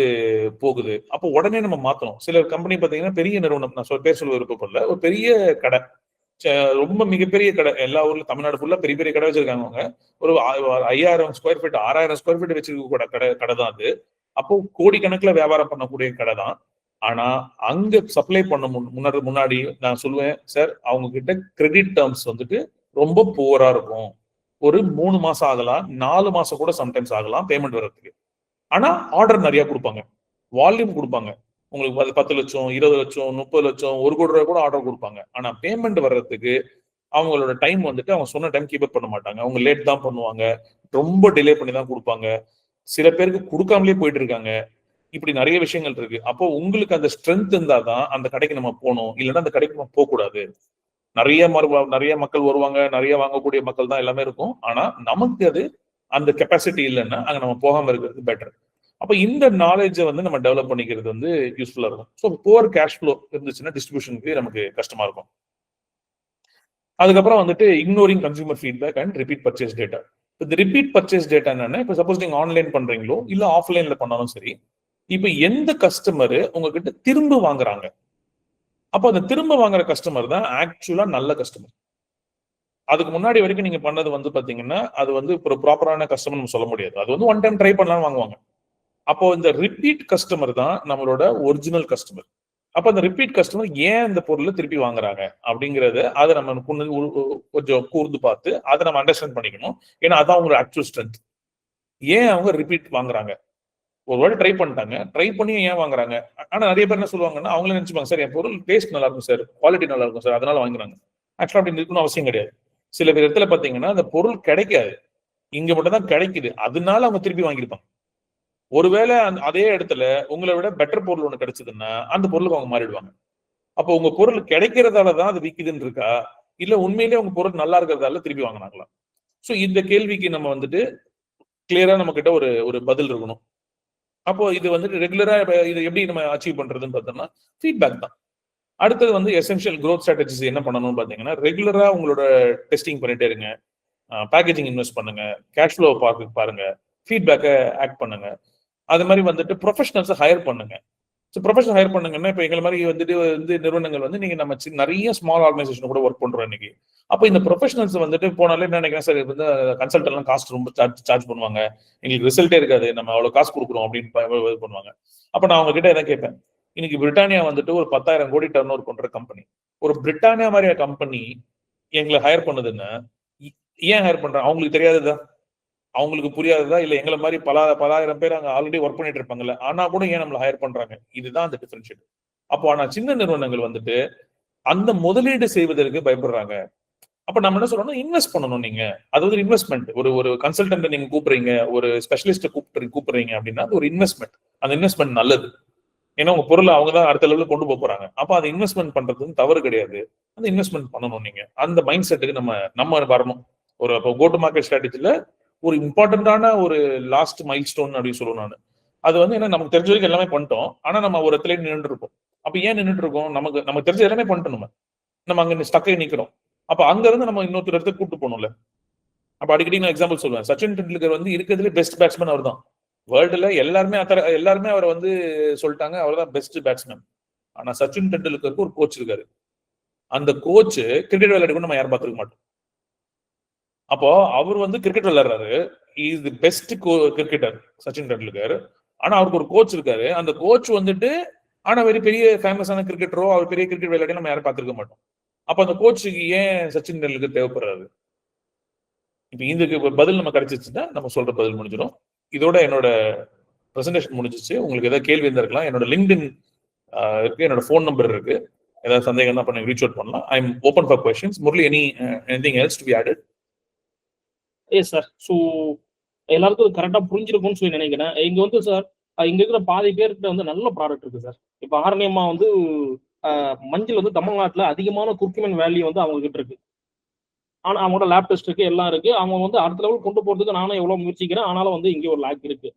போகுது, அப்போ உடனே நம்ம மாத்தணும். சில கம்பெனி பாத்தீங்கன்னா பெரிய நிறுவனம், நான் பேர் சொல்ல விருப்பப்படல, ஒரு பெரிய கடை, ரொம்ப மிகப்பெரிய கடை, எல்லா ஊர்ல தமிழ்நாடு ஃபுல்லா பெரிய பெரிய கடை வச்சிருக்காங்க. அவங்க ஒரு 5000 ஸ்கொயர் ஃபீட் 6000 ஸ்கொயர் ஃபீட் வச்சிருக்க கடை தான் அது. அப்போ கோடிக்கணக்கில் வியாபாரம் பண்ணக்கூடிய கடை தான். ஆனா அங்க சப்ளை பண்ண முன்னாடி நான் சொல்லுவேன், சார் அவங்க கிட்ட கிரெடிட் டேர்ம்ஸ் வந்துட்டு ரொம்ப புவரா இருக்கும். ஒரு 3 மாசம் ஆகலாம், 4 மாசம் கூட சம்டைம்ஸ் ஆகலாம் பேமெண்ட் வர்றதுக்கு. ஆனா ஆர்டர் நிறைய கொடுப்பாங்க, வால்யூம் கொடுப்பாங்க. உங்களுக்கு 10 லட்சம் 20 லட்சம் 30 லட்சம் 1 கோடி ரூபாய் கூட ஆர்டர் கொடுப்பாங்க. ஆனா பேமெண்ட் வர்றதுக்கு அவங்களோட டைம் வந்துட்டு அவங்க சொன்ன டைம் கீப் அப் பண்ண மாட்டாங்க. அவங்க லேட் தான் பண்ணுவாங்க, ரொம்ப டிலே பண்ணி தான் கொடுப்பாங்க. சில பேருக்கு கொடுக்காமலே போயிட்டு இருக்காங்க. இப்படி நிறைய விஷயங்கள் இருக்கு. அப்போ உங்களுக்கு அந்த ஸ்ட்ரென்த் இருந்தாதான் அந்த கடைக்கு நம்ம போகணும், இல்லைன்னா அந்த கடைக்கு நம்ம போக கூடாது. நிறைய மக்கள் வருவாங்க, நிறைய வாங்கக்கூடிய மக்கள் தான் எல்லாமே இருக்கும். ஆனா நமக்கு அது அந்த கெப்பாசிட்டி இல்லைன்னா அங்க நம்ம போகாம இருக்கிறது பெட்டர். அப்ப இந்த நாலேஜை வந்து நம்ம டெவலப் பண்ணிக்கிறது வந்து யூஸ்ஃபுல்லா இருக்கும். ஸோ புவர் கேஷ் ஃப்ளோ இருந்துச்சுன்னா டிஸ்ட்ரிபியூஷனுக்கு நமக்கு கஷ்டமா இருக்கும். அதுக்கப்புறம் வந்துட்டு ignoring consumer feedback and repeat purchase data. இந்த ரிப்பீட் பர்ச்சேஸ் டேட்டா என்னன்னா, இப்போ சப்போஸ் நீங்க ஆன்லைன் பண்றீங்களோ இல்ல ஆஃப்லைன்ல பண்ணாலும் சரி, இப்ப எந்த கஸ்டமர் உங்ககிட்ட திரும்ப வாங்குறாங்க, அப்ப அந்த திரும்ப வாங்குற கஸ்டமர் தான் ஆக்சுவலா நல்ல கஸ்டமர். அதுக்கு முன்னாடி வரைக்கும் நீங்க பண்ணது வந்து பாத்தீங்கன்னா அது வந்து ஒரு ப்ராப்பரான கஸ்டமர் நம்ம சொல்ல முடியாது. அது வந்து ஒன் டைம் ட்ரை பண்ணலாம் வாங்குவாங்க. அப்போ இந்த ரிப்பீட் கஸ்டமர் தான் நம்மளோட ஒரிஜினல் கஸ்டமர். அப்ப அந்த ரிப்பீட் கஸ்டமர் ஏன் இந்த பொருளை திருப்பி வாங்குறாங்க அப்படிங்கறத அதை நம்ம கொஞ்சம் கூர்ந்து பார்த்து அதை நம்ம அண்டர்ஸ்டாண்ட் பண்ணிக்கணும். ஏன்னா அதான் அவங்களோட ஆக்சுவல் ஸ்ட்ரென்த். ஏன் அவங்க ரிப்பீட் வாங்குறாங்க? ஒரு வாட்டி ட்ரை பண்ணிட்டாங்க, ட்ரை பண்ணி ஏன் வாங்குறாங்க? ஆனா நிறைய பேர் என்ன சொல்லுவாங்கன்னா, அவங்களே நினைச்சுப்பாங்க, சார் என் பொருள் டேஸ்ட் நல்லா இருக்கும் சார், குவாலிட்டி நல்லா இருக்கும் சார், அதனால வாங்குறாங்க. ஆக்சுவலா அப்படி இருக்கணும் அவசியம் கிடையாது. சில பேர் இடத்துல பாத்தீங்கன்னா அந்த பொருள் கிடைக்காது, இங்க மட்டும் தான் கிடைக்குது, அதனால அவங்க திருப்பி வாங்கியிருப்பாங்க. ஒருவேளை அதே இடத்துல உங்களை விட பெட்டர் பொருள் ஒண்ணு கிடைச்சதுன்னா அந்த பொருளுக்கு அவங்க மாறிடுவாங்க. அப்போ உங்க பொருள் கிடைக்கிறதாலதான் அது விக்குதுன்னு இருக்கா, இல்ல உண்மையிலேயே உங்க பொருள் நல்லா இருக்கிறதால திருப்பி வாங்கினாங்களா? சோ இந்த கேள்விக்கு நம்ம வந்துட்டு கிளியரா நம்ம கிட்ட ஒரு ஒரு பதில் இருக்கணும். அப்போ இது வந்துட்டு ரெகுலரா இது எப்படி நம்ம அச்சீவ் பண்றதுன்னு பார்த்தோம்னா ஃபீட்பேக் தான். அடுத்தது வந்து எசென்ஷியல் க்ரோத் ஸ்ட்ராட்டஜிஸ் என்ன பண்ணணும்னு பாத்தீங்கன்னா, ரெகுலரா உங்களோட டெஸ்டிங் பண்ணிட்டே இருங்க, பேக்கேஜிங் இன்வெஸ்ட் பண்ணுங்க, கேஷ் ஃப்ளோ பாருங்க, ஃபீட்பேக்கை ஆக்ட் பண்ணுங்க. அது மாதிரி வந்துட்டு ப்ரொஃபஷனல்ஸை ஹையர் பண்ணுங்க. ஸோ ப்ரொஃபஷனல் ஹையர் பண்ணுங்கன்னா, இப்போ எங்களை மாதிரி வந்துட்டு வந்து நிறுவனங்கள் வந்து நீங்க நம்ம நிறைய ஸ்மால் ஆர்கனைசேஷன் கூட ஒர்க் பண்றோம் இன்னைக்கு. அப்போ இந்த ப்ரொஃபஷனல்ஸ் வந்துட்டு போனாலே என்ன நினைக்கிறேன், சார் வந்து கன்சல்ட் எல்லாம் காஸ்ட் ரொம்ப சார்ஜ் பண்ணுவாங்க, எங்களுக்கு ரிசல்ட்டே இருக்காது, நம்ம அவ்வளவு காசு கொடுக்குறோம் அப்படின்னு இது பண்ணுவாங்க. அப்ப நான் அவங்க கிட்ட என்ன கேட்பேன், இன்னைக்கு பிரிட்டானியா வந்துட்டு ஒரு 10,000 கோடி டர்ன் ஓவர் பண்ற கம்பெனி, ஒரு பிரிட்டானியா மாதிரியா கம்பெனி எங்களை ஹையர் பண்ணுதுன்னா ஏன் ஹையர் பண்றாங்க? அவங்களுக்கு தெரியாததா, அவங்களுக்கு புரியாததா, இல்ல எங்களை மாதிரி பலாயிரம் பேர் அங்க ஆல்ரெடி ஒர்க் பண்ணிட்டு இருப்பாங்கல்ல, ஆனா கூட ஏன் நம்மளை ஹையர் பண்றாங்க? இதுதான் அந்த டிஃபரன்ஷியேட். அப்போ ஆனா சின்ன நிறுவனங்கள் வந்துட்டு அந்த முதலீடு செய்வதற்கு பயப்படுறாங்க. அப்ப நம்ம என்ன சொல்றோம்னா, இன்வெஸ்ட் பண்ணணும். நீங்க அது ஒரு இன்வெஸ்ட்மெண்ட். ஒரு கன்சல்டன்ட் நீங்க கூப்பிடுறீங்க, ஒரு ஸ்பெஷலிஸ்ட் கூப்பிடுறீங்க அப்படின்னா அது ஒரு இன்வெஸ்ட்மெண்ட். அந்த இன்வெஸ்ட்மெண்ட் நல்லது. ஏன்னா உங்க பொருளை அவங்க தான் அடுத்த லெவலுக்கு கொண்டு போறாங்க. அப்ப அது இன்வெஸ்ட்மெண்ட் பண்றது தவறு கிடையாது. அந்த இன்வெஸ்ட்மெண்ட் பண்ணணும். நீங்க அந்த மைண்ட் செட்டுக்கு நம்ம வரணும். ஒரு கோ டு மார்க்கெட் ஸ்ட்ராட்டஜில ஒரு இம்பார்ட்டன்டான ஒரு லாஸ்ட் மைல் ஸ்டோன் அப்படின்னு சொல்லுவேன் நான். அது வந்து என்ன, நமக்கு தெரிஞ்ச வரைக்கும் எல்லாமே பண்ணிட்டோம், ஆனா நம்ம ஒரு இடத்துல நின்றுட்டு இருப்போம். அப்ப ஏன் நின்றுட்டு இருக்கோம்? நமக்கு தெரிஞ்ச எல்லாமே பண்ணிட்டோம், நம்ம அங்க ஸ்டக்கை நிக்கிறோம். அப்ப அங்க இருந்து நம்ம இன்னொரு இடத்துக்கு கூப்பிட்டு போகணும்ல. அப்ப அடிக்கடி நான் எக்ஸாம்பிள் சொல்லுவேன், சச்சின் டெண்டுல்கர் வந்து இருக்கிறதுல பெஸ்ட் பேட்ஸ்மேன் அவர் தான். வேர்ல்டுல எல்லாருமே அவரை வந்து சொல்லிட்டாங்க, அவர் தான் பெஸ்ட் பேட்ஸ்மேன். ஆனா சச்சின் டெண்டுல்கருக்கு ஒரு கோச் இருக்காரு. அந்த கோச் கிரிக்கெட் விளையாடி நம்ம யாரும் பார்த்துருக்க மாட்டோம். அப்போ அவர் வந்து கிரிக்கெட் விளையாடுறாரு, is the best cricketer Sachin Tendulkar. ஆனா அவருக்கு ஒரு கோச் இருக்காரு. அந்த கோச் வந்துட்டு ஆனா வெரி பெரிய ஃபேமஸான கிரிக்கெட்டரோ, அவர் பெரிய கிரிக்கெட் விளையாடி நம்ம யாரும் பார்த்துருக்க மாட்டோம். அப்ப அந்த கோச்சுக்கு ஏன் சச்சின் டெண்டுல்கர் தேவைப்படுறாரு? இப்ப இதுக்கு பதில் நம்ம கிடைச்சிச்சுன்னா நம்ம சொல்ற பதில் முடிஞ்சிடும். இதோட என்னோட பிரசன்டேஷன் முடிஞ்சிச்சு. உங்களுக்கு ஏதாவது கேள்வி இருந்திருக்கலாம். என்னோட லிங்க்டின் இருக்கு, என்னோட ஃபோன் நம்பர் இருக்கு. ஏதாவது சந்தேகம் தான் ரீச் அவுட் பண்ணலாம். I am open for questions. Murali, anything else to be added? Yes sir. So எல்லாருக்கும் கரெக்டாக புரிஞ்சிருக்கும்னு சொல்லி நினைக்கிறேன். இங்க வந்து சார் இங்க இருக்கிற பாதி பேர்கிட்ட வந்து நல்ல ப்ராடக்ட் இருக்கு சார். இப்போ ஆரண்யமா வந்து மஞ்சள் வந்து தமிழ்நாட்டில் அதிகமான குர்குமென் வேல்யூ வந்து அவங்க கிட்ட இருக்கு. ஆனால் அவங்களோட லேப் டெஸ்ட் இருக்கு, எல்லாம் இருக்கு. அவங்க வந்து அடுத்த லெவல் கொண்டு போறதுக்கு நானும் எவ்வளோ முயற்சிக்கிறேன். ஆனாலும் வந்து இங்கே ஒரு லேக் இருக்கு.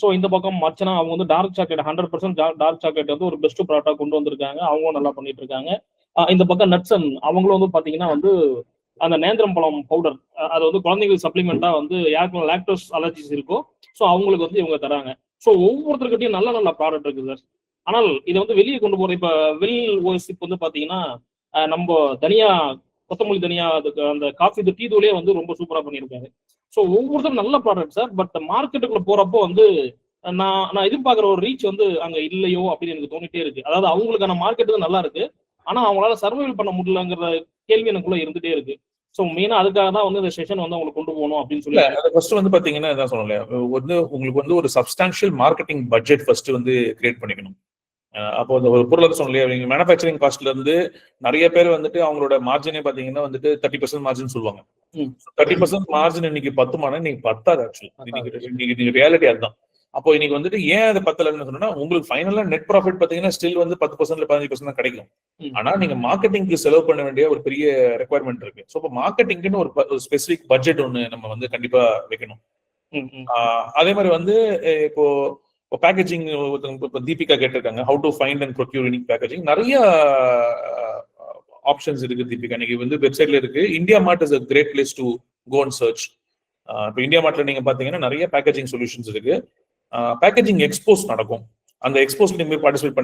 ஸோ இந்த பக்கம் மச்சனா அவங்க வந்து டார்க் சாக்லேட் 100% டார்க் சாக்லேட் வந்து ஒரு பெஸ்ட் ப்ராடக்டா கொண்டு வந்திருக்காங்க. அவங்களும் நல்லா பண்ணிட்டு இருக்காங்க. இந்த பக்கம் நட்சன் அவங்களும் வந்து பாத்தீங்கன்னா வந்து அந்த நேந்திரம் பழம் பவுடர், அது வந்து குழந்தைங்களுக்கு சப்ளிமெண்டா வந்து யாருக்கு லாக்டோஸ் அலர்ஜிஸ் இருக்கோ ஸோ அவங்களுக்கு வந்து இவங்க தராங்க. ஸோ ஒவ்வொருத்தருக்கிட்டையும் நல்ல நல்ல ப்ராடக்ட் இருக்கு சார். ஆனால் இதை வந்து வெளியே கொண்டு போற இப்ப வெளி ஓசிப் வந்து பாத்தீங்கன்னா நம்ம தனியா கொத்தமல்லி தனியா அதுக்கு அந்த காஃபி டீ தூளே வந்து ரொம்ப சூப்பரா பண்ணியிருக்காரு. ஸோ ஒவ்வொருத்தரும் நல்ல ப்ராடக்ட் சார். பட் மார்க்கெட்டுக்குள்ள போறப்போ வந்து நான் எதிர்பார்க்குற ஒரு ரீச் வந்து அங்க இல்லையோ அப்படின்னு எனக்கு தோணிட்டே இருக்கு. அதாவது அவங்களுக்கான மார்க்கெட் நல்லா இருக்கு, ஆனா அவங்களால சர்வைவல் பண்ண முடியலங்கிற கேள்வி எனக்குள்ள இருந்துட்டே இருக்கு. ஸோ மெயினா அதுக்காக தான் வந்து இந்த செஷன் வந்து அவங்களுக்கு கொண்டு போகணும் அப்படின்னு சொல்லி. ஃபர்ஸ்ட் வந்து பாத்தீங்கன்னா இதான் சொல்லலையா, வந்து உங்களுக்கு வந்து ஒரு சப்ஸ்டான்ஷியல் மார்க்கெட்டிங் பட்ஜெட் ஃபர்ஸ்ட் வந்து கிரியேட் பண்ணிக்கணும். அப்போ அந்த ஒரு பொருளை சொன்னலையா, நீங்க மேனுஃபேக்சரிங் காஸ்ட்ல இருந்து நிறைய பேர் வந்துட்டு அவங்களோட மார்ஜினே பாத்தீங்கன்னா வந்துட்டு 30% மார்ஜின் சொல்லுவாங்க. 30% மார்ஜின் இன்னைக்கு 10 இன்னைக்கு 10 ஆக்சுவலி இன்னைக்கு ரியாலிட்டி அதுதான். அப்போ இன்னைக்கு வந்துட்டு ஏன் அது 10 சொன்னா, உங்களுக்கு ஃபைனலா நெட் ப்ராஃபிட் பாத்தீங்கன்னா ஸ்டில் வந்து 10% 15% தான் கிடைக்கும். ஆனா நீங்க மார்க்கெட்டிங்க்கு செலவு பண்ண வேண்டிய ஒரு பெரிய ரெக்குவயர்மெண்ட் இருக்கு. ஸோ இப்போ மார்க்கெட்டிங்க்குன்னு ஒரு ஸ்பெசிபிக் பட்ஜெட் ஒன்று நம்ம வந்து கண்டிப்பா வைக்கணும். அதே மாதிரி வந்து இப்போ பேக்கேஜிங் தீபிகா கேட்டிருக்காங்க, how to find and procure unique packaging. நிறைய ஆப்ஷன்ஸ் இருக்கு தீபிகா. இன்னைக்கு வந்து வெப்சைட்ல இருக்கு. India Mart is a great place to go and search. இப்போ இந்தியா மார்ட்ல நீங்க பாத்தீங்கன்னா நிறைய பேக்கேஜிங் சொல்யூஷன்ஸ் இருக்கு. பேக்கேஜிங் எக்ஸ்போஸ் நடக்கும். அந்த எக்ஸ்போஸ் நீங்க போய் பார்ட்டிசிபேட்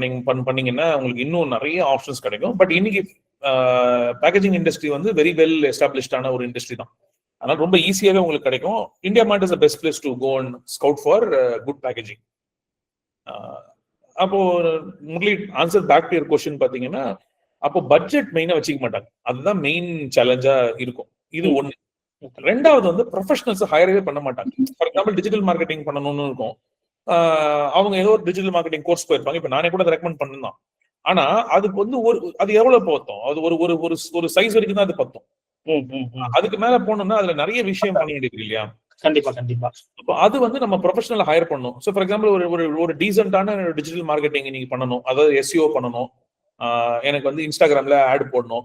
பண்ணீங்கன்னா உங்களுக்கு இன்னும் நிறைய ஆப்ஷன்ஸ் கிடைக்கும். பட் இன்னைக்கு பேக்கேஜிங் இண்டஸ்ட்ரி வந்து வெரி வெல் எஸ்டாப்ளிஷ்டான ஒரு இண்டஸ்ட்ரி தான். அதனால ரொம்ப ஈஸியாவே உங்களுக்கு கிடைக்கும். India Mart is the best place to go and scout for good packaging. அப்போ Murali, answer back to your question பாத்தீங்கன்னா, அப்போ பட்ஜெட் மெயினா வச்சுக்க மாட்டாங்க. அதுதான் மெயின் சேலஞ்சா இருக்கும். இது ஒண்ணு. ரெண்டாவது வந்து ப்ரொஃபஷனல்ஸ் ஹையரவே பண்ண மாட்டாங்க. ஃபார் எக்ஸாம்பிள் டிஜிட்டல் மார்க்கெட்டிங் பண்ணணும்னு இருக்கும். அவங்க ஏதோ ஒரு டிஜிட்டல் மார்க்கெட்டிங் கோர்ஸ் போயிருப்பாங்க. இப்ப நானே கூட ரெக்கமெண்ட் பண்ணலாம். ஆனா அதுக்கு வந்து அது எவ்வளவு பத்தும்? அது ஒரு சைஸ் வரைக்கும் தான் அது பத்தும். அதுக்கு மேல போனோம்னா அதுல நிறைய விஷயம் பண்ண வேண்டியது இல்லையா? கண்டிப்பா கண்டிப்பா. அது வந்து நம்ம ப்ரொஃபஷனல் ஹையர் பண்ணணும். ஸோ ஃபார் எக்ஸாம்பிள் ஒரு டீசென்டான டிஜிட்டல் மார்க்கெட்டிங் நீங்க பண்ணணும். அதாவது SEO பண்ணணும். எனக்கு வந்து இன்ஸ்டாகிராம்ல ஆட் போடணும்.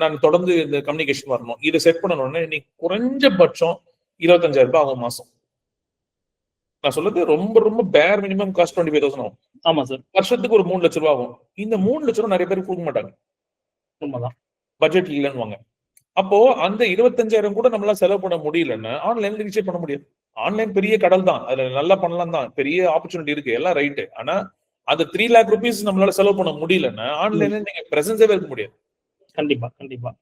நான் தொடர்ந்து இந்த கம்யூனிகேஷன் வரணும். இதை செட் பண்ணணும்னா இன்னைக்கு குறைஞ்சபட்சம் 25,000 ரூபாய் ஆகும் மாசம். நான் சொல்றது ரொம்ப ரொம்ப பேர் மினிமம் காஸ்ட் 25,000 ஆகும். ஆமா சார். வருஷத்துக்கு ஒரு 3 லட்சம் ரூபாய் ஆகும். இந்த 3 லட்சம் ரூபாய் நிறைய பேர் கொடுக்க மாட்டாங்க. உண்மைதான். பட்ஜெட் இல்லைன்னு. அப்போ அந்த 25,000 கூட நம்மளால செலவு பண்ண முடியலன்னா ஆன்லைன்ல ரீச் பண்ண முடியாது. ஆன்லைன் பெரிய கடல் தான், அதுல நல்லா பண்ணலாம் தான், பெரிய ஆப்பர்ச்சுனிட்டி இருக்கு, எல்லாம் ரைட்டு. ஆனா அந்த 3 lakh rupees நம்மளால செலவு பண்ண முடியலன்னா ஆன்லைன்ல நீங்க பிரசன்ஸே இருக்க முடியாது. கண்டிப்பா கண்டிப்பா.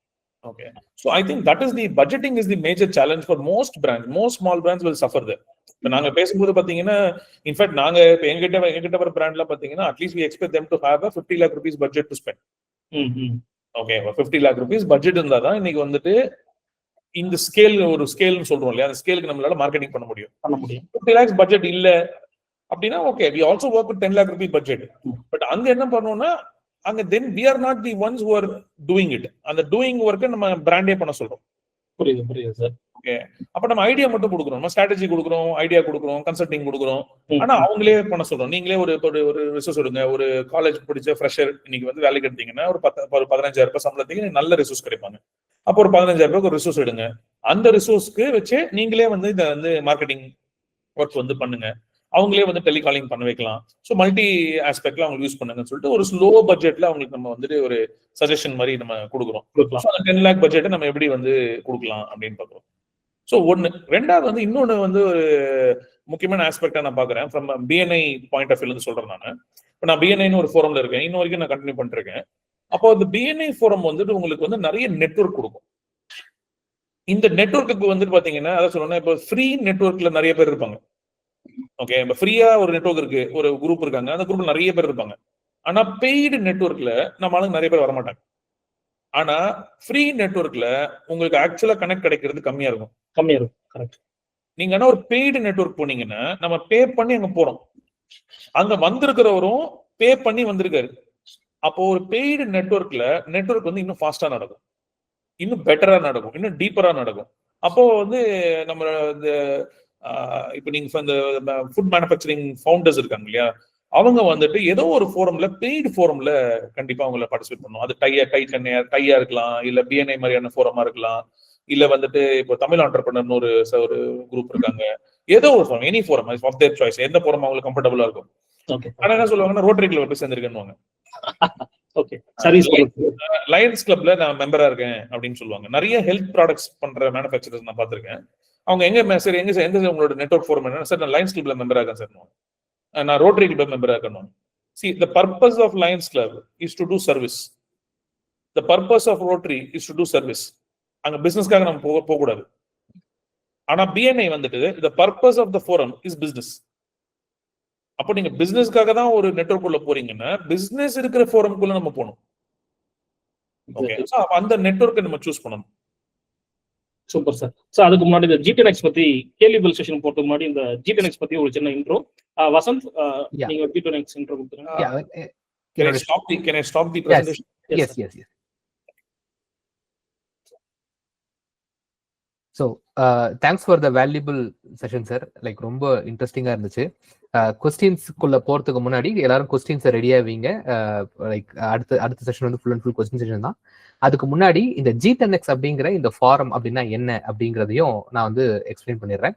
Okay, so I think that is the budgeting is the major challenge for most brands. Most small brands will suffer there. இப்ப நாங்க பேசும்போது பாத்தீங்கன்னா, இன்ஃபேக்ட் நாங்க இப்ப எங்கிட்ட வர பிராண்ட்ல பாத்தீங்கன்னா at least we expect them to have a 50 lakh rupees budget to spend. Okay, 50 lakh rupees budget இருந்தா தான் இன்னைக்கு வந்துட்டு இந்த ஒரு ஸ்கேல்னு சொல்றோம் இல்லையா, அந்த ஸ்கேலுக்கு நம்மளால மார்க்கெட்டிங் பண்ண முடியும். 50 lakhs பட்ஜெட் இல்ல அப்படின்னா okay, we also work with 10 lakh rupees budget. But அங்க என்ன பண்ணணும்னா, அங்க then we are not the ones who are doing it. அந்த டூயிங் ஒர்க்கை நம்ம பிராண்டே பண்ண சொல்றோம். புரியுது சார். ஓகே, அப்ப நம்ம ஐடியா மட்டும் கொடுக்குறோம், நம்ம ஸ்ட்ராட்டஜி கொடுக்குறோம், ஐடியா கொடுக்குறோம், கன்சல்டிங் கொடுக்குறோம். ஆனா அவங்களே பண்ண சொல்றோம். நீங்களே ஒரு ரிசோர்ஸ் எடுங்க. ஒரு காலேஜ் படிச்ச ஃப்ரெஷர் இன்னைக்கு வந்து வேலைக்கு எடுத்தீங்கன்னா ஒரு 15,000 ரூபாய் சம்பளத்துக்கு நல்ல ரிசோர்ஸ் கிடைப்பாங்க. அப்போ ஒரு 15,000 ரூபாய்க்கு ஒரு ரிசோர்ஸ் எடுங்க. அந்த ரிசோர்ஸ்க்கு வச்சு நீங்களே வந்து இந்த வந்து மார்க்கெட்டிங் ஒர்க் வந்து பண்ணுங்க. அவங்களே வந்து டெலிகாலிங் பண்ண வைக்கலாம். ஸோ மல்டி ஆஸ்பெக்ட்ல அவங்க யூஸ் பண்ணுங்கன்னு சொல்லிட்டு ஒரு ஸ்லோ பட்ஜெட்ல அவங்களுக்கு நம்ம வந்துட்டு ஒரு சஜஷன் மாதிரி நம்ம கொடுக்குறோம். 10 lakh பட்ஜெட்டை நம்ம எப்படி வந்து கொடுக்கலாம் அப்படின்னு பார்க்குறோம். ஸோ ஒன்று. ரெண்டாவது வந்து இன்னொன்று வந்து ஒரு முக்கியமான ஆஸ்பெக்டா நான் பார்க்குறேன் from BNI point of view சொல்றேன். நான் இப்போ நான் பிஎன்ஐன்னு ஒரு ஃபோரம்ல இருக்கேன், இன்ன வரைக்கும் நான் கண்டினியூ பண்ணிருக்கேன். அப்போ அந்த பிஎன்ஐ ஃபோரம் வந்துட்டு உங்களுக்கு வந்து நிறைய நெட்வொர்க் கொடுக்கும். இந்த நெட்வொர்க்கு வந்துட்டு பாத்தீங்கன்னா அதான் சொல்லணும், இப்போ ஃப்ரீ நெட்வொர்க்ல நிறைய பேர் இருப்பாங்க. ஓகே, இப்போ ஃப்ரீயா ஒரு நெட்வொர்க் இருக்கு, ஒரு குரூப் இருக்காங்க, அந்த குரூப்ல நிறைய பேர் இருப்பாங்க. ஆனா பெய்டு நெட்வொர்க்ல நம்ம ஆளுங்க நிறைய பேர் வரமாட்டாங்க. ஆனா ஃப்ரீ நெட்வொர்க்ல உங்களுக்கு ஆக்சுவலா கனெக்ட் கிடைக்கிறது கம்மியா இருக்கும். கரெக்ட். நீங்க ஆனா ஒரு பெய்டு நெட்வொர்க் போனீங்கன்னா நம்ம பே பண்ணி அங்க போறோம், அங்க வந்திருக்கிறவரும் பே பண்ணி வந்திருக்காரு. அப்போ ஒரு பெய்டு நெட்வொர்க் வந்து இன்னும் ஃபாஸ்டா நடக்கும், இன்னும் பெட்டரா நடக்கும், இன்னும் டீப்பரா நடக்கும். அப்போ வந்து நம்ம இந்த இப்போ நீங்க இந்த ஃபுட் மேனுஃபேக்சரிங் ஃபவுண்டர்ஸ் இருக்காங்க இல்லையா, அவங்க வந்துட்டு ஏதோ ஒரு ஃபோரம்ல, பெய்டு ஃபோரம்ல கண்டிப்பா அவங்கள பார்ட்டிசிபேட் பண்ணணும். அது டையா இருக்கலாம், இல்ல பிஎன்ஐ மாதிரியான ஃபோரமா இருக்கலாம், இல்ல வந்துட்டு இப்போ தமிழ் ஆண்டர்பிரனர் ஒரு குரூப் இருக்காங்க, ஏதோ ஒரு forum, any forum of their choice, எந்த ஃபோரம் அவங்களுக்கு கம்ஃபர்டபுளா இருக்கும். ஆனா என்ன சொல்லுவாங்கன்னா ரோட்டரி கிளப் போய் சேர்ந்திருக்கேன்னு. ஓகே, சர்வீஸ் லயன்ஸ் கிளப்ல நான் மெம்பரா இருக்கேன் அப்படின்னு சொல்லுவாங்க. நிறைய ஹெல்த் ப்ராடக்ட்ஸ் பண்ற மேனுஃபேக்சரர்ஸ் நான் பார்த்திருக்கேன். அவங்க எங்க உங்களோட நெட்வொர்க் ஃபோரம் என்ன சார்? நான் லயன்ஸ் கிளப்ல மெம்பரா இருக்கேன் சார், நான் ரோட்டரி கிளப் மெம்பரா இருக்கேன். See, the purpose of Lions Club is to do service. The purpose of Rotary is to do service. அங்க பிசினஸ்க்காக நம்ம போக கூடாது. ஆனா பிஎன்ஐ வந்துட்டு the purpose of the forum is business. அப்போ நீங்க பிசினஸ்க்காக தான் ஒரு நெட்வொர்க் உள்ள போறீங்கன்னா பிசினஸ் இருக்கிற ஃபோரம்குள்ள நம்ம போகணும். ஓகே, சோ அந்த நெட்வொர்க்கை நம்ம சூஸ் பண்ணணும். Super sir. சார் அதுக்கு முன்னாடி இந்த ஜிடென்எக்ஸ் பத்தி கேள்விகள் செஷன் போறதுக்கு முன்னாடி இந்த ஜிடென்எக்ஸ் பத்தி ஒரு சின்ன இன்ட்ரோ. வசந்த், நீங்க ஜிடென்எக்ஸ் இன்ட்ரோ கொடுத்துருங்க. Can I stop the presentation? Yes. So thanks for the valuable session sir. Like ரொம்ப இன்ட்ரெஸ்டிங்கா இருந்துச்சு. கொஸ்டின்ஸ்க்குள்ள போறதுக்கு முன்னாடி எல்லாரும் கொஸ்டின்ஸை ரெடியா வைங்க. லைக் அடுத்த செஷன் வந்து full and full question session தான். அதுக்கு முன்னாடி இந்த ஜிடென்எக்ஸ் அப்படிங்கிற இந்த ஃபாரம் அப்படின்னா என்ன அப்படிங்கிறதையும் நான் வந்து எக்ஸ்பிளைன் பண்ணிடுறேன்.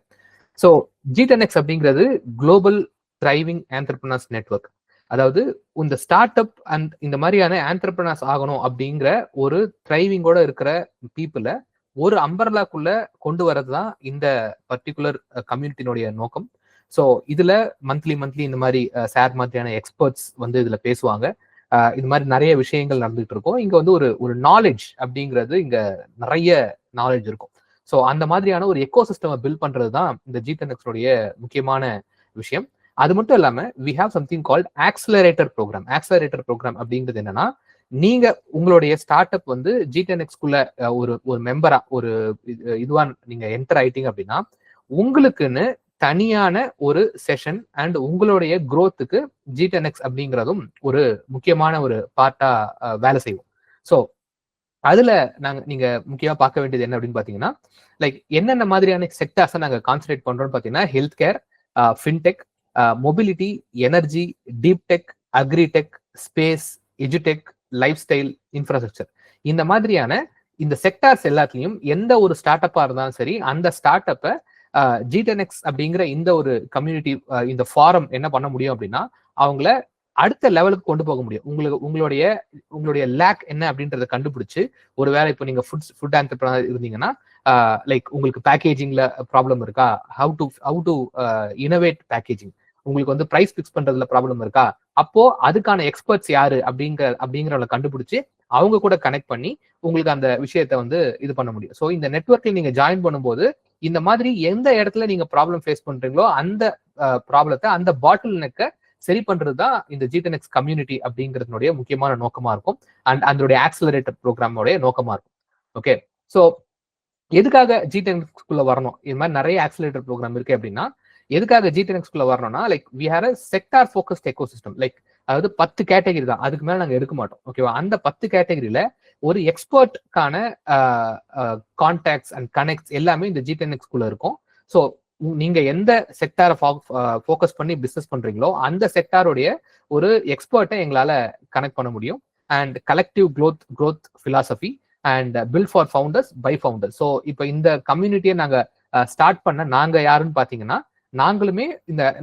ஸோ ஜிடென்எக்ஸ் அப்படிங்கிறது குளோபல் த்ரைவிங் ஆண்டர்பிரனர்ஸ் நெட்வொர்க். அதாவது இந்த ஸ்டார்ட் அப் அண்ட் இந்த மாதிரியான ஆண்டர்பிரனர்ஸ் ஆகணும் அப்படிங்கிற ஒரு த்ரைவிங்கோட இருக்கிற பீப்புளை ஒரு அம்பர்லாக்குள்ள கொண்டு வரது தான் இந்த பர்டிகுலர் கம்யூனிட்டியினுடைய நோக்கம். ஸோ இதுல மந்த்லி இந்த மாதிரி சார் மாதிரியான எக்ஸ்பர்ட்ஸ் வந்து இதுல பேசுவாங்க. இது மாதிரி நிறைய விஷயங்கள் நடந்துகிட்டு இருக்கும். இங்க வந்து ஒரு நாலேஜ் அப்படிங்கிறது இங்க நிறைய நாலேஜ் இருக்கும். ஸோ அந்த மாதிரியான ஒரு எக்கோ சிஸ்டமை பில்ட் பண்றது தான் இந்த ஜிடென்எக்ஸோடைய முக்கியமான விஷயம். அது மட்டும் இல்லாம we have something called accelerator program. Accelerator program அப்படிங்கிறது என்னன்னா, நீங்க உங்களுடைய ஸ்டார்ட் அப் வந்து ஜிடென்எக்ஸ்குள்ள ஒரு மெம்பரா ஒரு இதுவா நீங்க என்டர் ஆயிட்டீங்க அப்படின்னா உங்களுக்குன்னு தனியான ஒரு செஷன் அண்ட் உங்களுடைய growthக்கு ஜிடென்எக்ஸ் அப்படிங்கிறதும் ஒரு முக்கியமான ஒரு பார்ட்டா வேலை செய்வோம். ஸோ அதுல நீங்க முக்கியமா பார்க்க வேண்டியது என்ன அப்படின்னு பாத்தீங்கன்னா, லைக் என்னென்ன மாதிரியான செக்டார்ஸை நாங்க கான்சன்ட்ரேட் பண்றோம்னு பாத்தீங்கன்னா, health care, fintech, mobility, energy, deep tech, agritech, space, எஜுடெக், லைஃப் ஸ்டைல், இன்ஃப்ராஸ்ட்ரக்சர். இந்த மாதிரியான இந்த செக்டார்ஸ் எல்லாத்துலயும் எந்த ஒரு ஸ்டார்ட் அப்பா இருந்தாலும் சரி, அந்த ஸ்டார்ட் அப்பை ஜிடென்எக்ஸ் அப்படிங்கிற இந்த ஒரு கம்யூனிட்டி இந்த ஃபாரம் என்ன பண்ண முடியும் அப்படின்னா, அவங்கள அடுத்த லெவலுக்கு கொண்டு போக முடியும். உங்களுடைய லேக் என்ன அப்படின்றத கண்டுபிடிச்சு, ஒருவேளை இப்போ நீங்க ஃபுட் ஆண்டர்பிரனர் இருந்தீங்கன்னா, லைக் உங்களுக்கு பேக்கேஜிங்ல ப்ராப்ளம் இருக்கா, ஹவு டு இனோவேட் பேக்கேஜிங், உங்களுக்கு வந்து பிரைஸ் பிக்ஸ் பண்றதுல ப்ராப்ளம் இருக்கா, அப்போ அதுக்கான எக்ஸ்பர்ட்ஸ் யாரு அப்படிங்கிறவங்களை கண்டுபிடிச்சு அவங்க கூட கனெக்ட் பண்ணி உங்களுக்கு அந்த விஷயத்த வந்து இது பண்ண முடியும். ஸோ இந்த நெட்வொர்க்ல நீங்க ஜாயின் பண்ணும்போது இந்த மாதிரி எந்த இடத்துல நீங்க ப்ராப்ளம் ஃபேஸ் பண்றீங்களோ அந்த ப்ராப்ளத்தை, அந்த பாட்டில் நெக்கை சரி பண்றது தான் இந்த ஜிடென்எக்ஸ் கம்யூனிட்டி அப்படிங்கிறதுனுடைய முக்கியமான நோக்கமா இருக்கும். அண்ட் அதனுடைய ஆக்ஸலரேட்டர் ப்ரோக்ராமோடைய நோக்கமா இருக்கும். ஓகே, ஸோ எதுக்காக ஜிடென்எக்ஸ்குள்ள வரணும்? இது மாதிரி நிறைய ஆக்ஸலரேட்டர் ப்ரோக்ராம் இருக்கு அப்படின்னா, எதுக்காக ஜிடென்எக்ஸ்குள்ள வரணும்னா, like we have a sector focused ecosystem. Like அதாவது 10 கேட்டகரி தான், அதுக்கு மேல நாங்க எடுக்க மாட்டோம். ஓகேவா? அந்த 10 கேட்டகரியில ஒரு எக்ஸ்பர்ட்கான கான்டாக்ட்ஸ் அண்ட் கனெக்ட்ஸ் எல்லாமே இந்த ஜிடென்எக்ஸ்குள்ள இருக்கும். ஸோ நீங்க எந்த செக்டாரை ஃபோக்கஸ் பண்ணி பிசினஸ் பண்றீங்களோ அந்த செக்டாருடைய ஒரு எக்ஸ்பர்ட்டை எங்களால கனெக்ட் பண்ண முடியும். And collective growth philosophy and built for founders by founders. So இப்போ இந்த கம்யூனிட்டியை நாங்க ஸ்டார்ட் பண்ண நாங்க யாருன்னு பாத்தீங்கன்னா,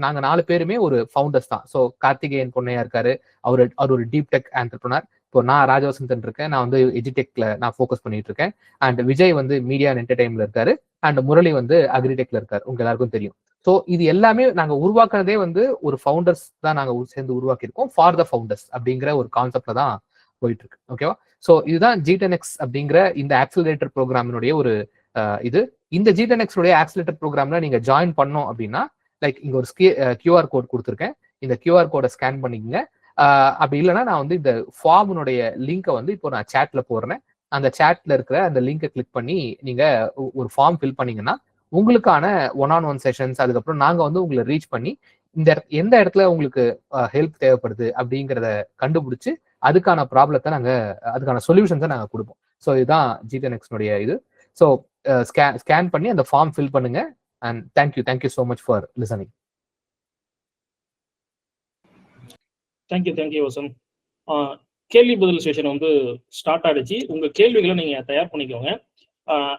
நாங்க 4 பேருமே ஒரு ஃபவுண்டர்ஸ் தான். ஸோ கார்த்திகேயன் பொன்னையா இருக்காரு, அவர் ஒரு டீப் டெக் ஆண்டர்பிரனர். இப்போ நான் ராஜவசந்தன் இருக்கேன், நான் வந்து எஜுடெக்ல நான் ஃபோக்கஸ் பண்ணிட்டு இருக்கேன். அண்ட் விஜய் வந்து மீடியா அண்ட் என்டர்டைன்மெண்ட்ல இருக்காரு. அண்ட் முரளி வந்து அக்ரிடெக்ல இருக்காரு. உங்க எல்லாருக்கும் தெரியும். ஸோ இது எல்லாமே நாங்க உருவாக்குனதே வந்து ஒரு ஃபவுண்டர்ஸ் தான் நாங்க சேர்ந்து உருவாக்கியிருக்கோம். ஃபார் த ஃபவுண்டர்ஸ் அப்படிங்கிற ஒரு கான்செப்ட்ல தான் போயிட்டு இருக்கு. ஓகேவா? ஸோ இதுதான் G10X அப்படிங்கிற இந்த ஆக்சிலரேட்டர் ப்ரோக்ராமினுடைய ஒரு இது. இந்த G10X உடைய ஆக்சிலேட்டர் ப்ரோக்ராம்ல நீங்க ஜாயின் பண்ணோம் அப்படின்னா லைக் இங்க ஒரு QR கோட் கொடுத்துருக்கேன். இந்த QR கோடை ஸ்கேன் பண்ணிக்கங்க. அப்படி இல்லைன்னா நான் வந்து இந்த ஃபார்முடைய லிங்கை வந்து இப்போ நான் சேட்ல போடுறேன். அந்த சேட்ல இருக்கிற அந்த லிங்கை கிளிக் பண்ணி நீங்க ஒரு ஃபார்ம் ஃபில் பண்ணீங்கன்னா உங்களுக்கான 1-on-1 செஷன்ஸ், அதுக்கப்புறம் நாங்க வந்து உங்களை ரீச் பண்ணி எந்த இடத்துல உங்களுக்கு ஹெல்ப் தேவைப்படுது அப்படிங்கிறத கண்டுபிடிச்சு அதுக்கான ப்ராப்ளத்தை அதுக்கான சொல்யூஷன்ஸை நாங்க கொடுப்போம். ஸோ இதுதான் G10X இது. ஸோ ஸ்கேன் பண்ணி அந்த ஃபார்ம் ஃபில் பண்ணுங்க. And thank you so much for listening. Thank you Vasanth. கேள்வி பதில் செஷன் வந்து ஸ்டார்ட் ஆயிடுச்சு. உங்க கேள்விகளை நீங்க தயார் பண்ணிக்கோங்க.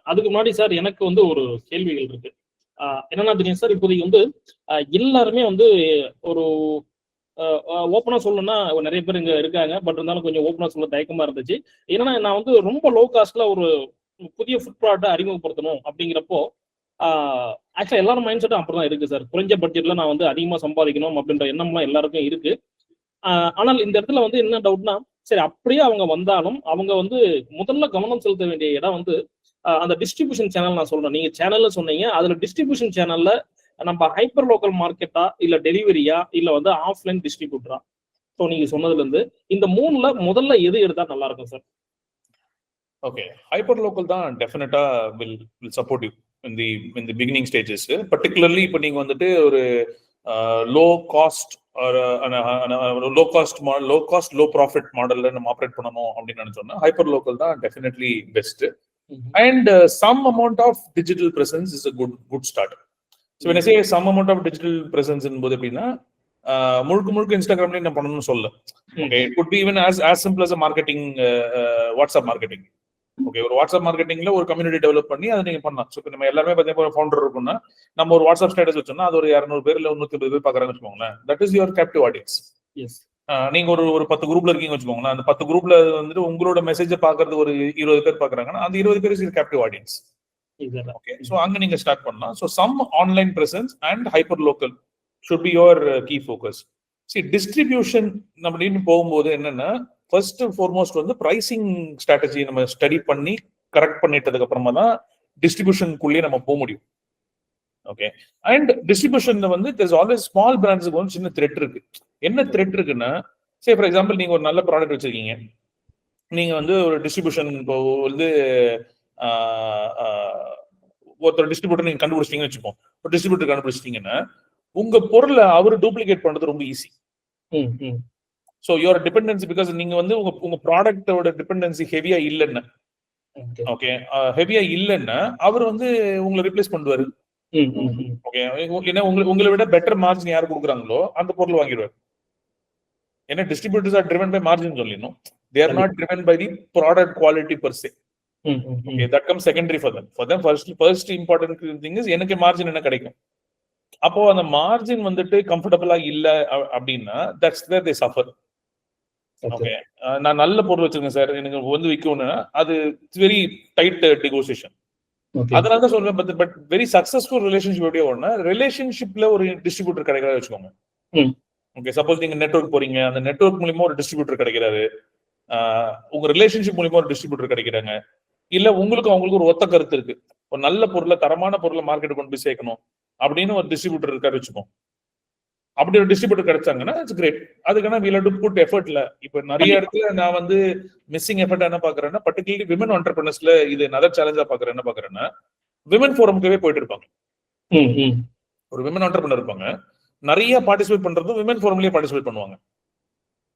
அதுக்கு முன்னாடி சார் எனக்கு வந்து ஒரு கேள்விகள் இருக்கு. என்னன்னா தெரியும் சார், இப்போதைக்கு வந்து எல்லாருமே வந்து ஒரு ஓப்பனா சொல்லணும்னா நிறைய பேர் இங்க இருக்காங்க. பட் இருந்தாலும் கொஞ்சம் ஓப்பனா சொல்ல தயக்கமா இருந்துச்சு. ஏன்னா நான் வந்து ரொம்ப லோ காஸ்ட்ல ஒரு புதிய ஃபுட் ப்ராடக்ட்டை அறிமுகப்படுத்தணும் அப்படிங்கிறப்போ ஆக்சுவலா எல்லாரும் மைண்ட் செட்டும் அப்படிதான் இருக்கு சார். குறைஞ்ச பட்ஜெட்ல நான் வந்து அதிகமா சம்பாதிக்கணும் அப்படின்ற எண்ணம்லாம் எல்லாருக்கும் இருக்கு. ஆனால் இந்த இடத்துல வந்து என்ன டவுட்னா, சரி அப்படியே அவங்க வந்தாலும் அவங்க வந்து முதல்ல கவனம் செலுத்த வேண்டிய இடம் வந்து அந்த டிஸ்ட்ரிபியூஷன் சேனல். நான் சொல்றேன், நீங்க சேனல்ல சொன்னீங்க, அதுல டிஸ்ட்ரிபியூஷன் சேனல்ல நம்ம ஹைப்பர் லோக்கல் மார்க்கெட்டா இல்ல டெலிவரியா இல்ல வந்து ஆஃப்லைன் டிஸ்ட்ரிபியூட்டரா? ஸோ நீங்க சொன்னதுல இருந்து இந்த 3ல முதல்ல எது எடுத்தா நல்லா இருக்கும் சார்? ஓகே, ஹைப்பர் லோக்கல் தான் டெஃபினட்டா will support you in the beginning stages. Particularly இப்போ நீங்க வந்துட்டு ஒரு லோ காஸ்ட் லோ ப்ராஃபிட் மாடல்ல நம்ம ஆப்ரேட் பண்ணணும் அப்படின்னு நினைச்சோம்னா ஹைப்பர் லோக்கல் தான் definitely best. And some amount of digital presence is a good start. So when I say some amount of digital presence போது எப்படின்னா முழுக்க இன்ஸ்டாகிராம்லயே நான் பண்ணணும்னு சொல்ல. Okay, it could be even as simple as a marketing WhatsApp marketing. Okay, ஒரு வாட்ஸ்அப் மார்க்கெட்டிங்ல ஒரு கம்யூனிட்டி டெவலப் பண்ணி அதை நீங்க பண்ணலாம். ஸோ நம்ம எல்லாருமே பார்த்தீங்கன்னா ஃபவுண்டர் இருக்கும்னா நம்ம ஒரு வாட்ஸ்அப் ஸ்டேட்டஸ் வச்சோம்னா அது ஒரு 200 பேர் இல்ல 150 பேர் பாக்குறாங்கன்னு வச்சுக்கோங்களேன். That is your captive audience. நீங்க ஒரு 10 குரூப்ல இருக்கீங்க வச்சுக்கோங்களேன். அந்த 10 குரூப்ல வந்துட்டு உங்களோட மெசேஜை பாக்குறது ஒரு 20 பேர் பாக்குறாங்கன்னா அந்த 20 பேர் is captive audience. Okay, so அங்க நீங்க ஸ்டார்ட் பண்ணலாம். So some online presence and hyper local should be your key focus. See distribution அப்படின்னு போகும்போது என்னன்னா ஃபர்ஸ்ட் அண்ட் ஃபார்மோஸ்ட் வந்து பிரைசிங் ஸ்ட்ராட்டஜி நம்ம ஸ்டடி பண்ணி கரெக்ட் பண்ணிட்டதுக்கு அப்புறமா தான் டிஸ்ட்ரிபியூஷனுக்குள்ளேயே நம்ம போக முடியும். ஓகே, அண்ட் டிஸ்ட்ரிபியூஷன்ல வந்து there's always ஸ்மால் பிராண்ட்ஸுக்கு வந்து சின்ன த்ரெட் இருக்கு. என்ன த்ரெட் இருக்குன்னா, சே ஃபார் எக்ஸாம்பிள் நீங்க ஒரு நல்ல ப்ராடக்ட் வச்சிருக்கீங்க, நீங்க வந்து ஒரு டிஸ்ட்ரிபியூஷன் இப்போ வந்து ஒருத்தர் டிஸ்ட்ரிபியூட்டர் நீங்க கண்டுபிடிச்சிட்டீங்கன்னு வச்சுப்போம். ஒரு டிஸ்ட்ரிபியூட்டர் கண்டுபிடிச்சிட்டீங்கன்னா உங்க பொருளை அவரு டூப்ளிகேட் பண்றது ரொம்ப easy. So your dependency because நீங்க வந்து உங்க ப்ராடக்டோட டிபெண்டன்சி ஹெவியா இல்லைன்னா, ஓகே, ஹெவியா இல்லைன்னா அவர் வந்து உங்களை ரிப்ளேஸ் பண்ணுவாரு. ஓகே, ஏன்னா உங்களை விட பெட்டர் மார்ஜின் யார் கொடுக்குறாங்களோ அந்த பொருள் வாங்கிடுவாரு. ஏன்னா distributors are driven by margin சொல்லிடணும். They are not driven by the product quality per se. Okay, that come secondary for them. First important thing is எனக்கு மார்ஜின் என்ன கிடைக்கும். அப்போ அந்த மார்ஜின் வந்துட்டு கம்ஃபர்டபுளா இல்ல அப்படின்னா that's where they suffer. Okay, நான் நல்ல பொருள் வச்சிருக்கேன் சார், எனக்கு வந்து விற்கணும்னா அது வெரி டைட் நெகோசியேஷன். அதனால தான் சொல்றேன். பட் வெரி சக்சஸ்ஃபுல் ரிலேஷன்ஷிப் எப்படியா ஓடனா ரிலேஷன்ஷிப்ல ஒரு டிஸ்ட்ரிபியூட்டர் கிடைக்கிறத வச்சுக்கோங்க. ஓகே, சப்போஸ் நீங்க நெட்வொர்க் போறீங்க, அந்த நெட்வொர்க் மூலியமா ஒரு டிஸ்ட்ரிபியூட்டர் கிடைக்கிறாரு, உங்க ரிலேஷன்ஷிப் மூலியமா ஒரு டிஸ்ட்ரிபியூட்டர் கிடைக்கிறாங்க, இல்ல அவங்களுக்கு ஒரு ஒத்த கருத்து இருக்கு, ஒரு நல்ல பொருளை தரமான பொருளை மார்க்கெட் கொண்டு போய் சேர்க்கணும் அப்படின்னு ஒரு டிஸ்ட்ரிபியூட்டர் இருக்காரு வச்சுக்கோம். அப்படி ஒரு டிஸ்ட்ரிபியூட்டர் கிடைச்சாங்கன்னா இட்ஸ் கிரேட். அதுக்கான we have to put effortல இப்ப நிறைய இடத்துல நான் வந்து மிஸ்ஸிங் எஃபர்ட் என்ன பாக்குறேன்னா, பர்டிகுலர்லி விமன் என்டர்பிரனர்ஸ்ல இது நல்ல சேலஞ்சா பாக்குறேன். என்ன பாக்குறேன்னா, விமன் ஃபோரம்க்கே போயிட்டு இருப்பாங்க. ஒரு விமன் என்டர்பிரனர் இருப்பாங்க, நிறைய பார்ட்டிசிபேட் பண்றதும் விமன் ஃபோரம்லயே பார்ட்டிசிபேட் பண்ணுவாங்க.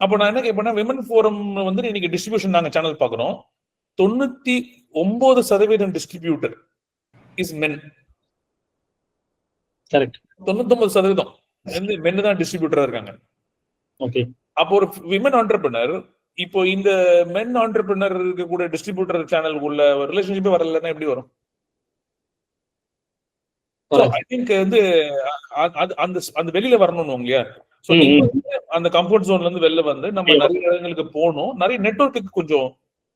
அப்போ நான் என்ன கேட்பேன்னா, விமன் ஃபோரம் வந்து இன்னைக்கு டிஸ்ட்ரிபியூஷன் நாங்க சேனல் பாக்குறோம், 99% டிஸ்ட்ரிபியூட்டர் இஸ் மென். கரெக்ட், 99% மென் தான் டிஸ்ட்ரிபியூட்டரா இருக்காங்க. ஓகே, அப்போ ஒரு விமன் என்டர்பிரனர் இப்போ இந்த மென் என்டர்பிரனர் இருக்கக்கூடிய டிஸ்ட்ரிபியூட்டர் சேனலுக்குள்ள ரிலேஷன்ஷிப்பே வரலன்னா எப்படி வரும்? ஐ திங்க் வந்து அந்த வெளியில வரணும்னு இல்லையா, ஸோ நீங்க அந்த கம்ஃபர்ட் ஜோன்ல இருந்து வெளில வந்து நம்ம நிறைய இடங்களுக்கு போகணும், நிறைய நெட்வொர்க்கு கொஞ்சம்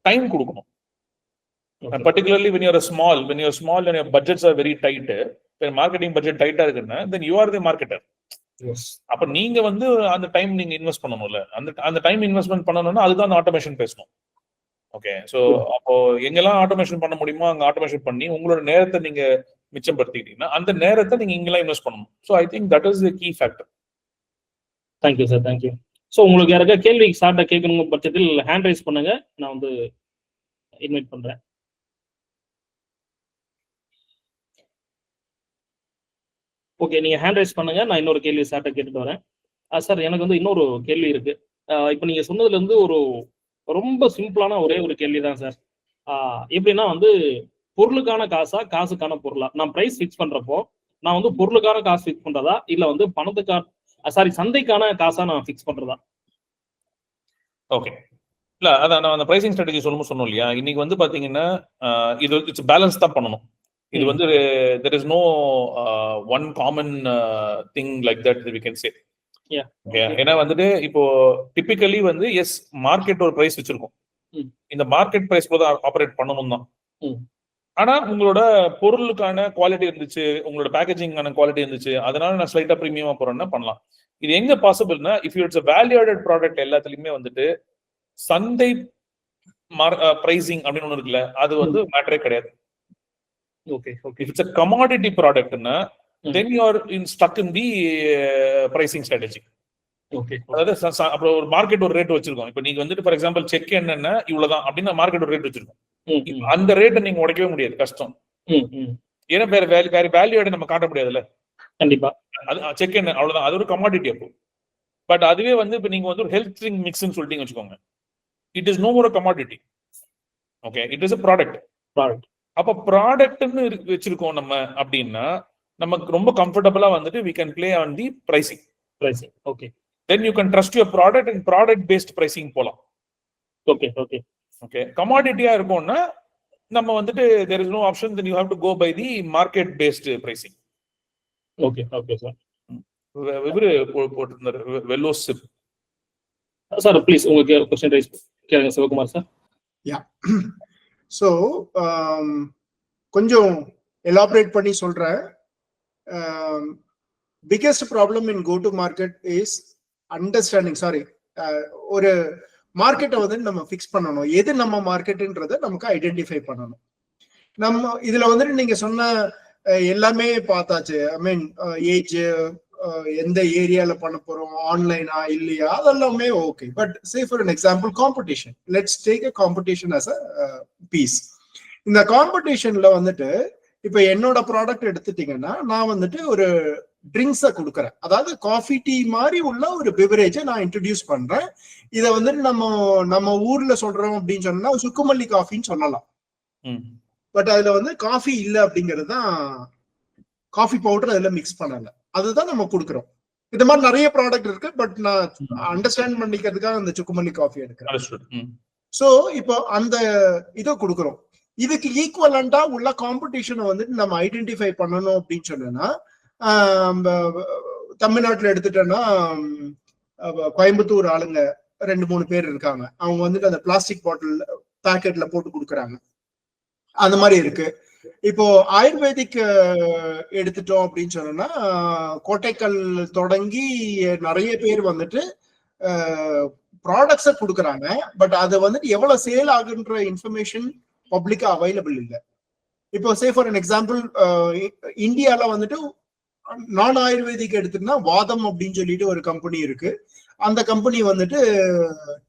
டைம் கொடுக்கணும். Particularly when you're small and your budgets are very tight, when marketing budget tight இருக்குன்னா then you are the marketer. அப்ப நீங்க வந்து அந்த டைம் நீங்க இன்வெஸ்ட் பண்ணணும்ல, அந்த டைம் இன்வெஸ்ட்மெண்ட் பண்ணணும்னா அதுதான் அந்த ஆட்டோமேஷன் பேசணும். ஓகே, சோ அப்போ எங்கெல்லாம் ஆட்டோமேஷன் பண்ண முடியுமோ அங்க ஆட்டோமேஷன் பண்ணி உங்களோட நேரத்தை நீங்க மிச்சப்படுத்திக்கிட்டீங்கன்னா அந்த நேரத்தை நீங்க இங்கெல்லாம் இன்வெஸ்ட் பண்ணணும். So I think that is the key factor. Thank you sir, thank you. So உங்களுக்கு யாராவது கேள்வி ஸ்டார்ட்டா கேட்கணும் பட்சத்தில் ஹேண்ட் ரைஸ் பண்ணுங்க, நான் வந்து இன்வைட் பண்றேன். ஓகே, நீங்க ஹேண்ட் ரைஸ் பண்ணுங்க, நான் இன்னொரு கேள்வி ஸ்டார்ட்டா கேட்டுட்டு வரேன். சார் எனக்கு வந்து இன்னொரு கேள்வி இருக்கு. இப்போ நீங்க சொன்னதுல இருந்து ஒரு ரொம்ப சிம்பிளான ஒரே ஒரு கேள்வி தான் சார். எப்படின்னா வந்து பொருளுக்கான காசா காசுக்கான பொருளா? நான் பிரைஸ் ஃபிக்ஸ் பண்றப்போ நான் வந்து பொருளுக்கான காசு ஃபிக்ஸ் பண்றதா இல்ல வந்து பணத்துக்கான சந்தைக்கான காசா நான் ஃபிக்ஸ் பண்றதா? ஓகே, இல்ல அதான் நான் அந்த பிரைசிங் ஸ்ட்ராட்டஜி சொன்னோம் இல்லையா, இன்னைக்கு வந்து பாத்தீங்கன்னா இது இட்ஸ் பேலன்ஸ் தான் பண்ணணும். இது வந்து there is no one common thing like that we can say. ஏன்னா வந்துட்டு இப்போ டிபிக்கலி வந்து எஸ் மார்க்கெட் ஒரு பிரைஸ் வச்சிருக்கோம், இந்த மார்க்கெட் பிரைஸ் போல ஆபரேட் பண்ணணும் தான். ஆனா உங்களோட பொருளுக்கான குவாலிட்டி இருந்துச்சு, உங்களோட பேக்கேஜிங்கான குவாலிட்டி இருந்துச்சு, அதனால நான் ஸ்லைட்டா பிரீமியமா போறேன்னா பண்ணலாம். இது எங்க பாசிபிள்னா if it's value added product எல்லாத்துலயுமே வந்துட்டு சந்தை பிரைசிங் அப்படின்னு ஒண்ணு இருக்குல்ல, அது வந்து மேட்டரே கிடையாது. Okay. If it's a commodity product, then you are stuck in the pricing strategy. Okay. அதாவது அப்புறம் ஒரு மார்க்கெட் ஒரு ரேட் வச்சிருக்கோம். இப்போ நீங்க வந்துட்டு ஃபார் எக்ஸாம்பிள் செக் என்னன்னா இவ்வளவுதான் அப்படின்னு மார்க்கெட் ஒரு ரேட் வச்சிருக்கோம். அந்த ரேட்டை நீங்க உடைக்கவே முடியாது, கஷ்டம். ஏன்னா வேற வேல்யூ ஆட் நம்ம காட்ட முடியாதுல்ல. கண்டிப்பா அது செக் என்ன அவ்வளவுதான், அது ஒரு கமாடிட்டி. அப்போ பட் அதுவே வந்து இப்போ நீங்க வந்து ஒரு ஹெல்த் ட்ரிங்க் மிக்ஸ்ன்னு சொல்லிட்டீங்க வச்சுக்கோங்க, it is no more commodity. Okay, it is a product. அப்ப ப்ராடக்ட்னு வச்சிருக்கோம் நம்ம அப்படின்னா நமக்கு ரொம்ப கம்ஃபர்டபுளா வந்துட்டு we can play on the pricing. Okay. Then you can trust your product and product based pricing போலாம். Okay. கமாடிட்டியா இருக்கும்னா நம்ம வந்துட்டு there is no option, then you have to go by the market based pricing. Okay sir. இவரு போட்டுருந்தாரு வெல்லோசிப். சார் ப்ளீஸ் உங்களுக்கு क्वेश्चन ரைஸ் கேளுங்க சிவகுமார் சார். யா, ஸோ கொஞ்சம் எலாபரேட் பண்ணி சொல்றேன். Biggest problem in go to market is understanding. Sorry, ஒரு மார்க்கெட்டை வந்து நம்ம ஃபிக்ஸ் பண்ணணும், எது நம்ம மார்க்கெட்டுன்றதை நமக்கு ஐடென்டிஃபை பண்ணணும். நம்ம இதுல வந்துட்டு நீங்க சொன்ன எல்லாமே பார்த்தாச்சு. ஐ மீன் ஏஜ், எந்த ஏரியால பண்ண போறோம், ஆன்லைனா இல்லையா, அதெல்லாமே okay. But say for an example competition, let's take a competition as a piece. இந்த காம்படிஷன்ல வந்துட்டு இப்ப என்னோட ப்ராடக்ட் எடுத்துட்டீங்கன்னா நான் வந்துட்டு ஒரு ட்ரிங்க்ஸை கொடுக்குறேன், அதாவது காஃபி டீ மாதிரி உள்ள ஒரு பிவரேஜை நான் இன்ட்ரடியூஸ் பண்றேன். இதை வந்துட்டு நம்ம ஊர்ல சொல்றோம் அப்படின்னு சொன்னா சுக்குமல்லி காஃபின்னு சொல்லலாம். பட் அதுல வந்து காஃபி இல்லை அப்படிங்கிறது தான், காஃபி பவுடர் அதுல மிக்ஸ் பண்ணல, அதுதான் நம்ம கொடுக்குறோம். இந்த மாதிரி நிறைய ப்ராடக்ட் இருக்கு, பட் நான் அண்டர்ஸ்டாண்ட் பண்ணிக்கிறதுக்காக அந்த சுக்குமல்லி காஃபி எடுக்கிறேன். சோ இப்போ அந்த இதை கொடுக்குறோம். இதுக்கு ஈக்குவலண்டா உள்ள காம்படிஷனை வந்துட்டு நம்ம ஐடென்டிஃபை பண்ணணும் அப்படின்னு சொன்னா, தமிழ்நாட்டுல எடுத்துட்டோம்னா கோயம்புத்தூர் ஆளுங்க 2-3 பேர் இருக்காங்க, அவங்க வந்துட்டு அந்த பிளாஸ்டிக் பாட்டில் பேக்கெட்ல போட்டு கொடுக்குறாங்க. அந்த மாதிரி இருக்கு. இப்போ ஆயுர்வேதிக் எடுத்துட்டோம் அப்படின்னு சொன்னா கோட்டைக்கல் தொடங்கி நிறைய பேர் வந்துட்டு ப்ராடக்ட்ஸை கொடுக்குறாங்க. பட் அது வந்துட்டு எவ்வளவு சேல் ஆகுன்ற இன்ஃபர்மேஷன் பப்ளிக்கா அவைலபிள் இல்லை. இப்போ சே ஃபார் an எக்ஸாம்பிள், இந்தியால வந்துட்டு நான் ஆயுர்வேதிக் எடுத்துட்டா வாதம் அப்படின்னு சொல்லிட்டு ஒரு கம்பெனி இருக்கு. அந்த கம்பெனி வந்துட்டு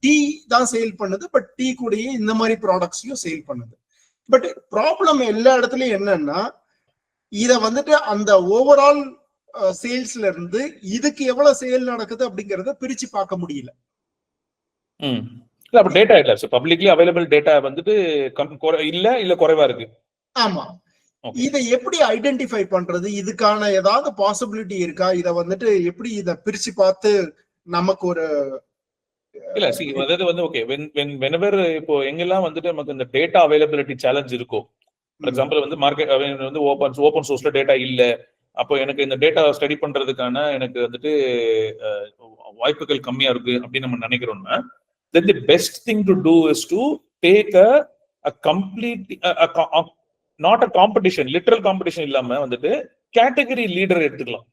டீ தான் சேல் பண்ணுது, பட் டீ கூடயே இந்த மாதிரி ப்ராடக்ட்ஸையும் சேல் பண்ணுது. பட் ப்ராப்ளம் எல்லா இடத்துலயும் என்னன்னா, இத வந்துட்டு அந்த ஓவரால் சேல்ஸ்ல இருந்து இதுக்கு எவ்வளவு சேல் நடக்குது அப்படிங்கறத பிரிச்சு பார்க்க முடியல. அப்ப டேட்டா இல்ல, பப்ளிக்லி அவைலபிள் டேட்டா வந்துட்டு இல்ல குறைவா இருக்கு. ஆமா, இதை எப்படி ஐடென்டிஃபை பண்றது? இதுக்கான ஏதாவது பாசிபிலிட்டி இருக்கா? இத வந்துட்டு எப்படி இத பிரிச்சு பார்த்து நமக்கு ஒரு இல்ல அதாவது வந்து ஓகே, whenever இப்போ எங்கெல்லாம் வந்துட்டு நமக்கு இந்த டேட்டா அவைலபிலிட்டி சேலஞ்ச் இருக்கோ, ஃபார் எக்ஸாம்பிள் வந்து மார்க்கெட் வந்து ஓபன் சோர்ஸ்ல டேட்டா இல்ல, அப்போ எனக்கு இந்த டேட்டா ஸ்டடி பண்றதுக்கான எனக்கு வந்துட்டு வாய்ப்புகள் கம்மியா இருக்கு அப்படின்னு நம்ம நினைக்கிறோம்னா, then the best thing to do is to take a complete not a competition, literal competition இல்லாம வந்துட்டு கேட்டகரி லீடர் எடுத்துக்கலாம்.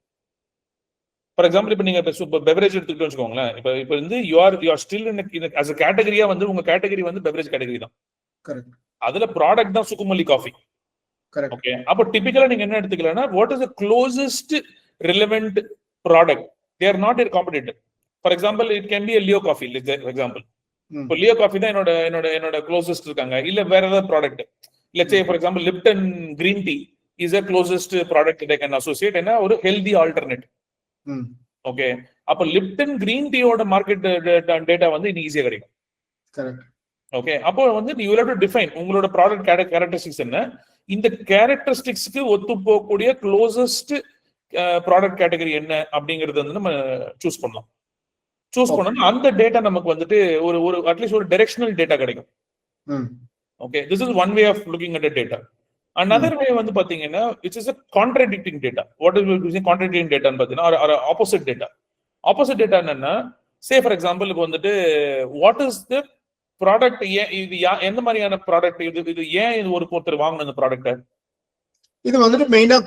ஃபார் எக்ஸாம்பிள் இப்ப நீங்க பெவரேஜ் எடுத்துக்கிட்டு வச்சுக்கோங்களேன். இப்ப வந்து you are still as a கேட்டகரியா வந்து உங்க கேட்டகரி வந்து பெவரேஜ் கேட்டகரி தான். கரெக்ட். அதுல ப்ராடக்ட் தான் சுக்குமல்லி காஃபி. கரெக்ட். ஓகே, அப்ப டிபிக்கலா நீங்க என்ன எடுத்துக்கலாம்னா, what is the closest relevant product, they are not your competitor. For example it can be a Leo coffee example. இப்போ லியோ காஃபி தான் என்னோட க்ளோசஸ்ட் இருக்காங்க. இல்ல வேற ஏதாவது product, let's say for example Lipton green tea is a closest product that I can associate and ஒரு healthy alternate. ஓகே, அப்ப லிப்டன் கிரீன் டீயோட மார்க்கெட் டேட்டா வந்து இன்னைக்கு ஈஸியா கிடைக்கும். கரெக்ட். ஓகே, அப்போ வந்து you will have to define உங்களோட ப்ராடக்ட் கேரக்டரிஸ்டிக்ஸ் என்ன, இந்த கேரக்டரிஸ்டிக்ஸ்க்கு ஒத்து போகக்கூடிய க்ளோசஸ்ட் ப்ராடக்ட் கேட்டகரி என்ன அப்படிங்கறது வந்து நம்ம சூஸ் பண்ணலாம். சூஸ் பண்ணா அந்த டேட்டா நமக்கு வந்துட்டு ஒரு அட்லீஸ்ட் ஒரு டைரக்ஷனல் டேட்டா கிடைக்கும். Okay, this is one way of looking at the data. Another way வந்து பாத்தீங்கன்னா which is a contradicting data. What is contradicting data ன்னு பாத்தீங்கன்னா or opposite data. Opposite data என்னன்னா, say for example இப்போ வந்துட்டு what is the product, இது எந்த மாதிரியான ப்ராடக்ட், இது ஏன் இது ஒருத்தர் வாங்கணும் இந்த ப்ராடக்ட். இது வந்துட்டு மெயினா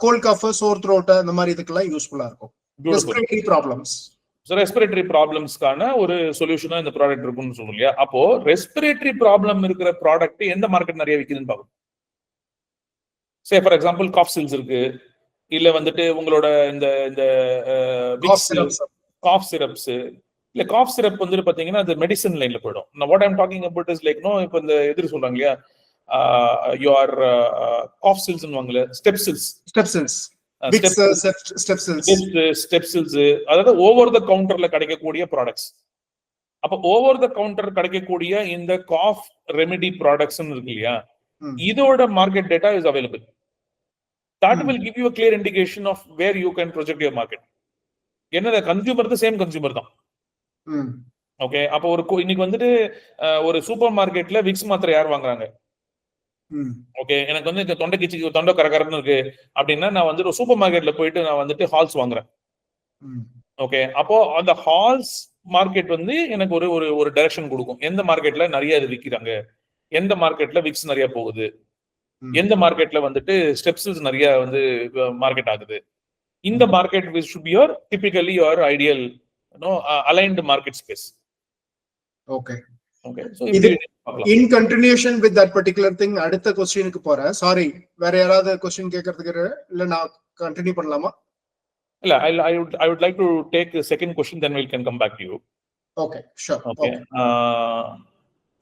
கோல்ட் காஃப், சோர் த்ரோட் அந்த மாதிரி இதுக்கெல்லாம் யூஸ்ஃபுல்லா இருக்கும். ரெஸ்பிரேட்டரி ப்ராப்ளம்ஸ், ரெஸ்பிரேட்டரி ப்ராப்ளம்ஸ்க்கான ஒரு சொல்யூஷனா இந்த ப்ராடக்ட் இருக்கும்னு சொல்லுவோம் இல்லையா. அப்போ ரெஸ்பிரேட்டரி ப்ராப்ளம் இருக்கிற ப்ராடக்ட் எந்த மார்க்கெட் நிறைய விற்குதுன்னு பார்க்கணும். Say for example cough chills இருக்கு, இல்ல வந்துட்டு உங்களோட இந்த காஃப் சிரப்ஸ், இல்ல காஃப் சிரப் வந்துட்டு பாத்தீங்கன்னா அது மெடிசன் லைன்ல போயிடும். நான் what I'm talking about is like no, இப்போ இந்த எதிர் சொல்றாங்க இல்லையா, யுவர் காஃப் சில்ஸ் வாங்கல ஸ்டெப்சில்ஸ், அதாவது ஓவர் த கவுண்டர்ல கிடைக்கக்கூடிய ப்ராடக்ட்ஸ். அப்ப ஓவர் த கவுண்டர் கிடைக்கக்கூடிய இந்த காஃப் ரெமெடி ப்ராடக்ட்ஸ் இருக்கு இல்லையா, இதோட market data is available. That will give you a clear indication of where you can project your market. என்னது கன்சியூமர் தான், சேம் கன்சியூமர் தான். ஓகே, அப்ப இன்னைக்கு வந்துட்டு ஒரு சூப்பர் மார்க்கெட்ல விக்ஸ் மாத்திரை யார் வாங்குறாங்க? ஓகே, எனக்கு வந்து இந்த தொண்டை கரகரன்னு இருக்கு அப்படின்னா நான் வந்து ஒரு சூப்பர் மார்க்கெட்ல போயிட்டு நான் வந்துட்டு ஹால்ஸ் வாங்குறேன். ஓகே, அப்போ அந்த ஹால்ஸ் மார்க்கெட் வந்து எனக்கு ஒரு டைரக்ஷன் கொடுக்கும். எந்த மார்க்கெட்ல நிறைய இது விற்கிறாங்க, எந்த மார்க்கெட்ல விக்ஸ் நிறைய போகுது, எந்த மார்க்கெட்ல வந்துட்டு ஸ்டெப்ஸ் நிறைய வந்து மார்க்கெட் ஆகுது. இந்த market should be your typically your ideal aligned market space. Okay. So in continuation with that particular thing, அடுத்த क्वेश्चनக்கு போறேன். சாரி, வேற யாராவது क्वेश्चन கேக்குறதுக்கு இல்ல நான் கண்டினியூ பண்ணலாமா? இல்ல, I would like to take the second question, then we can come back to you. Okay, sure. Okay.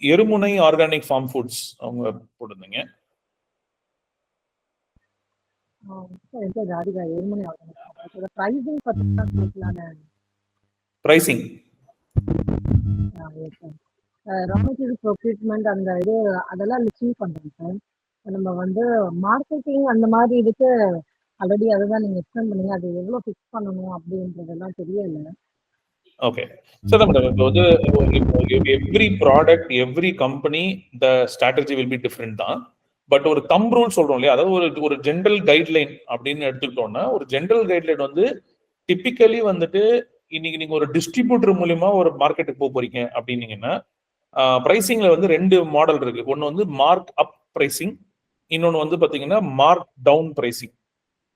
Erumunai organic farm foods அவங்க போடுறீங்க. பிரைசிங் ரா மெட்டீரியல் ப்ரொக்யூர்மெண்ட் அந்த இது அதெல்லாம் லிஸ்டிங் பண்றோம் சார். நம்ம வந்து மார்க்கெட்டிங் அந்த மாதிரி இதுக்கு ஆல்ரெடி அதுதான் நீங்க எக்ஸ்பிளைன் பண்ணீங்க, அது எவ்வளவு ஃபிக்ஸ் பண்ணணும் அப்படின்றதெல்லாம் தெரியல. ஓகே, சார் இப்போ வந்து every product, every company the strategy will be different தான். பட் ஒரு தம் ரூல் சொல்றோம் இல்லையா, அதாவது ஒரு ஜென்ரல் கைட்லைன் அப்படின்னு எடுத்துக்கிட்டோம்னா, ஒரு ஜென்ரல் கைட்லைன் வந்து டிபிக்கலி வந்துட்டு இன்னைக்கு நீங்க ஒரு டிஸ்ட்ரிபியூட்டர் மூலியமா ஒரு மார்க்கெட்டுக்கு போறீங்க அப்படின்னீங்கன்னா, பிரைசிங்ல வந்து 2 மாடல் இருக்கு. ஒன்னு வந்து மார்க் அப் பிரைசிங், இன்னொன்னு வந்து பாத்தீங்கன்னா மார்க் டவுன் பிரைசிங்.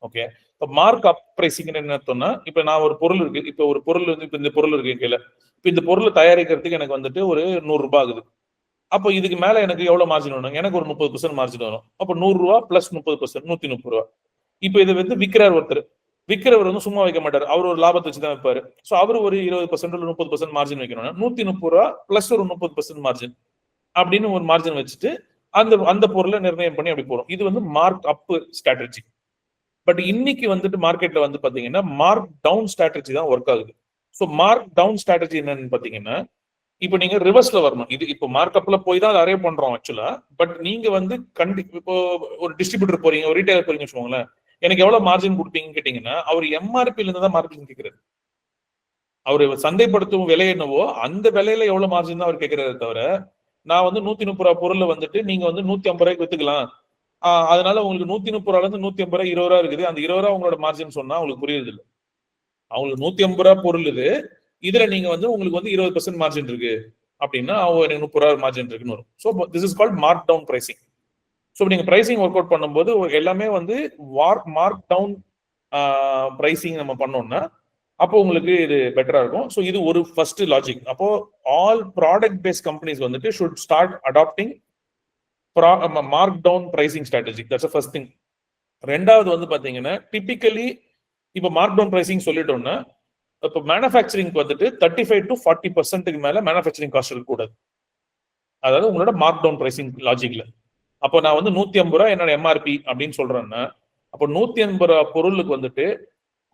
ஓகே, இப்போ மார்க் அப் பிரைசிங் என்ன அர்த்தம்னா, இப்ப நான் ஒரு பொருள் இருக்கு, இப்போ ஒரு பொருள் வந்து இப்ப இந்த பொருள் இருக்கு கையில, இப்ப இந்த பொருளை தயாரிக்கிறதுக்கு எனக்கு வந்துட்டு ஒரு 100 ரூபாய் ஆகுது. அப்போ இதுக்கு மேல எனக்கு எவ்வளவு மார்ஜின் வரும்? எனக்கு ஒரு 30% மார்ஜின் வரும். அப்போ 100 ரூபா பிளஸ் 30%, 130 ரூபா. இப்போ இதை வந்து விற்கிறார் ஒருத்தர், விற்கிறவர் வந்து சும்மா வைக்க மாட்டார், அவர் ஒரு லாபத்தை வச்சுதான் வைப்பாரு. ஸோ அவர் ஒரு 20% இல்ல 30% மார்ஜின் வைக்கணும்னா 130 ரூபா பிளஸ் ஒரு 30% மார்ஜின் அப்படின்னு ஒரு மார்ஜின் வச்சுட்டு அந்த பொருளை நிர்ணயம் பண்ணி அப்படி போறோம். இது வந்து மார்க் அப் ஸ்ட்ராட்டஜி. பட் இன்னைக்கு வந்துட்டு மார்க்கெட்ல வந்து பாத்தீங்கன்னா மார்க் டவுன் ஸ்ட்ராட்டஜி தான் ஒர்க் ஆகுது. ஸோ மார்க் டவுன் ஸ்ட்ராட்டஜி என்னன்னு பாத்தீங்கன்னா, இப்போ நீங்க ரிவர்ஸ்ல வரணும். இது இப்போ மார்க்அப்ல போய் தான் அரே பண்றோம் ஆக்சுவலா. பட் நீங்க வந்து இப்போ ஒரு டிஸ்ட்ரிபியூட்டர் போறீங்க, ஒரு ரீட்டைலர் போறீங்க வச்சுக்கோங்களேன், எனக்கு எவ்வளவு மார்ஜின் கொடுப்பீங்கன்னு கேட்டீங்கன்னா, அவர் எம்ஆர்பில இருந்து தான் மார்ஜின் கேட்கிறாரு. அவரு சந்தைப்படுத்தும் விலை என்னவோ அந்த விலையில எவ்வளவு மார்ஜின் தான் அவர் கேட்கிறாரு தவிர, நான் வந்து 130 ரூபா பொருளை வந்துட்டு நீங்க வந்து 150 ரூபாய்க்கு வித்துக்கலாம், அதனால உங்களுக்கு 130 ரூபால இருந்து 150 ரூபாய் 20 ரூபா இருக்குது. அந்த 20 ரூபா உங்களோட மார்ஜின் சொன்னா அவங்களுக்கு புரியுது இல்லை. அவங்களுக்கு 150 ரூபா பொருள் இது, இதுல நீங்க வந்து உங்களுக்கு வந்து 20% மார்ஜின் இருக்கு அப்படின்னா எனக்கு 30 ரூபா மார்ஜின் இருக்குன்னு வரும். So this is called mark down pricing. So நீங்க பிரைசிங் ஒர்க் அவுட் பண்ணும்போது எல்லாமே வந்து மார்க் டவுன் பிரைசிங் நம்ம பண்ணோம்னா அப்போ உங்களுக்கு இது பெட்டரா இருக்கும். ஸோ இது ஒரு ஃபர்ஸ்ட் லாஜிக். அப்போ ஆல் ப்ராடக்ட் பேஸ்ட் கம்பெனிஸ் வந்துட்டு should start adopting mark down pricing strategy. That's the first thing. ரெண்டாவது வந்து பாத்தீங்கன்னா டிபிக்கலி இப்போ மார்க் டவுன் பிரைசிங் சொல்லிட்டோம்னா இப்போ மேனுஃபேக்சரிங் வந்துட்டு 35 to 40% மேல மேனுஃபேக்சரிங் காஸ்ட் இருக்கக்கூடாது. அதாவது உங்களோட மார்க் டவுன் பிரைசிங் லாஜிக்ல. அப்போ நான் வந்து 150 ரூபா என்னோட எம்ஆர்பி அப்படின்னு சொல்றேன்னா அப்போ 150 ரூபா பொருளுக்கு வந்துட்டு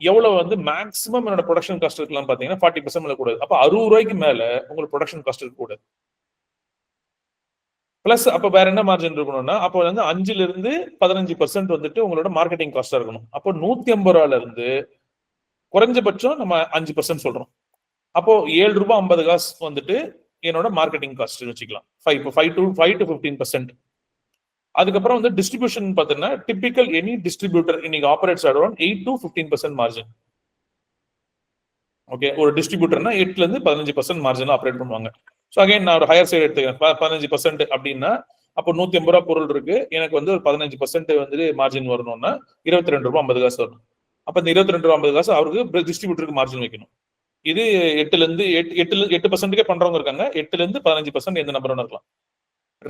எவ்வளவு வந்து மேக்ஸிமம் என்னோட ப்ரொடக்ஷன் காஸ்ட் இருக்கலாம் பாத்தீங்கன்னா 40% மேல கூடாது. அப்போ 60 ரூபாய்க்கு மேல உங்களுக்கு ப்ரொடக்ஷன் காஸ்ட் இருக்கக்கூடாது. பிளஸ் அப்ப வேற என்ன மார்ஜின் இருக்கணும்னா அப்போ வந்து 5 இருந்து 15% வந்துட்டு உங்களோட மார்க்கெட்டிங் காஸ்டா இருக்கணும். அப்போ 150 ரூபால இருந்து குறைஞ்சபட்சம் நம்ம 5% சொல்றோம். அப்போ 7 ரூபாய் 50 காசு வந்துட்டு என்னோட மார்க்கெட்டிங் காஸ்ட் வச்சுக்கலாம். 5 to 15%. அதுக்கப்புறம் வந்து டிஸ்ட்ரிபியூஷன் பார்த்தீங்கன்னா டிபிக்கல் எனி டிஸ்ட்ரிபியூட்டர் இன்னைக்கு operates around 8 to 15% margin. Okay, ஒரு டிஸ்ட்ரிபியூட்டர்னா 8 இருந்து 15% மார்ஜின் ஆப்ரேட் பண்ணுவாங்க. ஸோ அகைன் நான் ஒரு ஹையர் சைடு எடுத்துக்கிறேன் 15% அப்படின்னா அப்போ 150 ரூபா பொருள் இருக்கு, எனக்கு வந்து ஒரு 15% வந்து மார்ஜின் வரணும்னா 22 ரூபாய் 50 காசு வரணும். அப்போ இந்த 22 ரூபாய் 50 காசு அவருக்கு டிஸ்ட்ரிபியூட்டருக்கு மார்ஜின் வைக்கணும். இது 8% பண்றவங்க இருக்காங்க. 8 இருந்து 15% எந்த நம்பரும் இருக்கலாம்.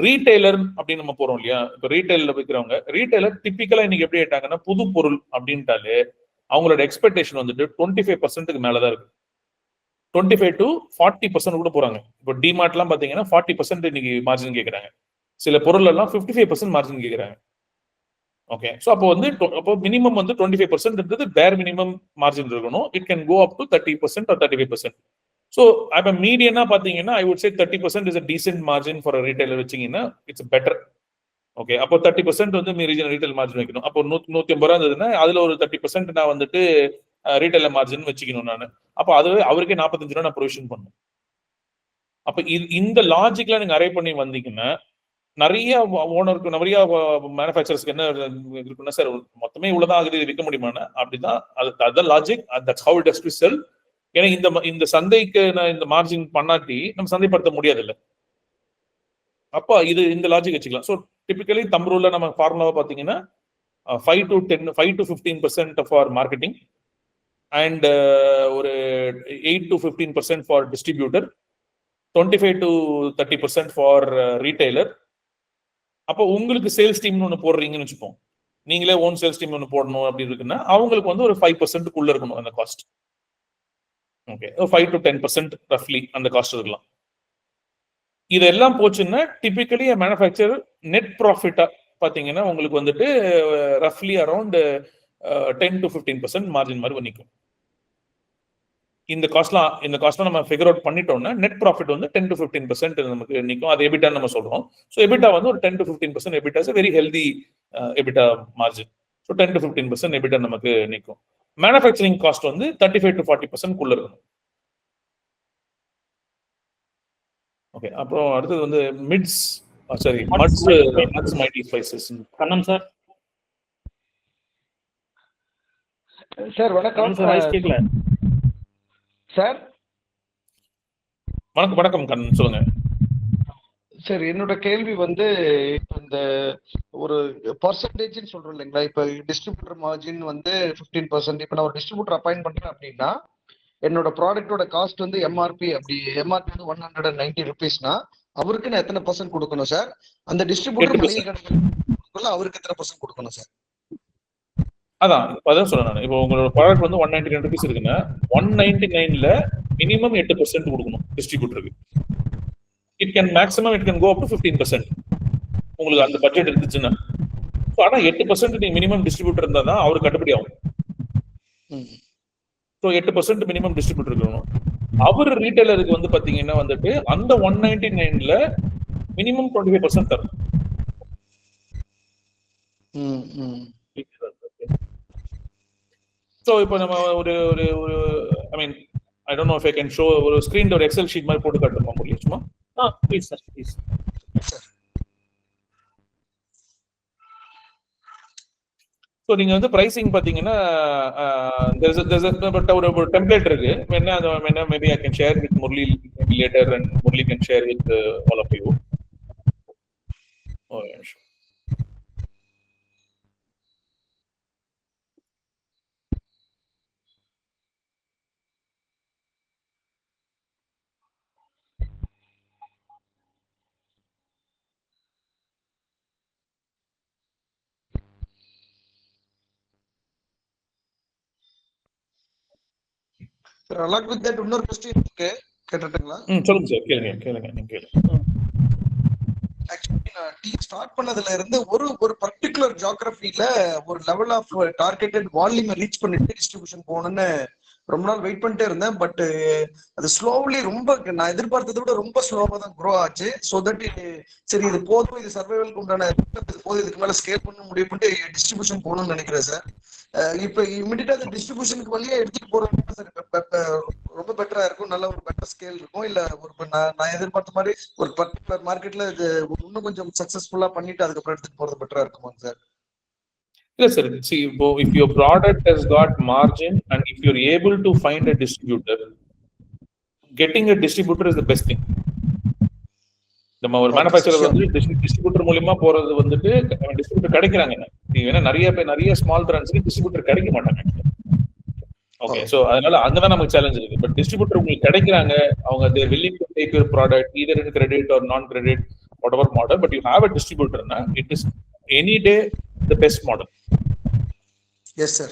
ரீட்டைலர் அப்படின்னு நம்ம போறோம் இல்லையா, இப்போ ரீட்டைலர் விற்கிறவங்க ரீட்டைலர் டிபிக்கலா இன்னைக்கு எப்படி ஆயிட்டாங்கன்னா புது பொருள் அப்படின்ட்டாலே அவங்களோட எக்ஸ்பெக்டேஷன் வந்துட்டு 25% மேலதான் இருக்கு. 25 to 40% கூட போறாங்க. இப்போ டிமார்ட் எல்லாம் பாத்தீங்கன்னா 40% இன்னைக்கு மார்ஜின் கேட்கறாங்க. சில பொருள் எல்லாம் 55% மார்ஜின் கேட்கறாங்க. ஓகே, ஸோ அப்போ வந்து அப்போ மினிமம் வந்து 25% பேர் மினிமம் மார்ஜின் இருக்கணும். It can go up to 30% or 35%. So அப்போ மீடியனா பாத்தீங்கன்னா I would say 30% is a decent margin for a retailer வச்சீங்கன்னா இட்ஸ் பெட்டர். ஓகே, அப்போ 30% வந்து ரீட்டைல் மார்ஜின் வைக்கணும். அப்போ 150 ரூபா இருந்ததுன்னா அதுல ஒரு 30% நான் வந்துட்டு ரீட்டைல் மார்ஜின் வச்சுக்கணும் நான். அப்போ அதுவே அவருக்கே 45 ரூபா நான் ப்ரொவிஷன் பண்ணும். அப்போ இந்த லாஜிக்ல நீங்க அரே பண்ணி வந்தீங்கன்னா நிறைய ஓனருக்கு நிறைய மேனுஃபேக்சரர்ஸ்க்கு என்ன இருக்குன்னா சார் மொத்தமே இவ்வளவுதான் ஆகுது விற்க முடியுமானா அப்படிதான் அதுதான் logic. That's how it has to sell. ஏன்னா இந்த சந்தைக்கு நான் இந்த மார்ஜின் பண்ணாட்டி நம்ம சந்தைப்படுத்த முடியாது இல்லை. அப்போ இந்த லாஜிக் வச்சுக்கலாம். ஸோ டிபிக்கலி தம்ரூல்ல நம்ம ஃபார்முலாவை பார்த்தீங்கன்னா 5 to 15% ஃபார் மார்க்கெட்டிங் அண்ட் ஒரு 8 to 15% for distributor, 25 to 30% for retailer. அப்போ உங்களுக்கு சேல்ஸ் டீம்னு ஒன்று போடுறீங்கன்னு வச்சுப்போம், நீங்களே ஓன் சேல்ஸ் டீம் ஒன்று போடணும் அப்படி இருக்குன்னா அவங்களுக்கு வந்து ஒரு 5% இருக்கணும் அந்த காஸ்ட். ஓகே, 5 to 10% ரஃப்லி அந்த காஸ்ட் இருக்கலாம். இதெல்லாம் போச்சுன்னா டிபிக்கலி மேனுஃபேக்சர் நெட் ப்ராஃபிட்டா பாத்தீங்கன்னா உங்களுக்கு வந்துட்டு ரஃப்லி அரௌண்ட் 10 to 15% மார்ஜின் மாதிரி நிற்கும். இந்த காஸ்ட்லாம் நம்ம ஃபிகர் அவுட் பண்ணிட்டோம்னா நெட் ப்ராஃபிட் வந்து 10 to 15% நமக்கு நிற்கும். அது எபிட்டா நம்ம சொல்றோம். ஸோ எபிட்டா வந்து ஒரு 10 to 15% EBITDA is very healthy EBITDA margin. So 10 to 15% EBITDA நமக்கு நிற்கும். மேனுஃபேக்சரிங் காஸ்ட் வந்து 35 to 40% இருக்கணும். ஓகே, அப்புறம் அடுத்தது வந்து மட்ஸ் mighty spices. Kannan sir. Sir வணக்கம் சார். கேட்கல சார். வணக்கம் கண்ணன், சொல்லுங்க சார். என்னோட கேள்வி வந்து இந்த ஒரு பர்சன்டேஜ்னு சொல்றோம் இல்லைங்களா, இப்ப டிஸ்ட்ரிபியூட்டர் மார்ஜின் வந்து 15%. இப்ப நான் ஒரு டிஸ்ட்ரிபியூட்டர் அப்பாயிண்ட் பண்றேன் அப்படின்னா என்னோட ப்ராடக்டோட காஸ்ட் வந்து எம்ஆர்பி வந்து 190 rupeesனா அவருக்கு நான் எத்தனை % கொடுக்கணும் சார்? அந்த டிஸ்ட்ரிபியூட்டர் மளிகை கடைக்கு அவருக்கு எத்தனை % கொடுக்கணும் சார்? அதான் சொல்றேன் நான். இப்போ உங்களோட ப்ராடக்ட் வந்து 199 rupees இருக்குன்னா 199ல மினிமம் 8% கொடுக்கணும் டிஸ்ட்ரிபியூட்டருக்கு. It can go up to 15% உங்களுக்கு அந்த பட்ஜெட் இருந்துச்சுன்னா. ஆனா 8% நீங்க மினிமம் டிஸ்ட்ரிபியூட்டர் இருந்தா தான் அவருக்கு கட்டுப்படி ஆகும். ஸோ 8% மினிமம் டிஸ்ட்ரிபியூட்டர் இருக்கணும். அவர் ரீட்டைலருக்கு வந்து பாத்தீங்கன்னா வந்துட்டு அந்த 199ல மினிமம் 25% தரும். ஸோ இப்போ நம்ம ஒரு I mean I don't know if I can show ஒரு ஸ்கிரீன்ல ஒரு எக்ஸல் ஷீட் மாதிரி போட்டு காட்டுமா முடியும் சும்மா? Please sir, please. ஸோ நீங்க வந்து பிரைசிங் பாத்தீங்கன்னா ஒரு டெம்ப்ளேட் இருக்கு. வேணா maybe I can share with Murali later and Murali can share with all of you. Sir along with that இன்னொரு क्वेश्चन இருக்கு, கேட்டட்டுங்களா? சொல்லுங்க சார், கேளுங்க நீங்க கேளுங்க. ஆக்சுவலி நான் டீம் ஸ்டார்ட் பண்ணதுல இருந்து ஒரு பர்டிகுலர் ஜியோகிராஃபில ஒரு level of targeted volume reach பண்ணிட்டு டிஸ்ட்ரிபியூஷன் போகணும்னு ரொம்ப நாள் வெயிட் பண்ணிட்டே இருந்தேன். பட் அது ஸ்லோவ்லி ரொம்ப நான் எதிர்பார்த்ததை விட ரொம்ப ஸ்லோவா தான் க்ரோ ஆச்சு. ஸோ தட் சரி இது போதும், இது சர்வைவலுக்கு உண்டான போதும், இதுக்கு மேல ஸ்கேல் பண்ண முடிவு பண்ணிட்டு டிஸ்ட்ரிபியூஷன் போகணும்னு நினைக்கிறேன் சார். இப்போ இமிடியேட்டா அந்த டிஸ்ட்ரிபியூஷனுக்கு வழியா எடுத்துட்டு போறது சார் ரொம்ப பெட்டரா இருக்கும், நல்ல ஒரு பெட்டர் ஸ்கேல் இருக்கும். இல்ல ஒரு நான் எதிர்பார்த்த மாதிரி ஒரு பர்டிகுலர் மார்க்கெட்ல இது இன்னும் கொஞ்சம் சக்சஸ்ஃபுல்லா பண்ணிட்டு அதுக்கப்புறம் எடுத்துட்டு போறது பெட்டரா இருக்குமா சார்? இல்ல sir, see, if your product has got margin and if you're able to find a distributor, getting a distributor is the best thing. நம்ம ஒரு மேனுஃபேக்சரர் வந்து டிஸ்ட்ரிபியூட்டர் மூலமா போறது வந்துட்டு டிஸ்ட்ரிபியூட்டர் கிடைக்கிறாங்க. ஏன்னா நிறைய ஸ்மால் பிராண்ட்ஸ்க்கு டிஸ்ட்ரிபியூட்டர் கிடைக்க மாட்டாங்க. ஓகே, சோ அதனால அங்கதான் நமக்கு சேலஞ்ச் இருக்கு. பட் டிஸ்ட்ரிபியூட்டர் உங்களுக்கு கிடைக்கிறாங்க, அவங்க they willing to take your product either in credit or non credit whatever model, but you have a distributor na, it is any day the best model. Yes sir.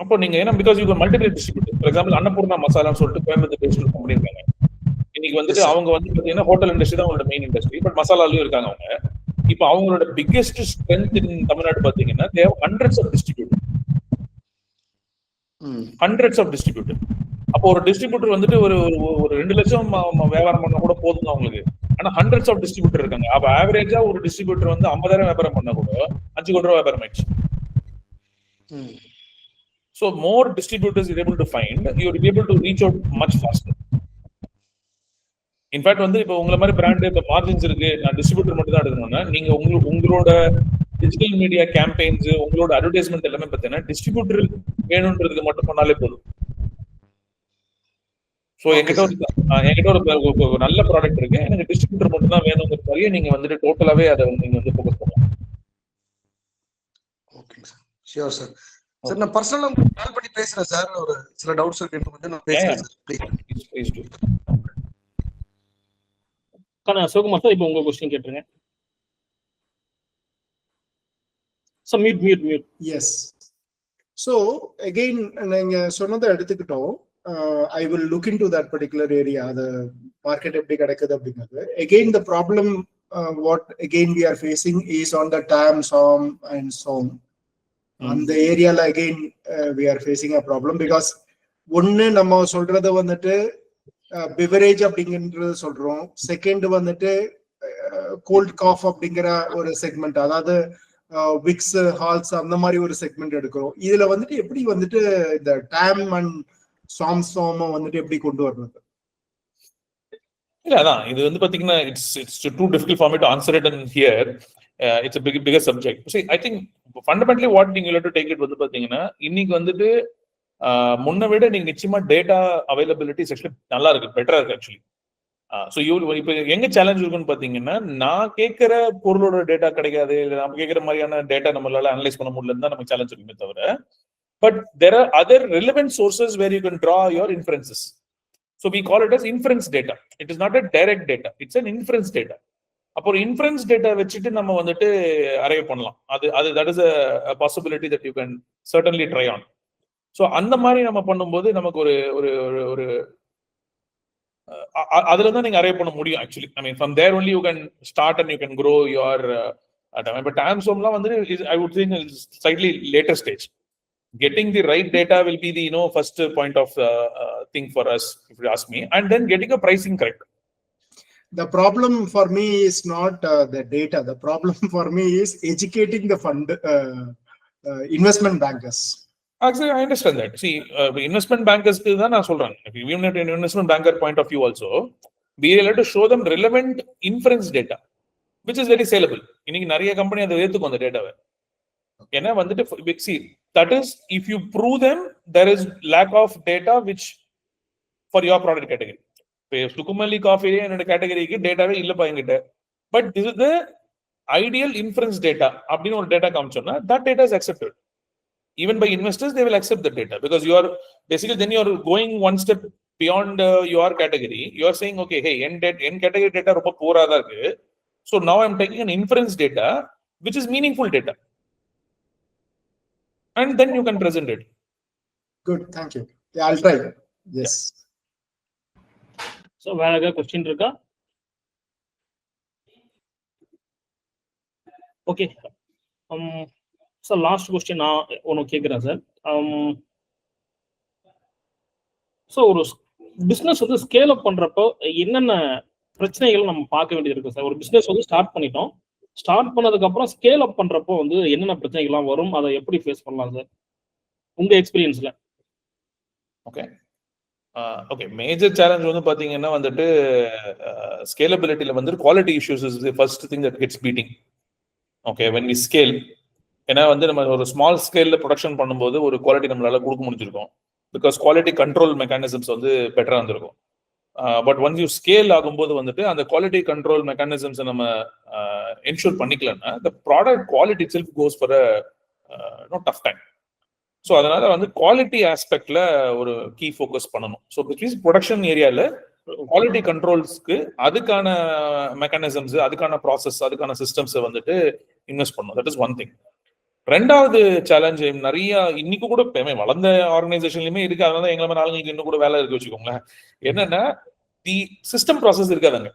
அப்போ நீங்க ஏன்னா பிகாஸ் யூ மல்டிபிள் டிஸ்ட்ரிபியூட்டர். ஃபார் எக்ஸாம்பிள் அன்னபூர்ணா மசாலான்னு சொல்லிட்டு கோயம்புத்தூர் பேஸ்ட் ஒரு கம்பெனி இருக்காங்க. இன்னைக்கு வந்துட்டு அவங்க வந்து பாத்தீங்கன்னா ஹோட்டல் இண்டஸ்ட்ரி தான் அவங்களோட மெயின் இண்டஸ்ட்ரி, பட் மசாலாலையும் இருக்காங்க அவங்க. இப்போ அவங்களோட பிக்கெஸ்ட் ஸ்ட்ரென்த் இன் தமிழ்நாடு பாத்தீங்கன்னா they have hundreds of distributors. hundreds of distributors. அப்போ ஒரு டிஸ்ட்ரிபியூட்டர் வந்துட்டு ஒரு 2 லட்சம் வியாபாரம் பண்ணா கூட போதும் அவங்களுக்கு. ஆனா hundreds of distributor இருக்காங்க. அப்ப ஆவரேஜா ஒரு டிஸ்ட்ரிபியூட்டர் வந்து 50,000 வியாபாரம் பண்ணா கூட 5 கோடி ரூபாய் வியாபாரம் ஆயிடுச்சு. So more distributors you're able to find, you'll be able to reach out much faster. In fact வந்து இப்போ உங்களை மாதிரி பிராண்ட் இப்போ மார்ஜின்ஸ் இருக்கு, நான் டிஸ்ட்ரிபியூட்டர் மட்டும் தான் எடுக்கணும்னா நீங்க உங்களோட டிஜிட்டல் மீடியா கேம்பெயின்ஸ், உங்களோட அட்வர்டைஸ்மெண்ட் எல்லாமே பார்த்தீங்கன்னா டிஸ்ட்ரிபியூட்டர் வேணும்ன்றதுக்கு மட்டும் பண்ணாலே போதும். ஸோ என்கிட்ட ஒரு நல்ல ப்ராடக்ட் இருக்கு, எனக்கு டிஸ்ட்ரிபியூட்டர் மட்டும் தான் வேணுங்கிற மாதிரியே நீங்க வந்துட்டு டோட்டலாவே அதை நீங்க வந்து ஃபோக்கஸ் பண்ணலாம். ஓகேங்க சார், ஷியோர் சார். சார் நான் பர்சனலா உங்களுக்கு கால் பண்ணி பேசுறேன் சார், ஒரு சில டவுட்ஸ் இருக்கு வந்து நான் பேசுறேன் sir. Please to Sivakumar sir, இப்போ உங்க क्वेश्चन கேட்டுருங்க sir. Mute. Yes. So again நீங்க சொன்னதை எடுத்துக்கிட்டோம். I will look into that particular area, the market எப்படி கிடைக்குது அப்படிங்கிறது. Again the problem what again we are facing is on the TAM, SOM and SOM. On the area again we are facing a problem because ஒன்னு நம்ம சொல்றது வந்துட்டு beverage அப்படிங்கிறது சொல்றோம். செகண்ட் வந்துட்டு கோல்ட் காஃப் அப்படிங்கிற ஒரு செக்மெண்ட், அதாவது விக்ஸ் ஹால்ஸ் அந்த மாதிரி ஒரு செக்மெண்ட் எடுக்கிறோம். இதுல வந்துட்டு எப்படி வந்துட்டு இந்த TAM and SOM வந்துட்டு எப்படி கொண்டு வர்றது? இல்ல அதான் இது வந்து பாத்தீங்கன்னா it's too difficult for me to answer it in here. It's a bigger subject. See, I think fundamentally what நீங்க have to take it வந்து பாத்தீங்கன்னா இன்னைக்கு வந்துட்டு முன்ன விட நீங்க நிச்சயமா டேட்டா அவைலபிலிட்டி ஆக்சுவலி நல்லா இருக்கு, பெட்டரா இருக்கு ஆக்சுவலி. ஸோ இப்போ எங்க சேலஞ்ச் இருக்குன்னு பாத்தீங்கன்னா நான் கேட்கிற பொருளோட டேட்டா கிடைக்காது, இல்லை நம்ம கேட்கிற மாதிரியான டேட்டா நம்மளால அனலைஸ் பண்ண முடியலன்னு தான் நமக்கு சேலஞ்ச் இருக்குமே தவிர, but there are other relevant sources where you can draw your inferences. So we call it as inference data. It is not a direct data, it's an inference data. அப்போ ஒரு இன்ஃபரன்ஸ் டேட்டா வச்சுட்டு நம்ம வந்துட்டு அரைவ் பண்ணலாம். அது that is a possibility that you can certainly try on. So அந்த மாதிரி நம்ம பண்ணும்போது நமக்கு ஒரு அதுல தான் நீங்க அரைவ் பண்ண முடியும் actually. I mean from there only you can start and you can grow your but டாம்சோம்லாம் வந்து I would think slightly later stage. Getting the right data will be the first point of thing for us, if you ask me, and then getting a pricing correct. The problem for me is not the data. The problem for me is educating the fund investment bankers. Actually, I understand that. See, investment bankers ku dhaan na solran. If you even at an investment banker point of view also, we have to show them relevant inference data, which is very saleable. Iniki nariya company adha eduthukom the data. ஏன்னா வந்துட்டு see that is if you prove them there is lack of data which for your product category. இப்போ சுகுமல்லி காஃபி என்னோட கேட்டகரிக்கு டேட்டாவே இல்லப்பா என்கிட்ட, but this is the ideal inference data அப்படின்னு ஒரு data காமிச்சோம்னா that data is accepted even by investors. They will accept the data because you are basically then you are going one step beyond your category. You are saying okay, hey en category data ரொம்ப poor ஆ தான் இருக்கு, so now I'm taking an inference data which is meaningful data and then you can present it. Good, thank you. Yeah, I'll try. Yes. So வேற ஏதாவது கொஸ்டின் இருக்கா? ஓகே சார், லாஸ்ட் கொஸ்டின் நான் ஒன்று கேட்குறேன் சார். ஸோ ஒரு பிஸ்னஸ் வந்து ஸ்கேல் அப் பண்ணுறப்போ என்னென்ன பிரச்சனைகள் நம்ம பார்க்க வேண்டியது இருக்கு சார்? ஒரு பிஸ்னஸ் வந்து ஸ்டார்ட் பண்ணிட்டோம், ஸ்டார்ட் பண்ணதுக்கப்புறம் ஸ்கேல் அப் பண்ணுறப்போ வந்து என்னென்ன பிரச்சனைகள்லாம் வரும், அதை எப்படி ஃபேஸ் பண்ணலாம் சார் உங்கள் எக்ஸ்பீரியன்ஸில்? ஓகே மேஜர் சேலஞ்ச் வந்து பாத்தீங்கன்னா வந்துட்டு ஸ்கேலபிலிட்டியில வந்து quality issues is the first thing that gets beating. Okay when we scale, ஏன்னா வந்து நம்ம ஒரு ஸ்மால் ஸ்கேல்ல ப்ரொடக்ஷன் பண்ணும்போது ஒரு குவாலிட்டி நம்மளால கொடுக்க முடிஞ்சிருக்கும் பிகாஸ் குவாலிட்டி கண்ட்ரோல் மெக்கானிசம்ஸ் வந்து பெட்டரா இருந்திருக்கும். பட் ஒன்ஸ் யூ ஸ்கேல் ஆகும்போது வந்துட்டு அந்த குவாலிட்டி கண்ட்ரோல் மெக்கானிசம்ஸ் நம்ம என்ஷூர் பண்ணிக்கலன்னா the product quality itself goes for a tough time. So அதனால வந்து குவாலிட்டி ஆஸ்பெக்ட்ல ஒரு கீ ஃபோக்கஸ் பண்ணணும். ஸோ பிட்வீன் ப்ரொடக்ஷன் ஏரியால குவாலிட்டி கண்ட்ரோல்ஸ்க்கு அதுக்கான மெக்கானிசம்ஸ், அதுக்கான ப்ராசஸ், அதுக்கான சிஸ்டம்ஸை வந்துட்டு இன்வெஸ்ட் பண்ணணும். That is one thing. ரெண்டாவது சேலஞ்ச் நிறைய இன்னைக்கு கூட வளர்ந்த ஆர்கனைசேஷன்லயுமே இருக்கு, அதனால எங்களை மாதிரி ஆளுங்களுக்கு இன்னும் கூட வேலை இருக்கு வச்சுக்கோங்களேன். என்னன்னா தி சிஸ்டம் ப்ராசஸ் இருக்காதுங்க.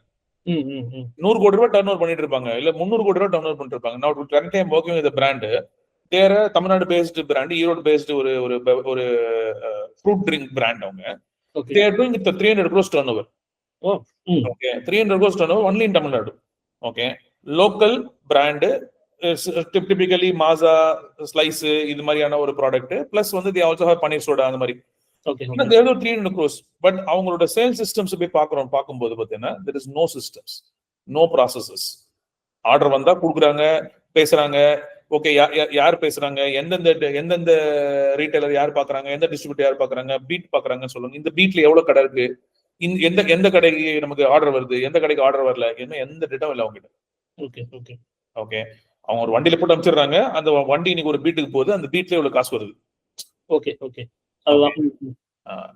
100 கோடி ரூபாய் டர்ன் ஓவர் பண்ணிட்டு இருப்பாங்க, இல்ல 300 கோடி ரூபாய் டர்ன் ஓவர் பண்ணிட்டு இருப்பாங்க. நான் current time working with brand there Tamil Nadu based brand, Erode based ஒரு ஒரு ஃப்ரூட் ட்ரிங்க் பிராண்ட். அவங்க they are doing 300 crores turnover. Okay, 300 crores turnover only in Tamil Nadu. Okay, local brand is typically Maaza slice இது மாதிரியான ஒரு ப்ராடக்ட் பிளஸ் வந்து they also have paneer soda அந்த மாதிரி. Okay, they are 300 crores, but அவங்களோட சேல்ஸ் சிஸ்டம்ஸ் போய் பார்க்கும்போது பார்த்தீங்கன்னா there is no systems, no processes. Order வந்தா கொடுக்குறாங்க, பேசுறாங்க. ஓகே, யார் பேசுறாங்க, எந்தெந்த ரீட்டைலர் யார் பாக்குறாங்க, எந்த டிஸ்ட்ரிபியூட்டர் யார் பாக்குறாங்க, பீட் பாக்குறாங்கன்னு சொல்லுங்க. இந்த பீட்ல எவ்வளவு கடை இருக்கு, எந்த கடைக்கு நமக்கு ஆர்டர் வருது, எந்த கடைக்கு ஆர்டர் வரல, எந்த டேட்டாவும் இல்லை அவங்க கிட்ட. ஓகே ஓகே ஓகே அவங்க ஒரு வண்டியில போட்டு அனுப்பிச்சிடுறாங்க, அந்த வண்டி இன்னைக்கு ஒரு பீட்டுக்கு போகுது, அந்த பீட்ல எவ்வளவு காசு வருது. ஓகே ஓகே அதுதான்.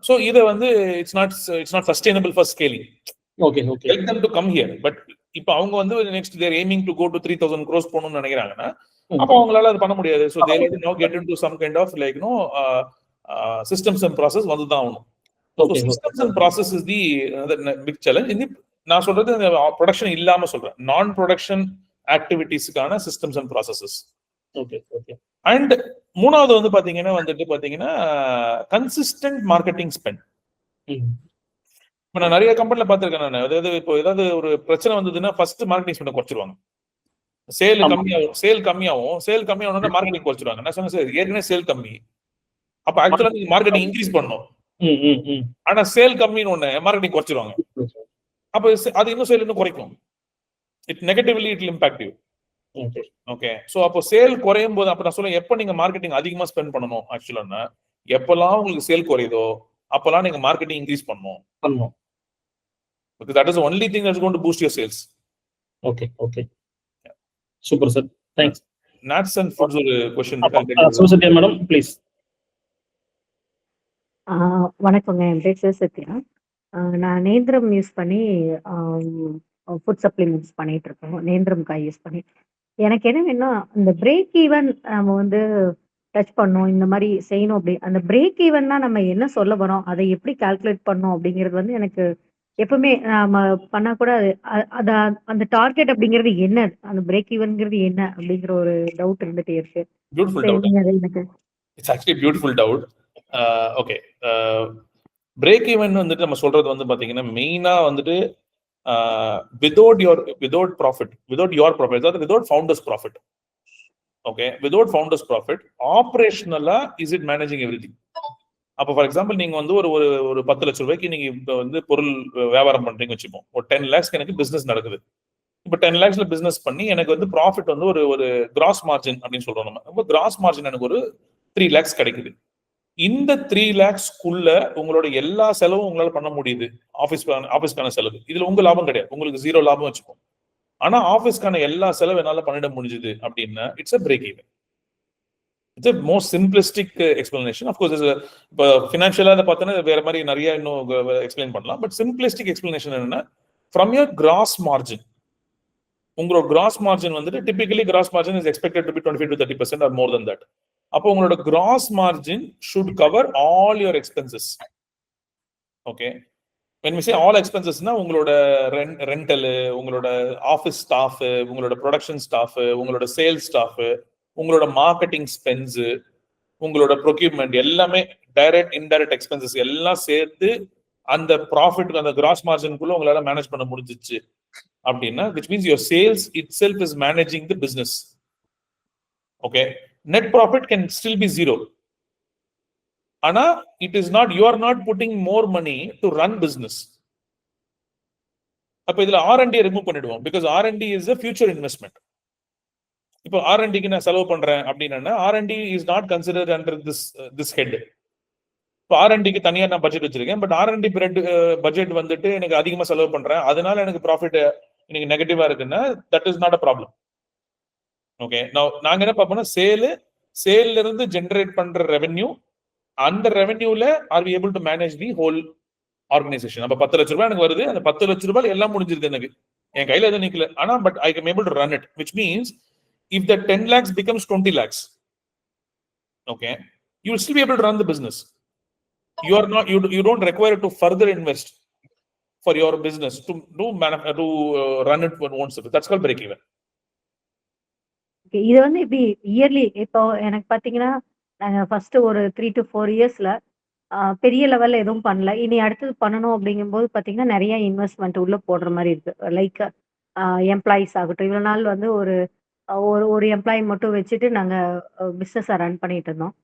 சோ இத வந்து it's not sustainable for scaling. Okay okay help them to come here. But இப்போ அவங்க வந்து next their aiming to go to 3000 crores போகணும்னு நினைக்கிறாங்கன்னா அப்ப அவங்களால அது பண்ண முடியாது. So they will now get into some kind of like systems and process வந்துதான் ஆகணும். So systems and process is the big challenge. நான் சொல்றது ப்ரொடக்ஷன் இல்லாம சொல்றேன், நான் ப்ரொடக்ஷன் ஆக்டிவிட்டிஸ்க்கான systems and processes. Okay okay and மூணாவது வந்து பாத்தீங்கன்னா கன்சிஸ்டன்ட் மார்க்கெட்டிங் ஸ்பெண்ட். இப்ப நான் நிறைய கம்பெனில பாத்திருக்கேன் நான், அதாவது இப்போ ஏதாவது ஒரு பிரச்சனை வந்ததுன்னா ஃபர்ஸ்ட் மார்க்கெட்டிங் ஸ்பெண்ட் குறைச்சிருவாங்க. சேல் கம்மியாகும் மார்க்கெட்டிங் குறைச்சிருவாங்க. நான் சொன்னேன் சார் ஏற்கனவே சேல் கம்மி, அப்ப ஆக்சுவலா நீங்க மார்க்கெட்டிங் இன்க்ரீஸ் பண்ணணும். ஆனா சேல் கம்மின்னு ஒண்ணு மார்க்கெட்டிங் குறைச்சிருவாங்க. அப்ப அது இன்னும் சேல் இன்னும் குறைக்கும். It negatively it impact you. Okay so அப்போ சேல் குறையும் போது அப்ப நான் சொல்லுவேன், எப்ப நீங்க மார்க்கெட்டிங் அதிகமா ஸ்பெண்ட் பண்ணணும் ஆக்சுவலா, எப்பெல்லாம் உங்களுக்கு சேல் குறையுதோ அப்பெல்லாம் நீங்க மார்க்கெட்டிங் இன்க்ரீஸ் பண்ணணும். Because that is the only thing that's going to boost your sales. Okay, okay. Super, sir. Thanks. Nuts and foods ஒரு question. Susatya madam, please. வணக்கங்க, என் பேர் சிவசத்யா. நான் நேந்திரம் யூஸ் பண்ணி ஃபுட் சப்ளிமெண்ட்ஸ் பண்ணிட்டு இருக்கோம். நேந்திரம் காய் யூஸ் பண்ணி எனக்கு என்ன வேணும்னா, இந்த பிரேக் ஈவன் நம்ம வந்து டச் பண்ணோம், இந்த மாதிரி செய்யணும். அப்படி அந்த பிரேக் ஈவன்னா நம்ம என்ன சொல்ல வரோம், அதை எப்படி கால்குலேட் பண்ணோம் அப்படிங்கிறது வந்து எனக்கு எப்பவுமே நாம பண்ணா கூட அது அந்த டார்கெட் அப்படிங்கிறது என்ன, அந்த பிரேக் ஈவன்ங்கிறது என்ன அப்படிங்கிற ஒரு டவுட் இருந்துட்டே இருக்கு. Beautiful doubt. It's actually beautiful doubt. Okay, break even வந்துட்டு நம்ம சொல்றது வந்து பாத்தீங்கன்னா மெயினா வந்துட்டு without profit, அதாவது without founders profit. Okay, without founders profit, operationally is it managing everything? அப்ப ஃபார் எக்ஸாம்பிள் நீங்க வந்து ஒரு 10 லட்சம் ரூபாய்க்கு நீங்க வந்து பொருள் வியாபாரம் பண்றீங்க வச்சுப்போம். ஒரு 10 lakhs எனக்கு பிசினஸ் நடக்குது. இப்போ 10 lakhsல பிசினஸ் பண்ணி எனக்கு வந்து ப்ராஃபிட் வந்து ஒரு கிராஸ் மார்ஜின் அப்படின்னு சொல்றோம் நம்ம. இப்போ கிராஸ் மார்ஜின் எனக்கு ஒரு 3 lakhs கிடைக்குது. இந்த 3 lakhsக்குள்ள உங்களோட எல்லா செலவும் உங்களால பண்ண முடியுது. ஆஃபீஸ்க்கான செலவு, இதுல உங்க லாபம் கிடையாது, உங்களுக்கு 0 லாபம் வச்சுக்கோம். ஆனா ஆஃபீஸ்க்கான எல்லா செலவு என்னால பண்ணிட முடிஞ்சது அப்படின்னா it's a break even. It's a most simplistic explanation. Of course இப்போ ஃபினான்ஷியலா அதை பார்த்தோன்னா வேற மாதிரி நிறைய இன்னும் எக்ஸ்பிளைன் பண்ணலாம். பட் சிம்பிளிஸ்டிக் எக்ஸ்பிளனேஷன் என்னன்னா, ஃப்ரம் யுவர் கிராஸ் மார்ஜின், உங்களோட கிராஸ் மார்ஜின் வந்துட்டு typically gross margin is expected to be 25 to 30% or more than that. அப்போ உங்களோட gross margin should cover all your expenses. Okay, when we say all expenses னா உங்களோட ரெண்டல், உங்களோட ஆஃபீஸ் ஸ்டாஃப், உங்களோட ப்ரொடக்ஷன் ஸ்டாஃப், உங்களோட சேல்ஸ் ஸ்டாஃப், உங்களோட மார்க்கெட்டிங் ஸ்பென்ஸ், உங்களோட ப்ரொக்யூர்மெண்ட், எல்லாமே டைரக்ட் இன்டைரக்ட் எக்ஸ்பென்சஸ் எல்லாம் சேர்த்து அந்த ப்ராஃபிட் அந்த கிராஸ் மார்ஜின்குள்ள உங்களால மேனேஜ் பண்ண முடிஞ்சிச்சு அப்படின்னா, which means your sales itself is managing the business. Okay, net profit can still be 0. ஆனா it is not, you are not putting more money to run business. அப்ப இதுல R&D ரிமூவ் பண்ணிடுவோம், because R&D is a future investment. இப்போ R&Dக்கு நான் செலவு பண்றேன் அப்படின்னா R&D is not considered under this head. இப்போ R&Dக்கு தனியா நான் பட்ஜெட் வச்சிருக்கேன். பட் R&D பட்ஜெட் வந்துட்டு எனக்கு அதிகமா செலவு பண்றேன், அதனால எனக்கு ப்ராஃபிட் இன்னைக்கு நெகட்டிவா இருக்குன்னா that is not a problem. Okay, நாங்க என்ன பார்ப்போம்னா சேல்ல இருந்து ஜெனரேட் பண்ற ரெவென்யூ, அந்த ரெவென்யூல are we able to manage the whole organisation. அப்ப 10 லட்ச ரூபாய் எனக்கு வருது, அந்த 10 லட்ச ரூபாய் எல்லாம் முடிஞ்சிருது, எனக்கு என் கையில எதுவும் நிக்கல. ஆனா but I can able to run it, which means if the 10 lakhs becomes 20 lakhs, okay, you will still be able to run the business. You don't require to further invest for your business to run it for own service. That's called break even. இது வந்து இப்படி இயர்லி, இப்போ எனக்கு பாத்தீங்கன்னா நாங்க ஃபர்ஸ்ட் ஒரு 3 to 4 இயர்ஸ்ல பெரிய லெவல்ல எதுவும் பண்ணல. இனி அடுத்தது பண்ணணும் அப்படிங்கும்போது பாத்தீங்கன்னா நிறைய இன்வெஸ்ட்மெண்ட் உள்ள போடுற மாதிரி இருக்கு. லைக் எம்ப்ளாயிஸ் ஆகட்டும், இவ்வளவு நாள் வந்து ஒரு எம்ப்ளாயி மட்டும் வச்சுட்டு நாங்க பிசினஸ் ரன் பண்ணிட்டு இருந்தோம்.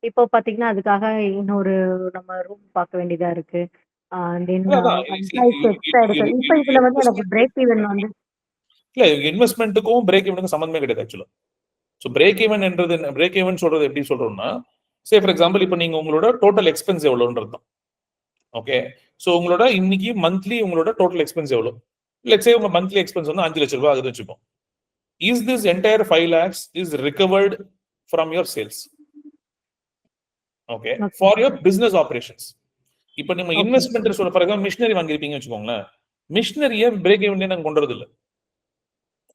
இப்போ பாத்தீங்கன்னா அதுக்காக இன்னொரு நம்ம ரூம் பார்க்க வேண்டியதா இருக்கு. இப்போ இதுல வந்து எனக்கு பிரேக் ஈவன் வந்து இல்ல, இன்வெஸ்ட்மெண்ட்டுக்கும் பிரேக் ஈவனுக்கும் சம்பந்தமே கிடையாது ஆக்சுவலா. ஸோ பிரேக் ஈவன் சொல்றது எப்படி சொல்றோம்னா, சே ஃபார் எக்ஸாம்பிள் இப்போ நீங்க உங்களோட டோட்டல் எக்ஸ்பென்ஸ் எவ்வளோன்றது தான். ஓகே, ஸோ உங்களோட இன்னைக்கு மந்த்லி உங்களோட டோட்டல் எக்ஸ்பென்ஸ் எவ்வளோ, லெட்ஸ் சே உங்க மந்த்லி எக்ஸ்பென்ஸ் வந்து 5 லட்ச ரூபாய் ஆகுது வச்சுப்போம். Is this entire 5 lakhs is recovered from your sales? Okay, for your business operations. இப்போ நம்ம இன்வெஸ்ட்மெண்ட் சொல்ல, ஃபார் எக்ஸாம்பிள் மிஷினரி வாங்கிருப்பீங்க வச்சுக்கோங்களேன், மிஷினரியை பிரேக் ஈவன் நாங்கள் கொண்டுறது இல்லை.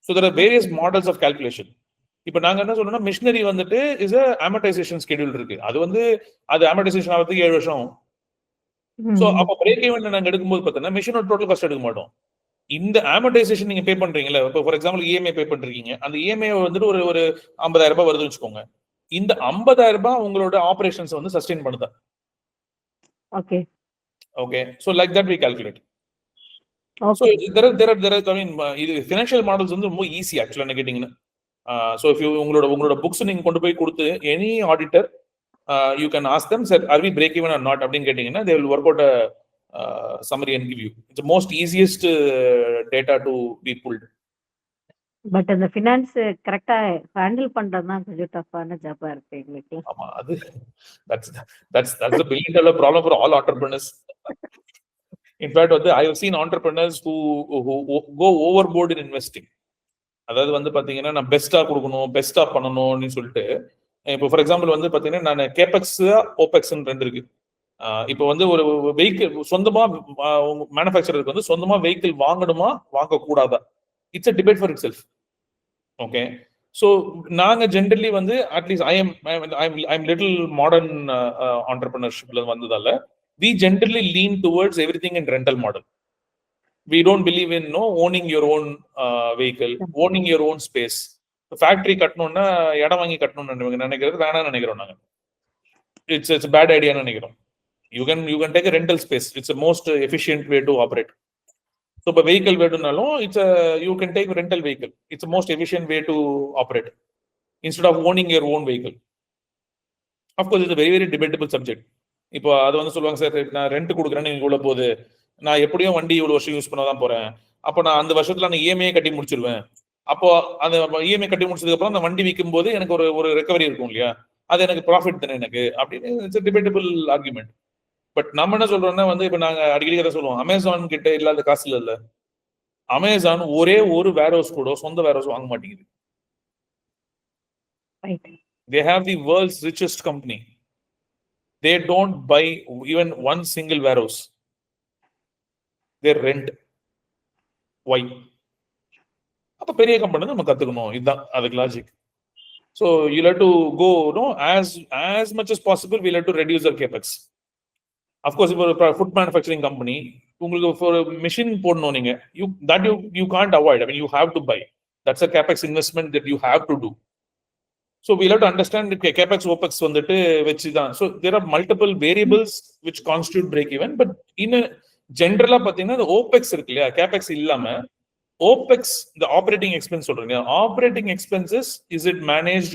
So there are various models of calculation. இப்போ நாங்க என்ன சொல்றோம்னா, மிஷினரி வந்துட்டு இஸ் a amortization schedule இருக்கு. அது amortization ஆகிறதுக்கு 7 வருஷம் ஆகும். ஸோ அப்போ பிரேக் ஈவன் நாங்க எடுக்கும்போது பார்த்தீங்கன்னா மிஷினோட டோட்டல் காஸ்ட் எடுக்க மாட்டோம். இந்த amortization நீங்க பே பண்றீங்கல்ல, இப்போ ஃபார் எக்ஸாம்பிள் இஎம்ஐ பே பண்றீங்க, அந்த இஎம்ஐ வந்துட்டு ஒரு 50,000 ரூபாய் வருதுன்னு வச்சுக்கோங்க. இந்த 50,000 ரூபாய் உங்களோட ஆபரேஷன்ஸ் வந்து சஸ்டெயின் பண்ணுதா? Okay, okay, so like that we calculate. So there are I mean இது financial models வந்து ரொம்ப ஈஸி ஆக்சுவலா என்ன கேட்டிங்கன்னா. So if you உங்களோட புக்ஸ் நீங்க கொண்டு போய் கொடுத்து any auditor you can ask them, sir, are we break even or not அப்படின்னு கேட்டிங்கன்னா they will work out a summary and give you. It's the most easiest data to be pulled. But அந்த ஃபினான்ஸ் கரெக்டா ஹேண்டில் பண்றது தான் கொஞ்சம் டஃப்பான ஜாபா இருக்கு எங்களுக்கு. ஆமா, அது that's the billion dollar problem for all entrepreneurs. In fact, I have seen entrepreneurs who go overboard in investing. அதாவது வந்து பாத்தீங்கன்னா நான் பெஸ்டா கொடுக்கணும், பெஸ்டா பண்ணணும்னு சொல்லிட்டு, இப்போ ஃபார் எக்ஸாம்பிள் வந்து பாத்தீங்கன்னா நான் கேபெக்ஸ் ஓபெக்ஸ் 2 இருக்கு. இப்போ வந்து ஒரு வெஹிக்கிள் சொந்தமா மேனுஃபேக்சரருக்கு வந்து சொந்தமா வெஹிக்கிள் வாங்கணுமா வாங்க கூடாதா, it's a debate for itself. Okay, so நாங்க ஜென்ரலி வந்து at least I am little modern ஆண்டர்பிரினர்ஷிப்ல வந்ததால we generally lean towards everything in rental model. We don't believe in owning your own vehicle, owning your own space. Factory கட்டணும்னா இடம் வாங்கி கட்டணும்னு நினைக்கிறது வேணாம்னு நினைக்கிறோம் நாங்க. It's a bad idea ன்னு நினைக்கிறோம். You can take a rental space. It's the most efficient way to operate. So இப்போ வெஹிக்கிள் வேணும்னாலும் you can take a rental vehicle. It's the most efficient way to operate instead of owning your own vehicle. Of course, it's a very very debatable subject. இப்போ அது வந்து சொல்லுவாங்க, சார் நான் ரெண்ட் கொடுக்குறேன்னு நீங்க உள்ள போகுது, நான் எப்படியும் வண்டி இவ்வளவு வருஷம் யூஸ் பண்ண தான் போறேன், அப்போ நான் அந்த வருஷத்துல நான் இஎம்ஐ கட்டி முடிச்சிருவேன். அப்போ அந்த இஎம்ஐ கட்டி முடிச்சதுக்கு அப்புறம் அந்த வண்டி விற்கும் போது எனக்கு ஒரு ஒரு ரெக்கவரி இருக்கும் இல்லையா, அது எனக்கு ப்ராஃபிட் தானே எனக்கு அப்படின்னு. It's debatable argument. பட் நம்ம என்ன சொல்றோம்னா வந்து இப்ப நாங்க அடிக்கடி கதை சொல்லுவோம், அமேசான் கிட்ட இல்லாத காசு இல்ல. அமேசான் ஒரே ஒரு வேர் ஹவுஸ் கூட சொந்த வேர் ஹவுஸ் வாங்க மாட்டேங்குது. They have the world's richest company. They don't buy even one single warehouse. They rent. Why? அப்ப பெரிய கம்பெனி நம்ம கத்துக்கணும், இதுதான் அதுக்கு logic. So you'll have to go, as much as possible we'll have to reduce our capex. Of course, if you're a food manufacturing company, உங்களுக்கு for a machine போடணும் நீங்க, you can't avoid. I mean, you have to buy. That's a capex investment that you have to do. So we'll have to understand that capex opex வந்துட்டு வெச்சுதான். So there are multiple variables which constitute break even, but in a generally பாத்தீங்கன்னா the opex இருக்கு இல்லையா, capex இல்லாம opex, the operating expense சொல்றீங்க, operating expenses, is it managed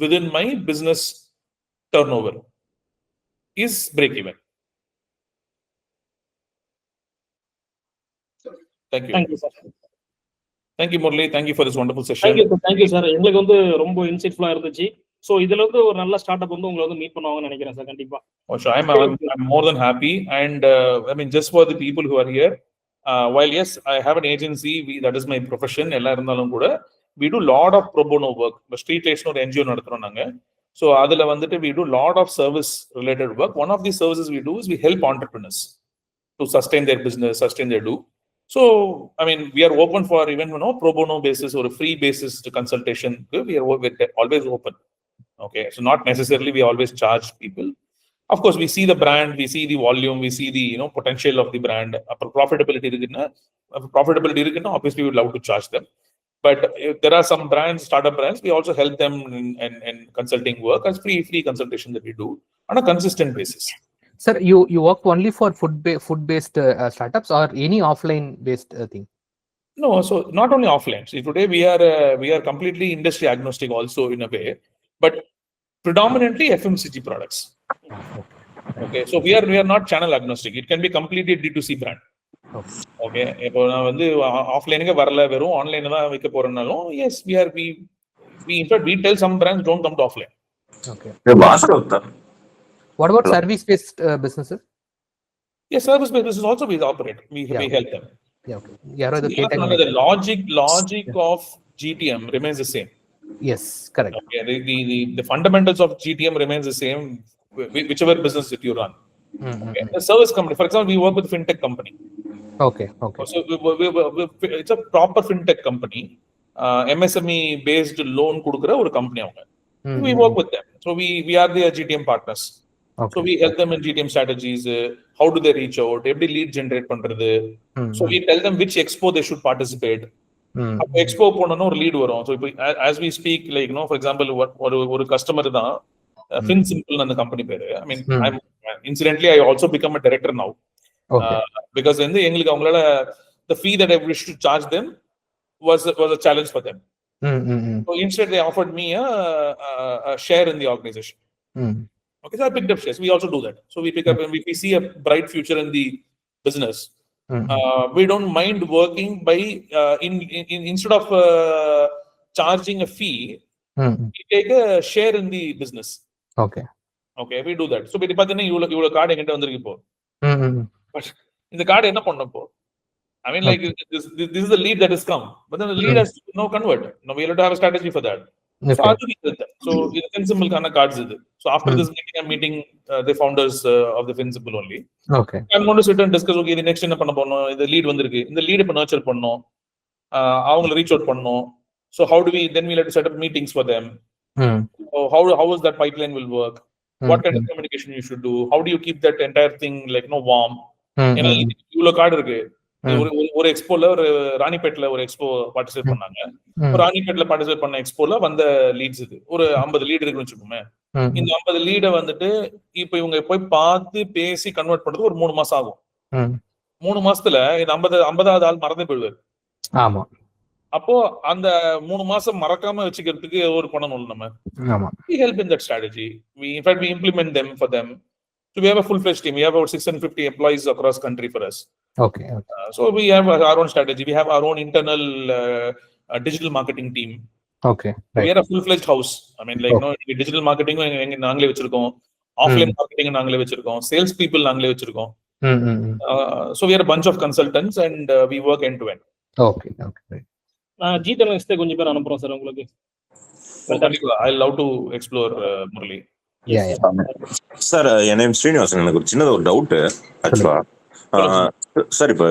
within my business turnover, is break even. Thank you. Thank you, sir. Thank you, Murli. Thank you for this wonderful session. Thank you, sir. எங்களுக்கு வந்து ரொம்ப இன்சைட்ஃபுல்லா இருந்துச்சு. சோ இதுல இருந்து ஒரு நல்ல ஸ்டார்ட் அப் வந்து உங்களை வந்து மீட் பண்ணுவாங்கன்னு நினைக்கிறேன் சார். கண்டிப்பா. Oh, sure. I'm more than happy, and I mean, just for the people who are here, while yes, I have an agency, that is my profession, ella irundhalum kuda we do lot of pro bono work. Street Lights no NGO naduthurom nanga. So adula vandittu we do lot of service related work. One of the services we do is we help entrepreneurs to sustain their business, sustain their do. So I mean, we are open for even pro bono basis or a free basis to consultation. We are always open. Okay, so not necessarily we always charge people. Of course, we see the brand, we see the volume, we see the potential of the brand. Profitability irukna, obviously we would love to charge them. But if there are some brands, startup brands, we also help them in consulting work as free consultation that we do on a consistent basis. Sir, you work only for food based startups or any offline based thing? No, so not only offline. See, today we are completely industry agnostic also in a way, but predominantly FMCG products. Okay, so we are not channel agnostic. It can be completely D2C brand. Okay, இப்போ நான் வந்து ஆஃப்லைனுக்கு வரல, வெறும் ஆன்லைன்ல தான் வைக்க போறேன்னாலும் yes, we in fact we tell some brands don't come to offline. Okay. Bhaskar. What about service based businesses? Yes, service based business also we operate. We help them. Yeah, okay. The logic of GTM remains the same. Yes, correct. Okay, the fundamentals of GTM remains the same, whichever business that you run. Okay. The service company, for example, we work with a fintech company. Okay. So it's a proper fintech company, MSME based loan kudukra or company avanga. We work with them. So we are their GTM partners. Okay. So we help them in GTM strategies. How do they reach out? Every lead generate பண்றது. So we tell them which expo they should participate. Expo போனோம்னா ஒரு லீட் வரும். ஸோ இப்போ as we speak like for example ஒரு கஸ்டமர் தான் FinSimple அந்த கம்பெனி பேரு. I mean incidentally I also become a director now because வந்து எங்களுக்கு அவங்களால the fee that I wish to charge them was a challenge for them. So instead they offered me a share in the organization. Okay, so I picked up shares. We also do that. So we pick up and we see a bright future in the business. We don't mind working by instead of charging a fee, we take a share in the business. Okay, we do that. So we pathina ivlo card engita vandirukku ipo. But இந்த கார்டு என்ன பண்ணனும் இப்போ? I mean, like this is the lead that has come, but then the lead has to now convert. Now we have to have a strategy for that. So it's FinSimple kind of cards இது. So after this meeting, I'm meeting the founders of the FinSimple only. Okay. I'm going to sit and discuss, okay, the next என்ன பண்ண போறோம், இந்த லீட் வந்திருக்கு, இந்த லீட் இப்ப நர்ச்சர் பண்ணனும், அவங்கள ரீச் அவுட் பண்ணனும். So how do we then we'll have to set up meetings for them. So how is that pipeline will work? What kind of communication you should do? How do you keep that entire thing like warm? ஏன்னா இவ்வளவு கார்டு இருக்கு. ஒரு எக்ஸ்போல ஒரு ராணிப்பேட்ல ஒரு எக்ஸ்போ பார்ட்டிசிபேட் பண்ணாங்க. ஒரு ராணிப்பேட்ல பார்ட்டிசிபேட் பண்ண எக்ஸ்போல வந்த லீட்ஸ் இது ஒரு 50 லீட் இருக்குன்னு வச்சுக்கோமே. இந்த 50 லீட வந்துட்டு இப்ப இவங்க போய் பார்த்து பேசி கன்வெர்ட் பண்றது ஒரு 3 மாசம் ஆகும். 3 மாசத்துல இந்த 50வது ஆள் மறந்து போயிடுவாரு. ஆமா. அப்போ அந்த 3 மாசம் மறக்காம வச்சுக்கிறதுக்கு ஒரு பண்ணணும் நம்ம. ஆமா. We help in that strategy. In fact we implement them for them. So we have a full-fledged team. We have about 650 employees across country for us. Okay. So we have our own strategy. We have our own internal digital marketing team. Okay. We Right. are a full-fledged house. I mean, like, no, digital marketing நாங்களே வச்சிருக்கோம், offline marketing நாங்களே வச்சிருக்கோம், sales people நாங்களே வச்சிருக்கோம். So we are a bunch of consultants and we work end to end. Okay. Right. Jithan கொஞ்சம் பேர் அனுப்புறோம் சார் உங்களுக்கு. I love to explore Murali. Yeah. Sir, N name Srinivasan. எனக்கு ஒரு சின்னதாக ஒரு டவுட்டு ஆக்சுவலா. சார், இப்போ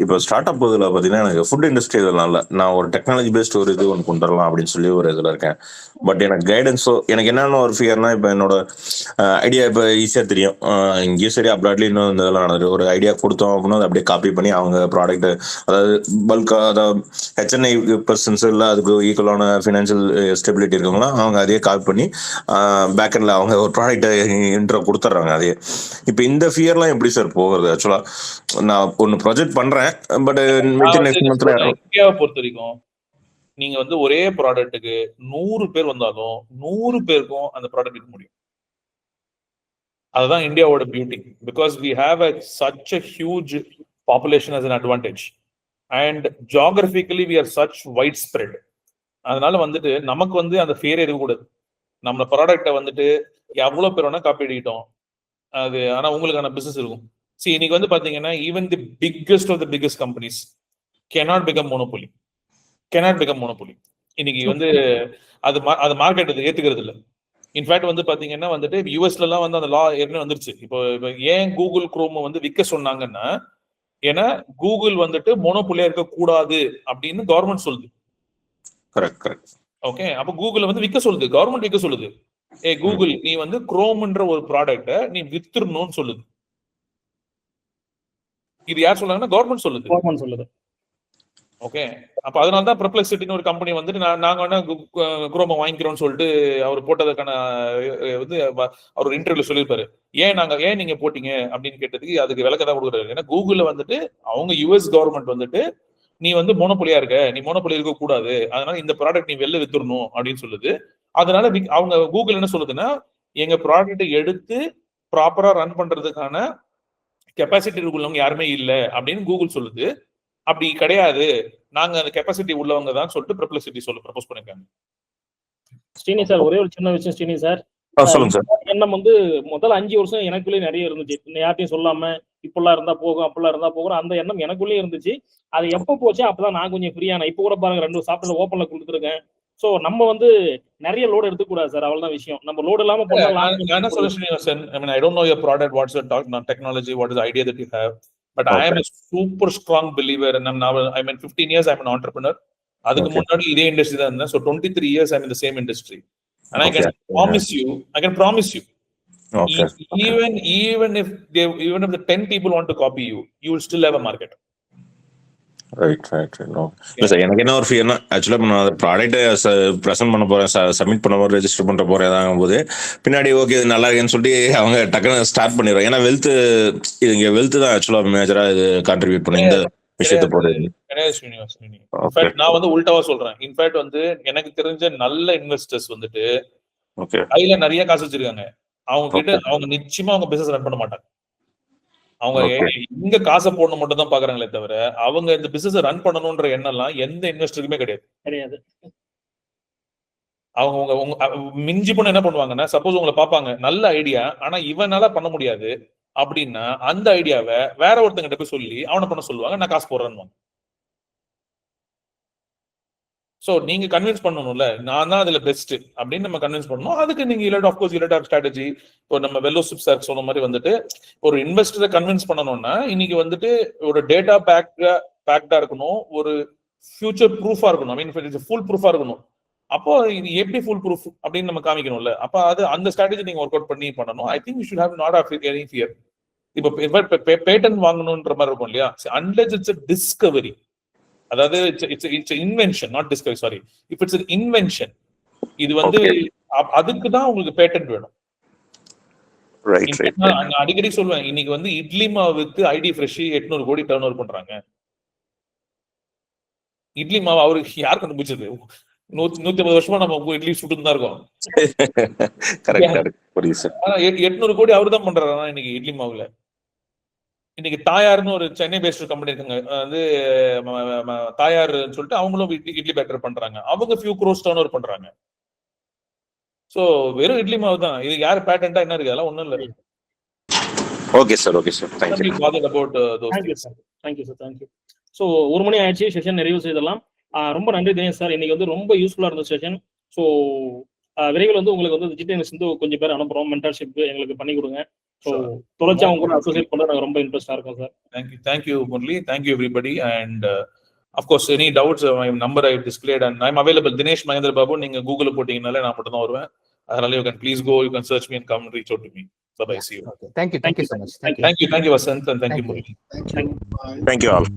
இப்போ ஸ்டார்ட் அப் இதில் பார்த்தீங்கன்னா எனக்கு ஃபுட் இண்டஸ்ட்ரி இதனால நான் ஒரு டெக்னாலஜி பேஸ்ட் ஒரு இது ஒன்று கொண்டு வரலாம் அப்படின்னு சொல்லி ஒரு இதில் இருக்கேன். பட் எனக்கு கைடன்ஸோ எனக்கு என்னென்ன ஒரு ஃபியர்னா, இப்போ என்னோட ஐடியா இப்போ ஈஸியாக தெரியும், இங்கேயும் சரி அப்ராட்லேயும் இன்னும் இந்த இதெல்லாம் நடந்துட்டு ஒரு ஐடியா கொடுத்தோம் அப்படின்னா அதை அப்படியே காப்பி பண்ணி அவங்க ப்ராடக்ட், அதாவது பல்காக, அதாவது ஹெச்என்ஐ பர்சன்ஸ் இல்லை அதுக்கு ஈக்குவலான ஃபினான்ஷியல் ஸ்டெபிலிட்டி இருக்கவங்களாம் அவங்க அதையே காப்பி பண்ணி பேக்கெண்டில் அவங்க ஒரு ப்ராடக்ட்டை இன்ட்ரோ கொடுத்துட்றாங்க. அதே இப்போ இந்த ஃபியர்லாம் எப்படி சார் போகிறது? ஆக்சுவலா நான் ஒன்னு ப்ராஜெக்ட் பண்றேன், பட் இந்தியாவை பொறுத்த வரைக்கும் நீங்க வந்து ஒரே ப்ராடக்ட்டுக்கு 100 பேர் வந்தாலும் 100 பேருக்கும் அந்த ப்ராடக்ட் விற்க முடியும். அதுதான் இந்தியாவோட beauty. Because we have such a huge population as an advantage and geographically we are such widespread. அதனால வந்துட்டு நமக்கு வந்து அந்த ஃபியர் இருக்கக்கூடாது. நம்ம ப்ராடக்ட்டை வந்துட்டு எவ்வளவு பேர் வேணா காப்பி அடிக்கிட்டோம், அது ஆனா உங்களுக்கான பிசினஸ் இருக்கும். See, இன்னைக்கு வந்து பாத்தீங்கன்னா even the biggest of the biggest companies cannot become monopoly. இன்னைக்கு வந்து அது மார்க்கெட் ஏத்துக்கிறது இல்லை. இன்ஃபேக்ட் வந்து பாத்தீங்கன்னா வந்துட்டு யூஎஸ்ல எல்லாம் வந்து அந்த லா ஏற்கனவே வந்துருச்சு. இப்போ ஏன் கூகுள் குரோம் வந்து விற்க சொன்னாங்கன்னா, ஏன்னா கூகுள் வந்துட்டு மோனோபொலியா இருக்க கூடாது அப்படின்னு கவர்மெண்ட் சொல்லுது. கரெக்ட். ஓகே, அப்ப கூகுள் வந்து விற்க சொல்லுது, கவர்மெண்ட் விற்க சொல்லுது. கூகுள் நீ வந்து குரோம்ன்ற ஒரு ப்ராடக்ட நீ வித்துறணும்னு சொல்லுது. இது யார் சொல்றாங்கன்னா கவர்மெண்ட் சொல்லுது. ஓகே, அப்ப அதனாலதான் பெர்ப்ளெக்சிட்டின்னு ஒரு கம்பெனி வந்துட்டு நாங்க வேணா குரோமை வாங்கிக்கிறோம்னு சொல்லிட்டு அவர் போட்டதுக்கான வந்து அவர் ஒரு இன்டர்வியூல சொல்லியிருப்பாரு. ஏன் நீங்க போட்டீங்க அப்படின்னு கேட்டதுக்கு அதுக்கு விளக்க தான் கொடுக்குறாரு. ஏன்னா கூகுள்ல வந்துட்டு அவங்க யுஎஸ் கவர்மெண்ட் வந்துட்டு நீ வந்து மோனோபொலியா இருக்க, நீ மோனோபொலி இருக்க கூடாது, அதனால இந்த ப்ராடக்ட் நீ வெளில வித்துடணும் அப்படின்னு சொல்லுது. அதனால அவங்க கூகுள் என்ன சொல்லுதுன்னா, எங்க ப்ராடக்ட்டை எடுத்து ப்ராப்பரா ரன் பண்றதுக்கான கெப்பாசிட்டி உள்ளவங்க யாருமே இல்லை அப்படின்னு கூகுள் சொல்லுது. அப்படி கிடையாது, நாங்க அந்த கெப்பாசிட்டி உள்ளவங்க தான் சொல்லிட்டு பெர்ப்ளெக்சிட்டி ப்ரப்போஸ் பண்ணிருக்காங்க. ஸ்ரீனி சார், ஒரே ஒரு சின்ன விஷயம் ஸ்ரீனி சார். சொல்லுங்க சார். எண்ணம் வந்து முதல்ல 5 வருஷம் எனக்குள்ளே நிறைய இருந்துச்சு. யார்ட்டையும் சொல்லாம இப்பெல்லாம் இருந்தா போகும், அப்பெல்லாம் இருந்தா போகும், அந்த எண்ணம் எனக்குள்ளே இருந்துச்சு. அது எப்ப போச்சு அப்பதான் நான் கொஞ்சம் ஃப்ரீயான. இப்ப கூட பாருங்க 2 சாப்ட்வேர் ஓப்பன்ல கொடுத்துருக்கேன். சோ நம்ம வந்து நிறைய லோடு எடுத்துக்கூடாது சார், அவ்வளவுதான் விஷயம். நம்ம லோடு இல்லாம I don't know your product, what's your technology, what is the idea that you have, but I am a super strong believer and I'm in 15 years I'm an entrepreneur. அதுக்கு முன்னாடி இதே இண்டஸ்ட்ரி தான் இருந்தேன். So 23 years I'm in the same industry and I can promise you even if the 10 people want to copy you will still have a market. Right. இல்லை சார், எனக்கு என்ன ஒரு ஃபியர்னா, ஆக்சுவலாக நான் அந்த ப்ராடக்ட்டை ப்ரெசென்ட் பண்ண போகிறேன், சப்மிட் பண்ண போகிறேன், ரெஜிஸ்டர் பண்ணுற போகிறேன் போது பின்னாடி ஓகே இது நல்லா இருக்குன்னு சொல்லிட்டு அவங்க டக்குன்னு ஸ்டார்ட் பண்ணிடுவோம். ஏன்னா வெல்த் தான் ஆக்சுவலாக மேஜராக இது கான்ட்ரிபியூட் பண்ணி இந்த விஷயத்தை போடுறது. நான் வந்து உல்டாவா சொல்றேன். இன்ஃபேக்ட் வந்து எனக்கு தெரிஞ்ச நல்ல இன்வெஸ்டர்ஸ் வந்துட்டு கையில நிறைய காசு வச்சிருக்காங்க. அவங்க கிட்ட அவங்க நிச்சயமா அவங்க பிசினஸ் ரன் பண்ண மாட்டாங்க. அவங்க எங்க காசை போடணும் மட்டும் தான் பாக்குறாங்களே தவிர அவங்க இந்த பிசினஸ் ரன் பண்ணணும்ன்ற எண்ணம் எல்லாம் எந்த இன்வெஸ்டருக்குமே கிடையாது. அவங்க மிஞ்சி பண்ண என்ன பண்ணுவாங்கன்னா, சப்போஸ் உங்களை பாப்பாங்க நல்ல ஐடியா ஆனா இவனால பண்ண முடியாது அப்படின்னா அந்த ஐடியாவை வேற ஒருத்தங்கிட்ட போய் சொல்லி அவனை பண்ண சொல்லுவாங்க, நான் காசு போடுறேன்னு. சோ நீங்க கன்வின்ஸ் பண்ணணும்ல, நான் தான் அதுல பெஸ்ட் அப்படின்னு நம்ம கன்வின்ஸ் பண்ணணும். அதுக்கு நீங்க இல்லாட் ஸ்ட்ராட்டஜி. இப்போ நம்ம வெல்லோசிப் சார் சொன்ன மாதிரி வந்துட்டு ஒரு இன்வெஸ்டரை கன்வின்ஸ் பண்ணணும்னா இன்னைக்கு வந்துட்டு ஒரு டேட்டா பேக்டா இருக்கணும், ஒரு ஃபியூச்சர் ப்ரூஃபா இருக்கணும், ஐ மீன் ஃபுல் ப்ரூஃபா இருக்கணும். அப்போ இது எப்படி ஃபுல் ப்ரூஃப் அப்படின்னு நம்ம காமிக்கணும்ல. அப்ப அது அந்த ஸ்ட்ராட்டஜி நீங்க ஒர்க் அவுட் பண்ணணும். I think you should have not have any fear. இப்போ பேட்டன் வாங்கணும்ன்ற மாதிரி இருக்கும் இல்லையா, அன்லெஸ் இட்ஸ் a டிஸ்கவரி. அதாவது it's invention, not Discovery, sorry. If it's invention, இது வந்து அதுக்கு தான் உங்களுக்கு பேட்டன்ட் வேணும். நான் அடிக்கடி சொல்லுவேன், இன்னைக்கு வந்து இட்லி மாவுக்கு ஐடி ஃப்ரெஷ் 800 கோடி டர்ன் ஓவர் பண்றாங்க. இட்லி மாவு அவருக்கு யார் கண்டுபிடிச்சது? 150 வருஷமா நம்ம இட்லி சுட்டு தான் இருக்கோம். கரெக்ட் புரியுது சார். ஆனா 800 கோடி அவரு தான் பண்றாரு இன்னைக்கு இட்லி மாவுல. இன்னைக்கு தாயார்னு ஒரு சென்னை பேஸ்ட் கம்பெனி இருக்குங்க, வந்து தாயார் சொல்லிட்டு அவங்களும் இட்லி பேட்டர் பண்றாங்க. அவங்க ஃபியூ க்ரோஸ் டர்ன் ஓவர் பண்றாங்க. சோ வெறும் இட்லி மாவு தான். இது யாரு பேட்டன்டா என்ன இருக்கு, அதெல்லாம் ஒண்ணும் இல்ல. Okay sir. Thank you. Thank you sir. Thank you. So 1 மணி ஆயிடுச்சு, செஷன் நிறைவு செய்தலாம். ரொம்ப நன்றி தினேஷ் சார். இன்னைக்கு வந்து ரொம்ப யூஸ்ஃபுல்லா இருந்த செஷன். ஸோ விரைவில் வந்து உங்களுக்கு வந்து ஜிடிஎன்எஸ் வந்து கொஞ்சம் பேர் அனுப்புறோம், மென்டர்ஷிப் எங்களுக்கு பண்ணி கொடுங்க. ஸோ தொடர்ச்சி அவங்க கூட அசோசியேட் பண்ண நாங்கள் ரொம்ப இன்ட்ரெஸ்டா இருக்கோம் sir. Thank you Murali. Thank you everybody. And of course any doubts my number I displayed and I am available. Dinesh Mahendra Babu நீங்க கூகுள்ல போட்டீங்கனாலே நான் மட்டும் தான் வருவேன். அதனால you can please go, you can search me and come reach out to me. Bye see you. Thank you so much. Thank you Vasanth and thank you Murali. Thank you. Bye. Thank you all.